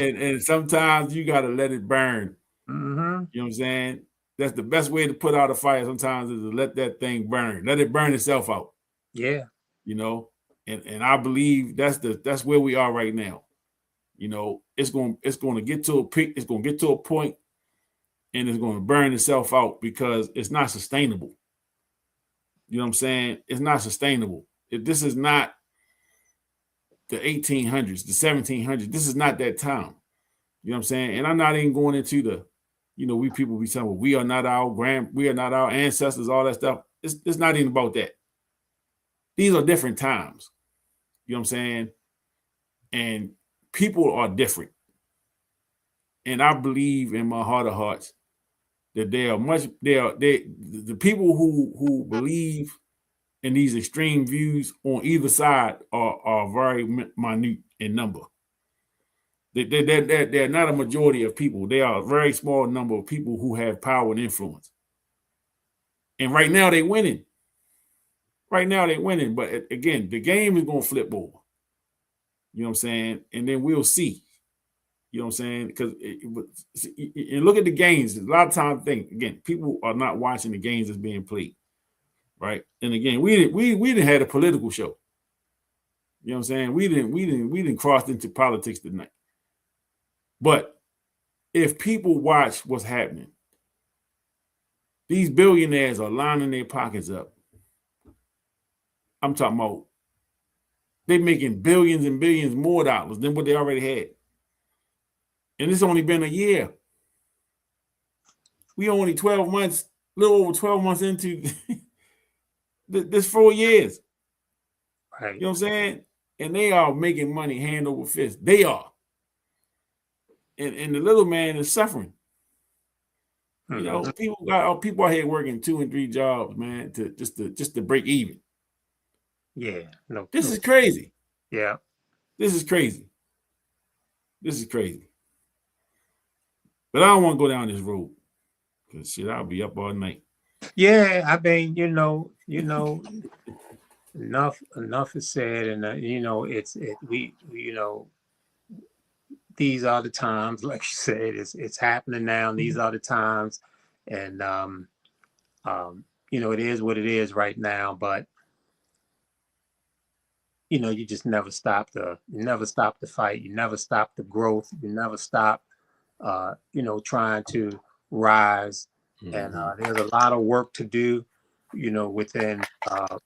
S2: And sometimes you gotta let it burn.
S3: Mm-hmm.
S2: You know what I'm saying? That's the best way to put out a fire sometimes, is to let that thing burn. Let it burn itself out.
S3: Yeah.
S2: You know, and I believe that's where we are right now. You know, it's going to get to a peak, it's going to get to a point, and it's going to burn itself out, because it's not sustainable. You know what I'm saying? It's not sustainable. This is not the 1800s, the 1700s. This is not that time. You know what I'm saying? And I'm not even going into the, you know, we people be saying, well, we are not our ancestors, all that stuff. It's not even about that. These are different times. You know what I'm saying? And people are different. And I believe in my heart of hearts that the people who believe in these extreme views on either side are very minute in number. They're not a majority of people. They are a very small number of people who have power and influence. And right now they're winning. But again, the game is going to flip over. You know what I'm saying? And then we'll see. You know what I'm saying? Because and look at the games. A lot of times, people are not watching the games that's being played, right? And again, we didn't have a political show. You know what I'm saying? We didn't cross into politics tonight. But if people watch what's happening, these billionaires are lining their pockets up. I'm talking about they're making billions and billions more dollars than what they already had. And it's only been a year. We only 12 months, a little over 12 months into this 4 years.
S3: Right.
S2: You know what I'm saying? And they are making money hand over fist. They are. And the little man is suffering. You know, people out here working 2 and 3 jobs, man, just to break even.
S3: Yeah.
S2: This is crazy.
S3: Yeah.
S2: This is crazy. This is crazy. But I don't want to go down this road. Cause shit, I'll be up all night.
S3: Yeah, I mean, enough is said, and these are the times, like you said, it's happening now. And these are the times, and it is what it is right now. But you just never stop the fight. You never stop the growth. You never stop, trying to rise. And there's a lot of work to do, within our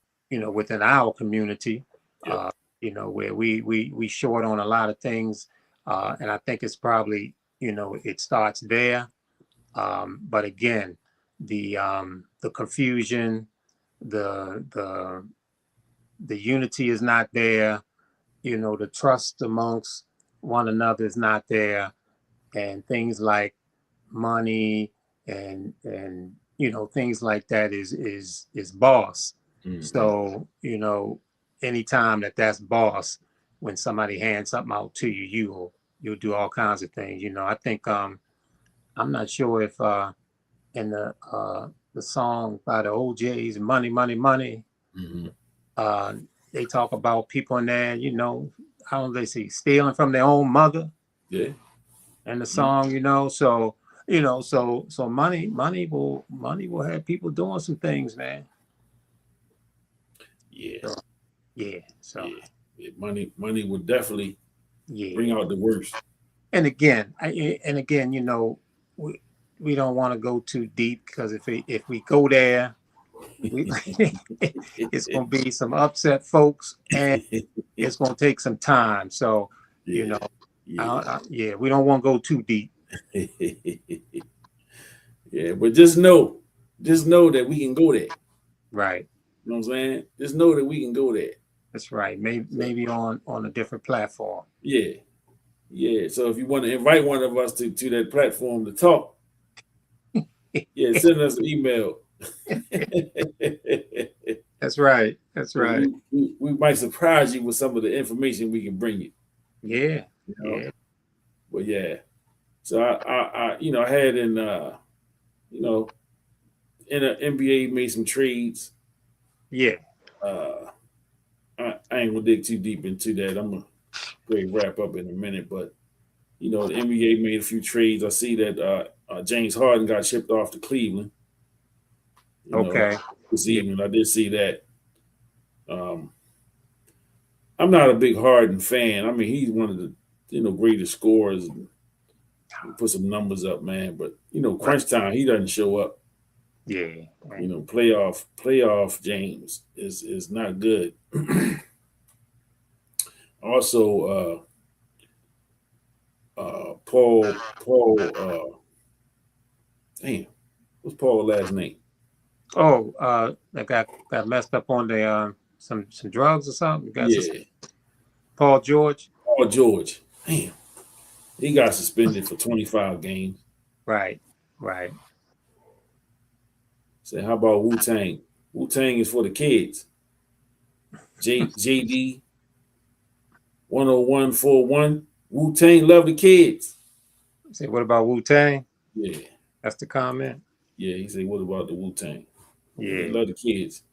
S3: community,
S2: Yep.
S3: where we short on a lot of things. And I think it's probably, it starts there. But again, the confusion, the unity is not there. The trust amongst one another is not there, and things like money and things like that is boss. So anytime that's boss, when somebody hands something out to you, you'll do all kinds of things. I think I'm not sure if in the song by the OJs, Money, Money, Money, they talk about people in there, how they say stealing from their own mother.
S2: Yeah.
S3: And the song, so money will have people doing some things, man.
S2: Yeah.
S3: So
S2: yeah. Money will definitely bring out the worst.
S3: And again, we don't want to go too deep, because if we go there, it's going to be some upset folks, and it's going to take some time. So we don't want to go too deep.
S2: Yeah, but just know that we can go there.
S3: Right.
S2: You know what I'm saying? Just know that we can go there.
S3: That's right. Maybe on a different platform.
S2: Yeah. Yeah. So if you want to invite one of us to that platform to talk, send us an email.
S3: That's right. That's right.
S2: We might surprise you with some of the information we can bring you.
S3: Yeah.
S2: Yeah. But yeah. So I had in the NBA made some trades.
S3: Yeah.
S2: I ain't gonna dig too deep into that. I'm gonna wrap up in a minute, but the NBA made a few trades. I see that James Harden got shipped off to Cleveland. This evening, I did see that. I'm not a big Harden fan. I mean, he's one of the greatest scorers. And put some numbers up, man. But crunch time, he doesn't show up.
S3: Yeah. Right.
S2: Playoff James is not good. Also, Paul. Damn, what's Paul's last name?
S3: Oh, that got messed up on the some drugs or something. Paul George.
S2: Paul George. Damn, he got suspended for 25 games.
S3: Right.
S2: Say, how about Wu-Tang? Wu-Tang is for the kids. JD 10141. Wu-Tang love the kids.
S3: Say, what about Wu-Tang?
S2: Yeah.
S3: That's the comment.
S2: Yeah, he said, what about the Wu-Tang?
S3: Yeah.
S2: They love the kids.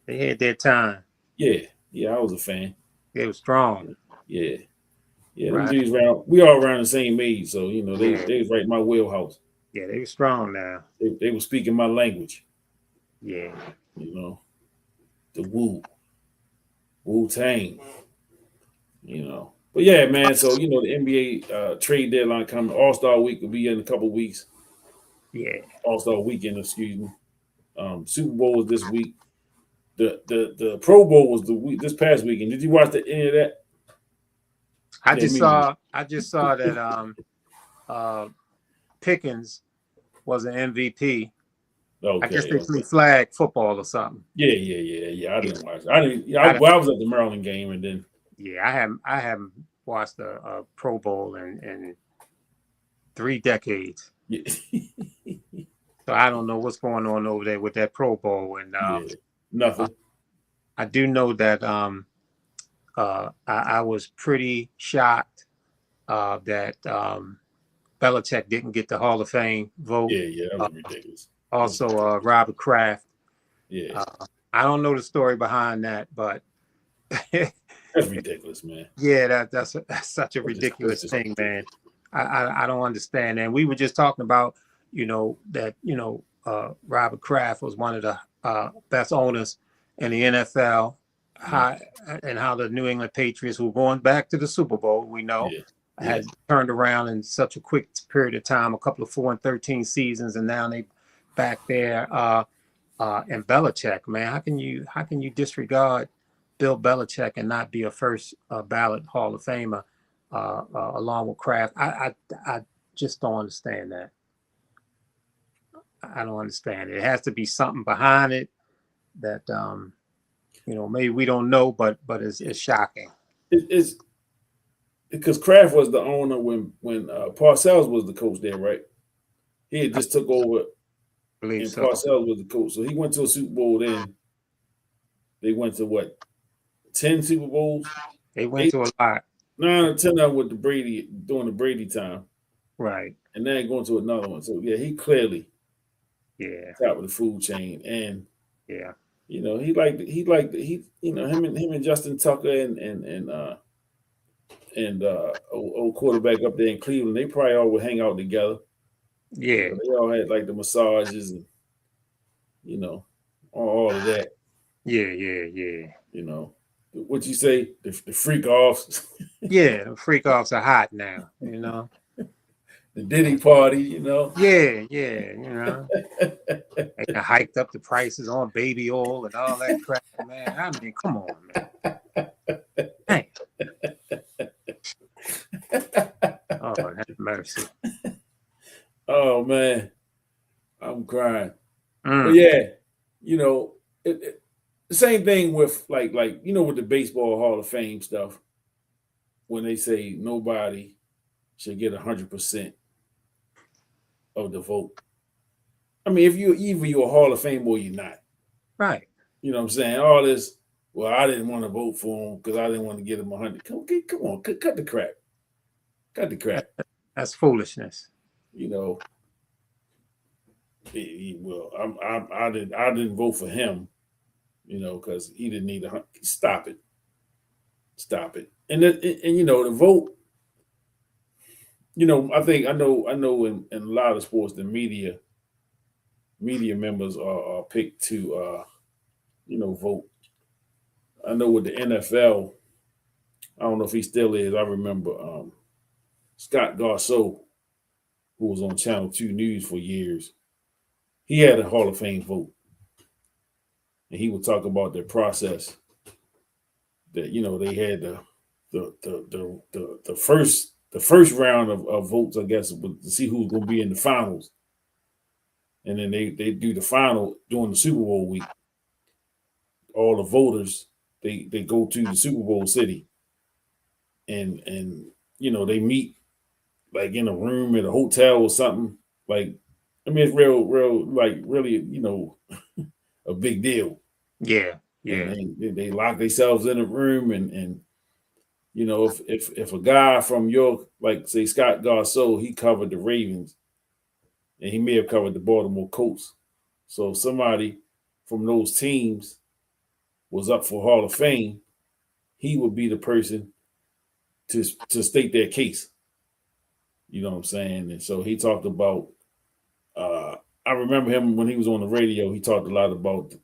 S3: They had their time.
S2: Yeah, I was a fan.
S3: They were strong.
S2: Yeah.
S3: Right.
S2: Them dudes we all around the same age, so they was right in my wheelhouse.
S3: Yeah, they were strong now.
S2: They were speaking my language.
S3: Yeah.
S2: The Wu-Tang. But yeah, man. So the NBA trade deadline coming. All-Star Week will be in a couple weeks.
S3: Yeah.
S2: All-Star Weekend, excuse me. Super Bowl was this week. The Pro Bowl was this past weekend. Did you watch any of that?
S3: I just saw that Pickens was an MVP.
S2: Okay,
S3: I guess they play flag football or something.
S2: Yeah. I didn't watch. I was at the Maryland game, and then
S3: I haven't watched a Pro Bowl in 3 decades.
S2: Yeah.
S3: So I don't know what's going on over there with that Pro Bowl. And
S2: nothing.
S3: I do know that I was pretty shocked that Belichick didn't get the Hall of Fame vote.
S2: Yeah, that was ridiculous.
S3: Also, Robert Kraft.
S2: Yeah,
S3: I don't know the story behind that, but
S2: that's ridiculous, man.
S3: Yeah, that's such a ridiculous thing, man. I don't understand. And we were just talking about, that Robert Kraft was one of the best owners in the NFL, and how the New England Patriots, who were going back to the Super Bowl, we know, had turned around in such a quick period of time, a couple of 4-13 seasons, and now they back there. And Belichick, man, how can you disregard Bill Belichick and not be a first ballot Hall of Famer along with Kraft? I just don't understand that. I don't understand it. It has to be something behind it that maybe we don't know, but it's shocking.
S2: It's because Kraft was the owner when Parcells was the coach there, right? He had just took over, and so. Parcells was the coach, so he went to a Super Bowl. Then they went to what? 10 Super Bowls.
S3: They went to a lot.
S2: 9 or 10 of them with the Brady during the Brady time,
S3: right?
S2: And then going to another one. So yeah, he clearly top of the food chain, and he liked him and Justin Tucker and old quarterback up there in Cleveland. They probably all would hang out together.
S3: Yeah,
S2: they all had like the massages and all of that.
S3: Yeah.
S2: What you say? The freak offs.
S3: Yeah, the freak offs are hot now.
S2: The Diddy party.
S3: Yeah. They hiked up the prices on baby oil and all that crap, man. I mean, come on, man. Hey. Oh, have mercy.
S2: Oh man, I'm crying. But yeah, the same thing with like with the Baseball Hall of Fame stuff, when they say nobody should get 100% of the vote. I mean, if you're a Hall of Fame or you're not,
S3: right?
S2: You know what I'm saying? All this. Well, I didn't want to vote for him because I didn't want to get him 100. Come on, cut the crap. Cut the crap.
S3: That's foolishness.
S2: Well, I didn't vote for him, because he didn't need 100. Stop it. And the vote. I know in a lot of sports, the media members are picked to vote. I know with the NFL, I don't know if he still is. I remember Scott Garceau, who was on Channel 2 News for years. He had a Hall of Fame vote, and he would talk about their process. That they had the first round of votes, I guess, to see who was going to be in the finals, and then they do the final during the Super Bowl week. All the voters they go to the Super Bowl city, and they meet like in a room at a hotel or something. Like, I mean, it's real, like really, a big deal.
S3: Yeah.
S2: And they lock themselves in a room, and if a guy from your, like, say Scott Garceau, he covered the Ravens, and he may have covered the Baltimore Colts. So if somebody from those teams was up for Hall of Fame, he would be the person to state their case. You know what I'm saying? And so he talked about, I remember him when he was on the radio, he talked a lot about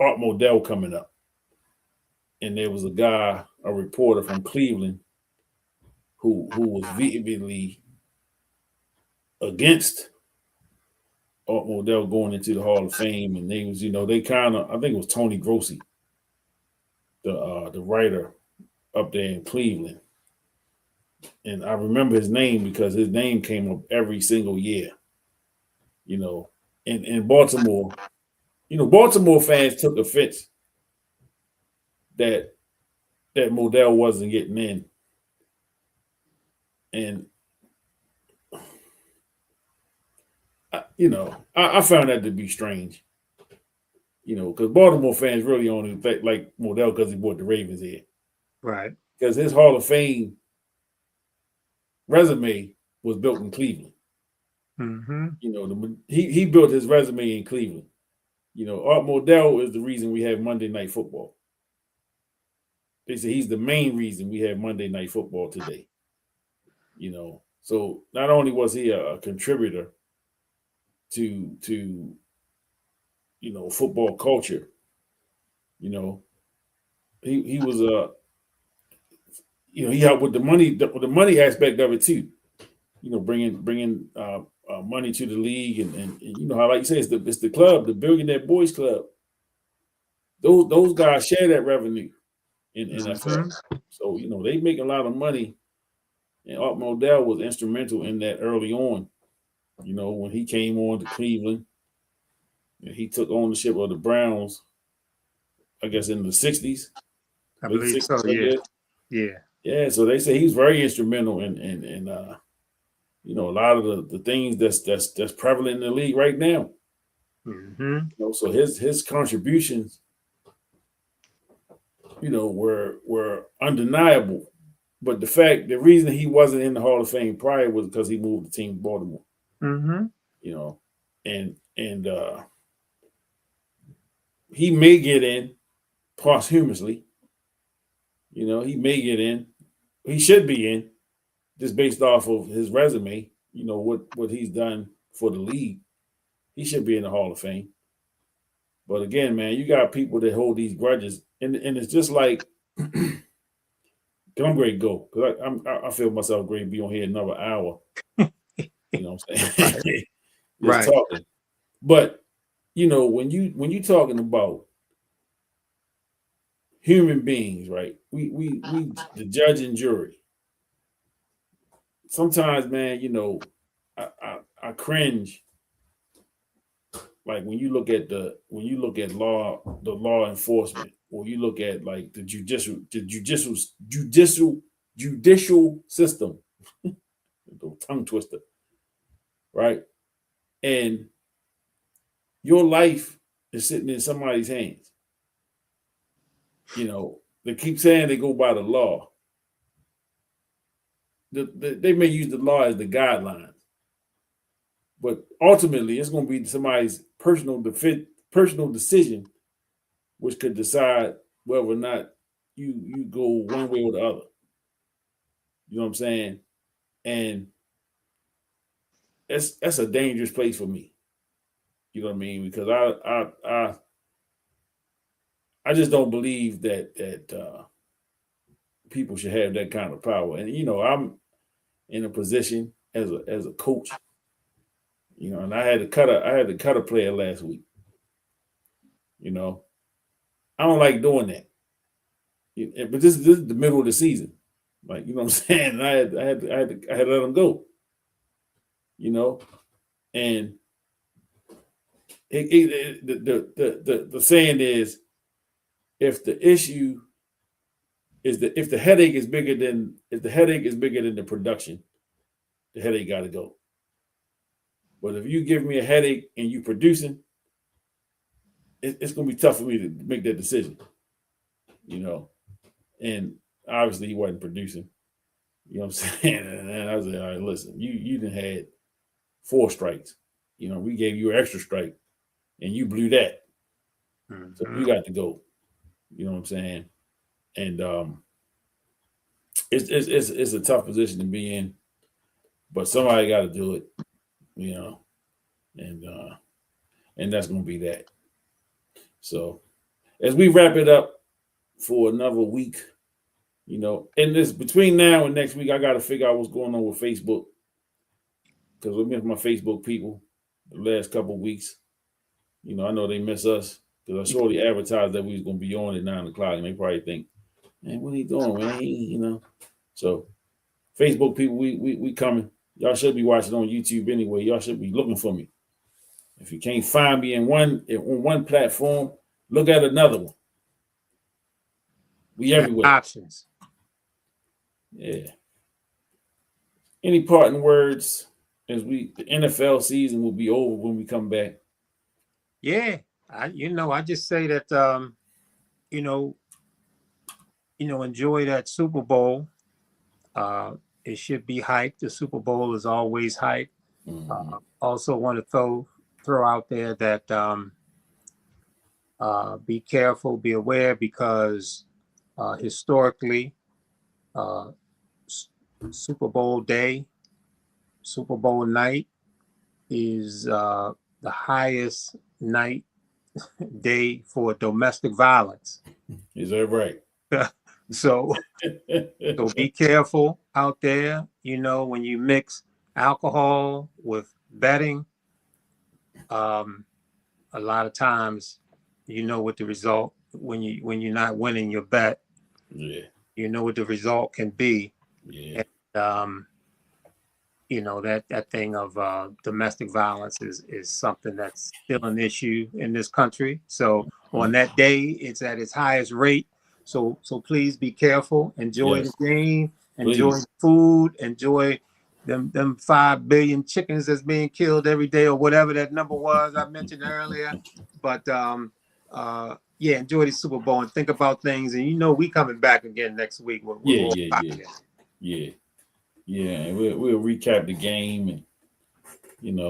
S2: Art Modell coming up. And there was a reporter from Cleveland who was vehemently against Art Modell going into the Hall of Fame. And they was, they kind of, I think it was Tony Grossi, the writer up there in Cleveland. And I remember his name because his name came up every single year. In Baltimore, Baltimore fans took offense that Modell wasn't getting in. And I found that to be strange. Because Baltimore fans really only like Modell because he brought the Ravens in.
S3: Right.
S2: Because his Hall of Fame resume was built in Cleveland.
S3: Mm-hmm.
S2: You know, he built his resume in Cleveland. You know, Art Modell is the reason we have Monday Night Football. They say he's the main reason we have Monday Night Football today. You know, so not only was he a contributor to you know football culture, you know, he was a you know he helped with the money aspect of it too. You know, bringing money to the league and you know how like you say it's the club, the Billionaire Boys Club. Those guys share that revenue in NFL.
S3: Mm-hmm.
S2: So, you know, they make a lot of money. And Art Modell was instrumental in that early on. You know, when he came on to Cleveland, and he took ownership of the Browns, I guess in the 60s,
S3: I
S2: late
S3: believe
S2: 60s,
S3: so.
S2: I
S3: Yeah.
S2: guess.
S3: Yeah.
S2: Yeah, so they say he's very instrumental in you know, a lot of the things that's prevalent in the league right now.
S3: Mm-hmm.
S2: You know, so his contributions, you know, were undeniable. But the reason he wasn't in the Hall of Fame prior was because he moved the team to Baltimore.
S3: Mm-hmm.
S2: You know, and he may get in posthumously. You know, he may get in. He should be in just based off of his resume. You know what he's done for the league. He should be in the Hall of Fame. But again, man, you got people that hold these grudges, and it's just like I'm great to go because I feel myself great to be on here another hour. You know what I'm saying?
S3: Right.
S2: Just
S3: Right.
S2: talking. But you know when you talking about human beings, right? We the judge and jury. Sometimes, man, you know, I cringe like when you look at the law enforcement, or you look at like the judicial system, the tongue twister, right? And your life is sitting in somebody's hands. You know, they keep saying they go by the law. They may use the law as the guidelines, but ultimately it's going to be somebody's personal decision, which could decide whether or not you go one way or the other. You know what I'm saying? And that's a dangerous place for me. You know what I mean? Because I just don't believe that people should have that kind of power. And you know, I'm in a position as a coach. You know, and I had to cut a player last week. You know, I don't like doing that. But this is the middle of the season. Like, you know what I'm saying? And I had to let him go. You know, and the saying is, if the issue is that if the headache is bigger than the production, the headache got to go. But if you give me a headache and you producing, it's going to be tough for me to make that decision. You know, and obviously he wasn't producing. You know what I'm saying? And I was like, all right, listen, you done had 4 strikes. You know, we gave you an extra strike, and you blew that. So
S3: Mm-hmm.
S2: you got to go. You know what I'm saying? And it's a tough position to be in, but somebody got to do it. You know, and that's gonna be that. So as we wrap it up for another week, you know, and this between now and next week, I got to figure out what's going on with Facebook because we miss my Facebook people the last couple of weeks. You know, I know they miss us because I shortly advertised that we was gonna be on at 9 o'clock, and they probably think, man, what are you doing, man? You know, so Facebook people, we coming. Y'all should be watching on YouTube anyway. Y'all should be looking for me. If you can't find me on one platform, look at another one. We everywhere.
S3: Options.
S2: Yeah. Any parting words as the NFL season will be over when we come back?
S3: Yeah. I just say that enjoy that Super Bowl. it should be hyped. The Super Bowl is always hyped. Also want to throw out there that be careful, be aware, because historically, Super Bowl day, Super Bowl night is the highest night day for domestic violence.
S2: Is that right?
S3: So be careful out there. When you mix alcohol with betting, a lot of times, what the result when you're not winning your bet.
S2: Yeah.
S3: You know what the result can be.
S2: Yeah.
S3: And, that thing of domestic violence is something that's still an issue in this country. So on that day, it's at its highest rate. So please be careful. Enjoy the game. Enjoy food. Enjoy them 5 billion chickens that's being killed every day, or whatever that number was I mentioned earlier. But enjoy the Super Bowl and think about things. And we coming back again next week.
S2: Yeah, and we'll recap the game, and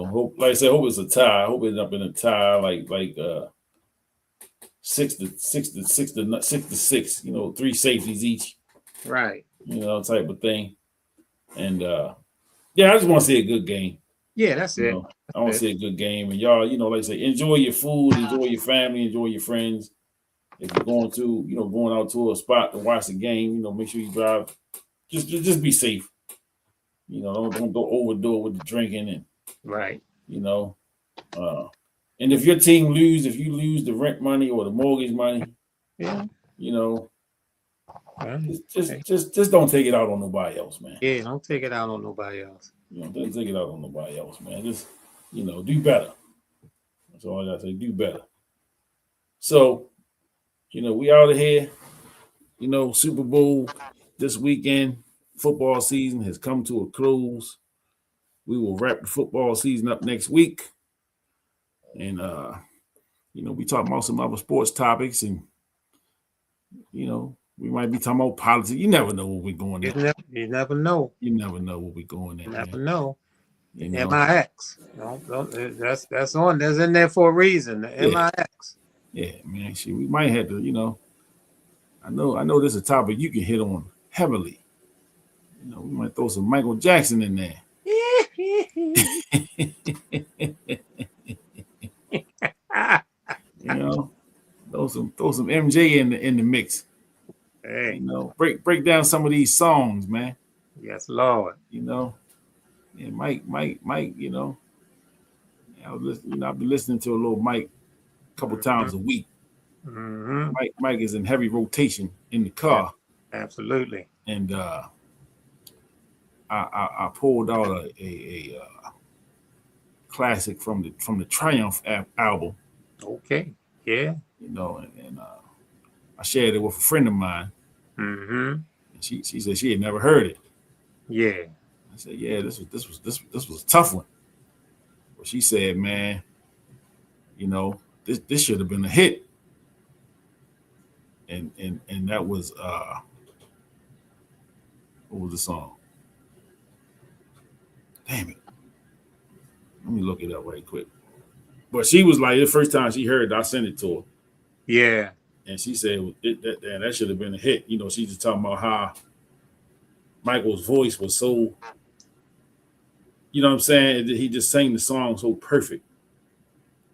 S2: hope, like I said, hope it's a tie. I hope it ends up in a tie, like 6-6, 3 safeties each,
S3: right?
S2: Type of thing. And I just want to see a good game.
S3: Yeah, that's it.
S2: I want to see a good game, and y'all, like I say, enjoy your food, enjoy your family, enjoy your friends. If you're going out to a spot to watch the game, make sure you drive. Just be safe. Don't go overdo it with the drinking and
S3: right.
S2: And if your team if you lose the rent money or the mortgage money, just don't take it out on nobody else, man.
S3: Yeah, don't take it out on nobody else.
S2: Don't take it out on nobody else, man. Just do better. That's all I gotta say. Do better. So, we out of here. Super Bowl this weekend. Football season has come to a close. We will wrap the football season up next week. And, we talk about some other sports topics, and, we might be talking about politics. You never know what we're going
S3: at. You never know.
S2: You never know what we're going at.
S3: You never know. MIX. That's on. That's in there for a reason. The MIX.
S2: Yeah, man. We might have to, I know there's a topic you can hit on heavily. We might throw some Michael Jackson in there. Throw some MJ in the mix.
S3: Hey,
S2: break down some of these songs, man.
S3: Yes, Lord.
S2: And Mike, I'll be listening to a little Mike a couple times a week.
S3: Mm-hmm.
S2: Mike is in heavy rotation in the car.
S3: Absolutely.
S2: And I pulled out a classic from the Triumph album.
S3: Okay. Yeah.
S2: And I shared it with a friend of mine.
S3: Mm-hmm.
S2: And she said she had never heard it.
S3: Yeah.
S2: I said, yeah, this was a tough one. But she said, man, this should have been a hit. And that was what was the song? Damn it. Let me look it up right quick. But she was like, the first time she heard it, I sent it to her.
S3: Yeah.
S2: And she said that should have been a hit. She's just talking about how Michael's voice was so, you know what I'm saying? He just sang the song so perfect.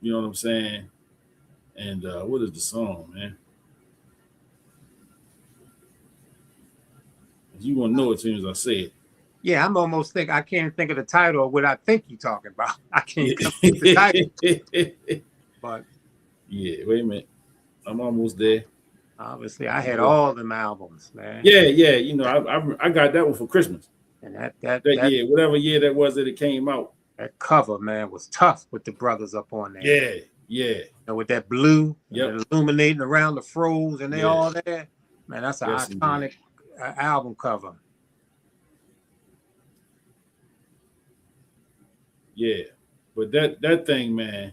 S2: You know what I'm saying? And what is the song, man? You won't know it as soon as I say it.
S3: Yeah, I can't think of the title of what I think you're talking about. I can't come up with the title. But
S2: yeah, wait a minute. I'm almost there.
S3: Obviously, I had all them albums, man.
S2: Yeah. I got that one for Christmas.
S3: And that
S2: year, whatever year that was that it came out.
S3: That cover, man, was tough with the brothers up on there.
S2: Yeah.
S3: With that blue, illuminating around the froze, and they all there. Man, that's an iconic album cover.
S2: Yeah, but that thing, man,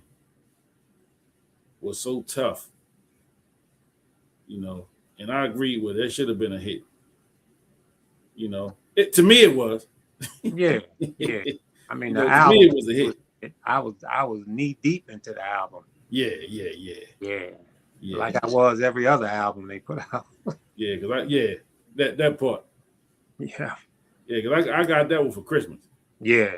S2: was so tough. And I agree with it. It should have been a hit. To me, it was.
S3: Yeah, yeah. I mean,
S2: You
S3: the
S2: know, to me,
S3: album.
S2: it was a hit.
S3: I was knee deep into the album.
S2: Yeah.
S3: Yeah,
S2: Yeah.
S3: like I was every other album they put out.
S2: Yeah, because that part.
S3: Yeah,
S2: Yeah, because I got that one for Christmas.
S3: yeah.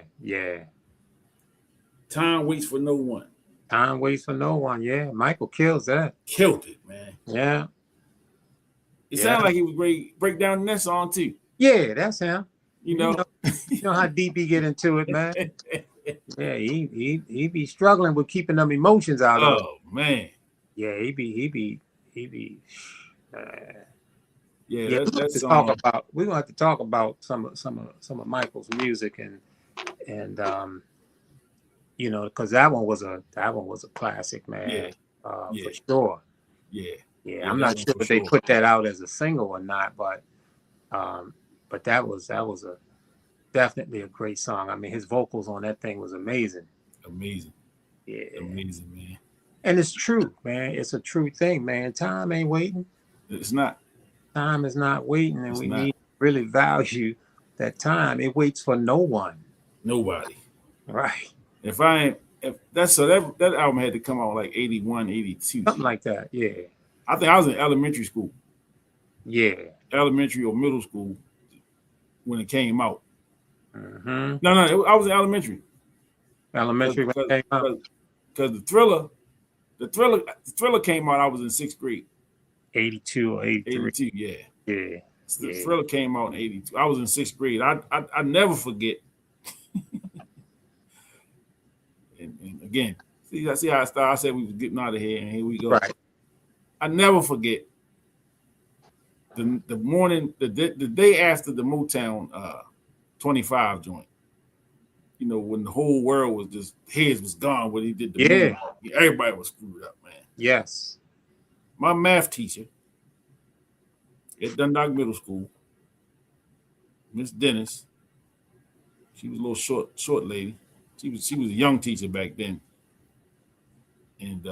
S2: Time waits for no one.
S3: Time waits for no one. Yeah, Michael kills that.
S2: Killed it, man.
S3: Yeah,
S2: It sounded like he was break down in that song too.
S3: Yeah, that's him.
S2: You know
S3: how deep he get into it, man. Yeah, he be struggling with keeping them emotions out of him.
S2: Oh man.
S3: Yeah, he be.
S2: Yeah, that's
S3: we're gonna have to talk about some of Michael's music and you know, because that one was a classic, man. For sure. Yeah. I'm not sure if they put that out as a single or not, but that was definitely a great song. I mean, his vocals on that thing was amazing. Yeah,
S2: amazing, man.
S3: And it's true, man. It's a true thing, man. Time ain't waiting.
S2: It's not.
S3: Time is not waiting, and we need to really value that time. It waits for no one.
S2: Nobody.
S3: Right.
S2: If that album had to come out like 81, 82.
S3: Something like that, yeah.
S2: I think I was in elementary school.
S3: Yeah.
S2: Elementary or middle school when it came out.
S3: Mm-hmm.
S2: No, I was in elementary.
S3: Elementary when it came out.
S2: Because the Thriller came out, I was in 6th grade.
S3: 82 or 83.
S2: 82, yeah.
S3: Yeah.
S2: The Thriller came out in 82. I was in 6th grade. I never forget. and again, see how I started. I said we was getting out of here, and here we go.
S3: Right.
S2: I never forget the morning, the day after the Motown 25 joint. You know, when the whole world was just heads was gone when he did the movie. Everybody was screwed up, man.
S3: Yes.
S2: My math teacher at Dundalk Middle School, Miss Dennis, she was a little short lady. She was a young teacher back then. And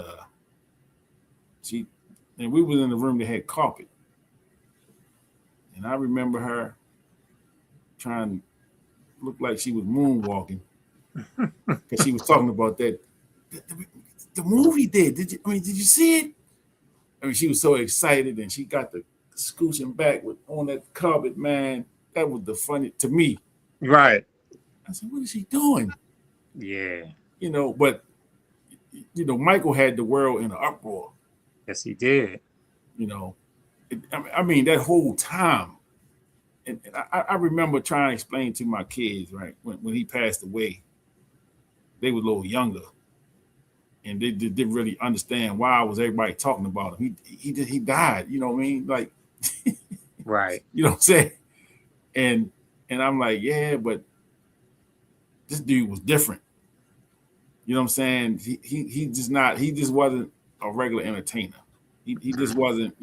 S2: we was in the room that had carpet. And I remember her trying to look like she was moonwalking. Because she was talking about that. The movie did. Did you see it? I mean, she was so excited, and she got the scooching back on that carpet, man. That was the funny to me.
S3: Right.
S2: I said, what is she doing?
S3: Yeah.
S2: You know, but Michael had the world in an uproar.
S3: Yes, he did.
S2: You know, I mean, that whole time. And I remember trying to explain to my kids, right, when he passed away, they were a little younger. And they didn't really understand why was everybody talking about him. He died, you know what I mean? Like,
S3: right.
S2: You know what I'm saying? And I'm like, yeah, but this dude was different. You know what I'm saying? He just wasn't a regular entertainer. He just wasn't,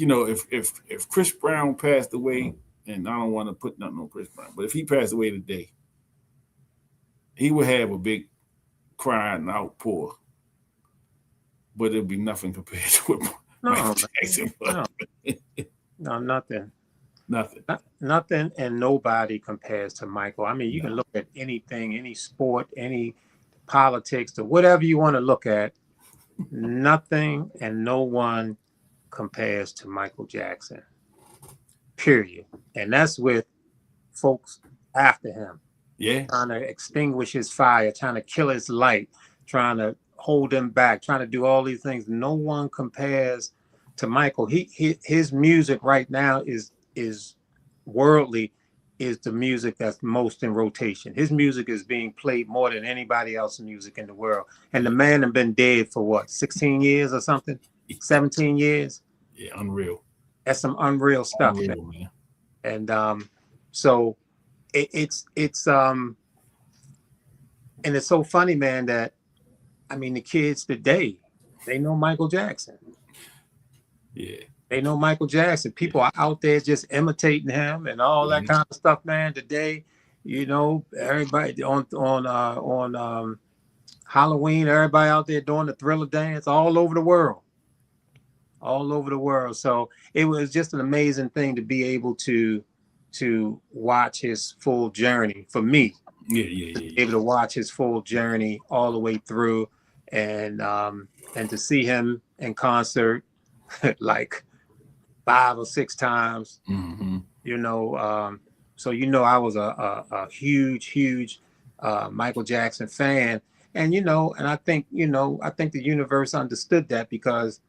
S2: if Chris Brown passed away, and I don't want to put nothing on Chris Brown, but if he passed away today, he would have a big crying outpour, but it'd be nothing compared to what Michael Jackson was.
S3: No, nothing.
S2: Nothing,
S3: and nobody compares to Michael. I mean, you can look at anything, any sport, any politics, or whatever you want to look at. Nothing and no one compares to Michael Jackson. Period. And that's with folks after him.
S2: Yeah.
S3: Trying to extinguish his fire, trying to kill his light, trying to hold him back, trying to do all these things. No one compares to Michael. His music right now is worldly, is the music that's most in rotation. His music is being played more than anybody else's music in the world. And the man has been dead for what, 16 years or something? 17 years?
S2: Yeah, unreal.
S3: That's some unreal stuff.
S2: Unreal, man.
S3: And so it's and it's so funny, man, that I mean the kids today, they know Michael Jackson.
S2: Yeah.
S3: They know Michael Jackson. People are out there just imitating him and all that kind of stuff, man. Today, everybody on Halloween, everybody out there doing the Thriller dance all over the world. all over the world. So it was just an amazing thing to be able to watch his full journey for me.
S2: Yeah.
S3: Able to watch his full journey all the way through, and to see him in concert like 5 or 6 times.
S2: Mm-hmm.
S3: So I was a huge Michael Jackson fan, and I think the universe understood that, because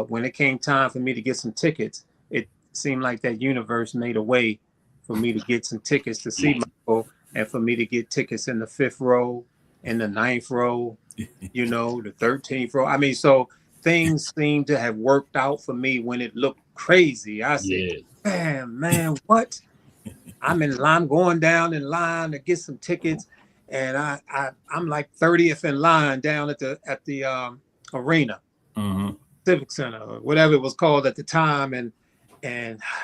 S3: when it came time for me to get some tickets, it seemed like that universe made a way for me to get some tickets to see Michael, and for me to get tickets in the 5th row, in the 9th row, the 13th row. I mean, so things seem to have worked out for me when it looked crazy. I said, man, what? I'm going down in line to get some tickets, and I'm like 30th in line down at the arena, Civic Center, or whatever it was called at the time, and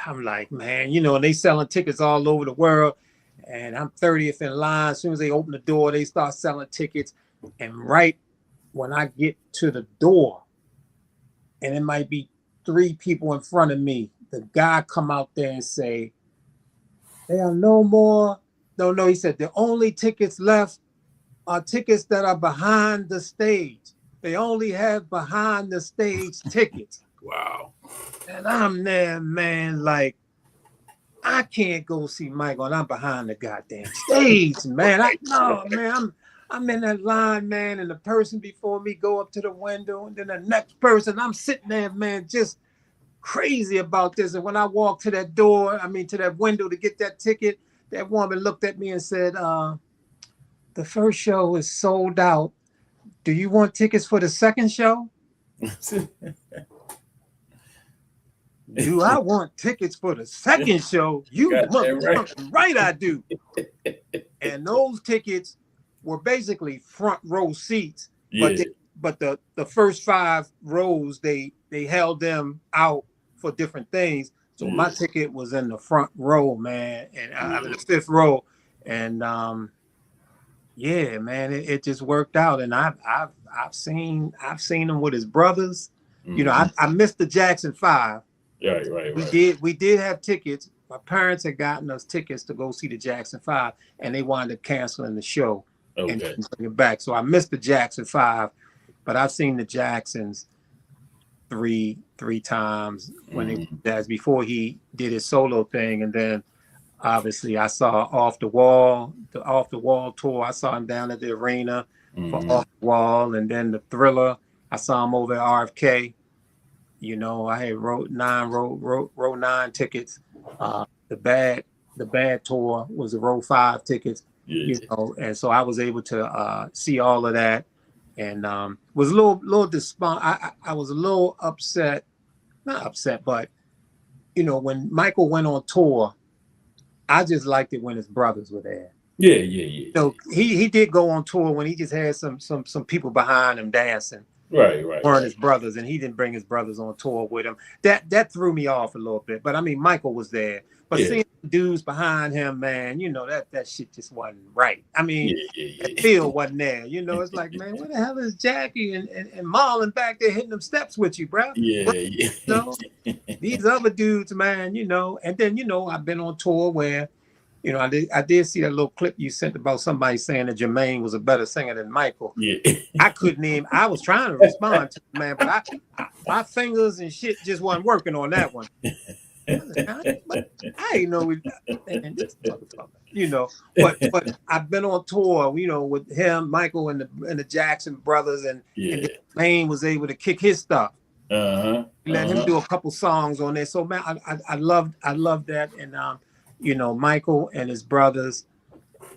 S3: I'm like, man, and they selling tickets all over the world, and I'm 30th in line. As soon as they open the door, they start selling tickets, and right when I get to the door, and it might be 3 people in front of me, the guy come out there and say, there are no more. No, he said, the only tickets left are tickets that are behind the stage. They only have behind the stage tickets.
S2: Wow.
S3: And I'm there, man, like, I can't go see Michael, and I'm behind the goddamn stage, man. I'm in that line, man, and the person before me go up to the window, and then the next person, I'm sitting there, man, just crazy about this. And when I walked to that door, to that window to get that ticket, that woman looked at me and said, the first show is sold out. Do you want tickets for the second show? Do I want tickets for the second show? You right I do. And those tickets were basically front row seats, but the first 5 rows they held them out for different things. So my ticket was in the front row, man, and I'm in the 5th row, and man, it just worked out. And I've seen him with his brothers. I missed the Jackson 5.
S2: Right.
S3: We did have tickets. My parents had gotten us tickets to go see the Jackson 5, and they wound up canceling the show and bring it back. So I missed the Jackson 5, but I've seen the Jacksons three times when that's before he did his solo thing, and then obviously I saw Off the Wall tour. I saw him down at the arena for Off the Wall, and then the Thriller. I saw him over at RFK. I had row 9 tickets. The bad tour was the row 5 tickets. And so I was able to see all of that, and was a little despondent. I was a little upset, not upset, but when Michael went on tour, I just liked it when his brothers were there.
S2: Yeah.
S3: So he did go on tour when he just had some people behind him dancing.
S2: Right.
S3: Weren't his brothers, and he didn't bring his brothers on tour with him. That threw me off a little bit. But Michael was there. But seeing dudes behind him, man, that shit just wasn't right. That feel wasn't there. It's like, man, where the hell is Jackie and Marlon back there hitting them steps with you, bro? These other dudes, man, and then I've been on tour where I did see that little clip you sent about somebody saying that Jermaine was a better singer than Michael. I couldn't even. I was trying to respond to it, man, but my fingers and shit just wasn't working on that one. I ain't know this motherfucker, But I've been on tour, with him, Michael, and the Jackson brothers, and Jermaine was able to kick his stuff. Let him do a couple songs on there. So man, I love that, and Michael and his brothers,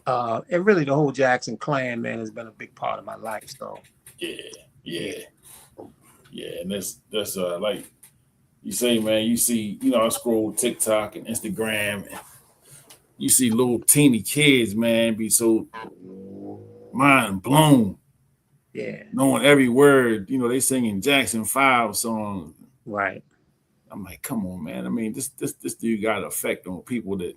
S3: and really the whole Jackson clan, man, has been a big part of my life. So
S2: and that's like you say, man. You see, I scroll TikTok and Instagram, and you see little teeny kids, man, be so mind blown. Knowing every word, they singing Jackson 5 songs.
S3: Right.
S2: I'm like, come on, man. This dude got an effect on people that,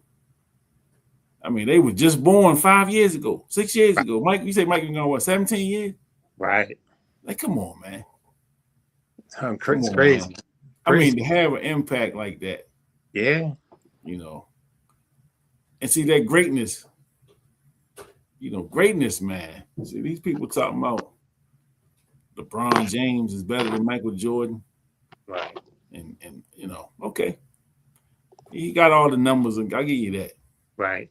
S2: they were just born 5 years ago, 6 years ago. Mike, you say Mike been gone, what, 17 years?
S3: Right.
S2: Like, come on, man.
S3: It's crazy. Man.
S2: I mean, to have an impact like that.
S3: Yeah.
S2: You know, and see that greatness. You know, greatness, man. See, these people talking about LeBron James is better than Michael Jordan.
S3: Right.
S2: And you know, okay. He got all the numbers, and I'll give you that.
S3: Right.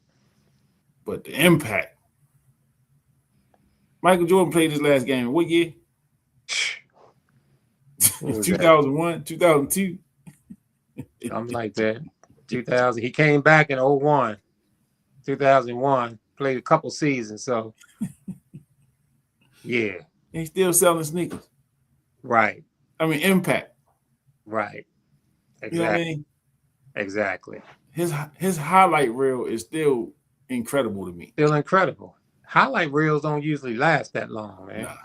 S2: But the impact. Michael Jordan played his last game in what year? 2001, 2002.
S3: Something like that. 2000. He came back in 01. 2001. Played a couple seasons. So, yeah.
S2: He's still selling sneakers.
S3: Right.
S2: I mean, impact.
S3: Right. Exactly.
S2: You know what I mean?
S3: Exactly.
S2: His highlight reel is still incredible to me.
S3: Still incredible. Highlight reels don't usually last that long, man.
S2: Nah.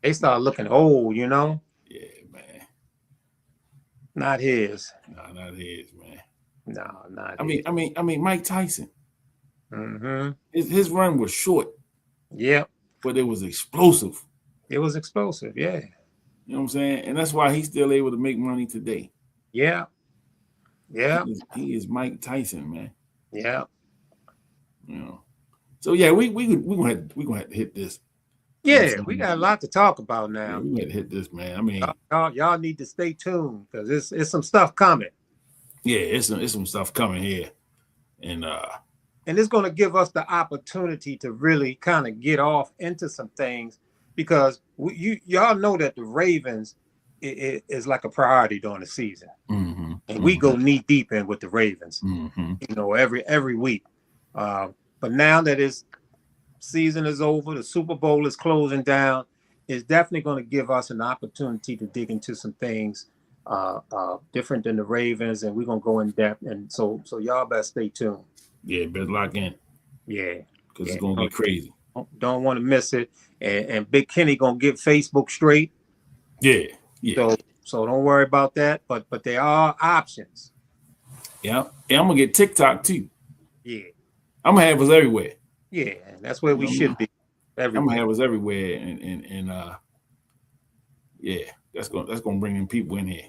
S3: They start looking old, you know?
S2: Yeah, man.
S3: Not his.
S2: Nah, not his, man.
S3: No, not
S2: his. I mean, Mike Tyson.
S3: Mm-hmm.
S2: His run was short.
S3: Yep.
S2: But it was explosive.
S3: It was explosive, yeah.
S2: You know what I'm saying? And that's why he's still able to make money today.
S3: Yeah. Yeah.
S2: He is Mike Tyson, man.
S3: Yeah.
S2: You know. So yeah, we gonna have to hit this.
S3: Yeah, we got a lot to talk about now.
S2: Yeah, we got to hit this, man. I mean,
S3: y'all need to stay tuned because it's some stuff coming.
S2: Yeah, it's some stuff coming here, and
S3: it's going to give us the opportunity to really kind of get off into some things because y'all know that the Ravens is like a priority during the season, and we go knee deep in with the Ravens, you know, every week. But now that it's season is over, the Super Bowl is closing down, it's definitely going to give us an opportunity to dig into some things different than the Ravens, and we're going to go in depth. And so y'all better stay tuned.
S2: Yeah, better lock in.
S3: Yeah.
S2: Because it's going to get crazy.
S3: Don't want to miss it. And Big Kenny going to get Facebook straight.
S2: Yeah. Yeah.
S3: So don't worry about that. But there are options.
S2: Yeah. And I'm going to get TikTok too.
S3: Yeah.
S2: I'm going to have us everywhere.
S3: Yeah. That's where we should be.
S2: Everywhere. I'm going to have us everywhere. And yeah, that's going to bring in people in here.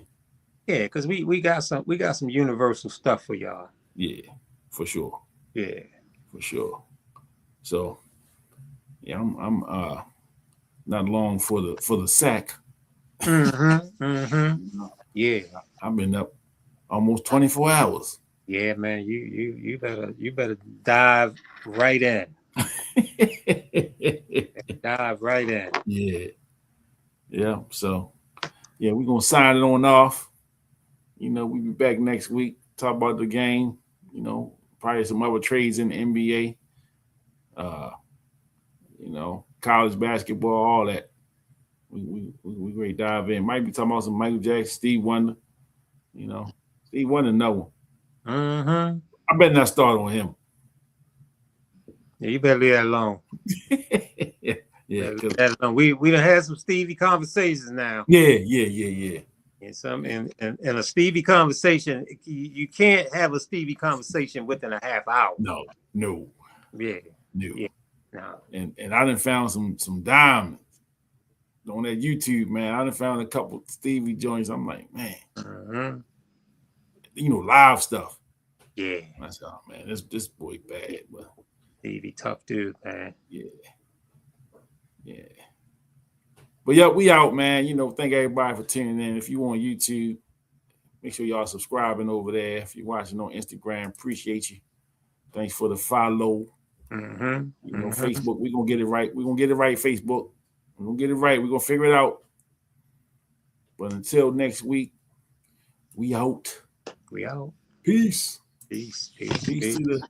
S3: Yeah, because we got some universal stuff for y'all.
S2: Yeah, for sure.
S3: Yeah.
S2: For sure. So yeah, I'm not long for the sack.
S3: Yeah.
S2: I've been up almost 24 hours.
S3: Yeah, man. You better dive right in. Dive right in.
S2: Yeah. Yeah. So yeah, we're gonna sign it on off. You know, we'll be back next week, talk about the game, you know, probably some other trades in the NBA. You know, college basketball, all that. We ready to dive in. Might be talking about some Michael Jackson, Steve Wonder. You know, Steve Wonder, no. I better not start on him.
S3: Yeah, you better leave that alone.
S2: Yeah.
S3: That alone. We done had some Stevie conversations now.
S2: Yeah.
S3: And in a Stevie conversation, you can't have a Stevie conversation within a half hour.
S2: No.
S3: Yeah.
S2: No.
S3: Yeah. No.
S2: And I done found some diamonds on that YouTube, man. I done found a couple Stevie joints. I'm like, man, you know, live stuff.
S3: Yeah.
S2: I said, oh man, this boy bad, but
S3: Stevie, tough dude, man.
S2: Yeah. But yeah, we out, man. You know, thank everybody for tuning in. If you on YouTube, make sure y'all subscribing over there. If you're watching on Instagram, appreciate you. Thanks for the follow. You know, Facebook, we're gonna get it right. We're gonna get it right, Facebook. We're gonna get it right. We're gonna figure it out. But until next week, we out.
S3: We out.
S2: Peace.
S3: Peace.
S2: Peace to the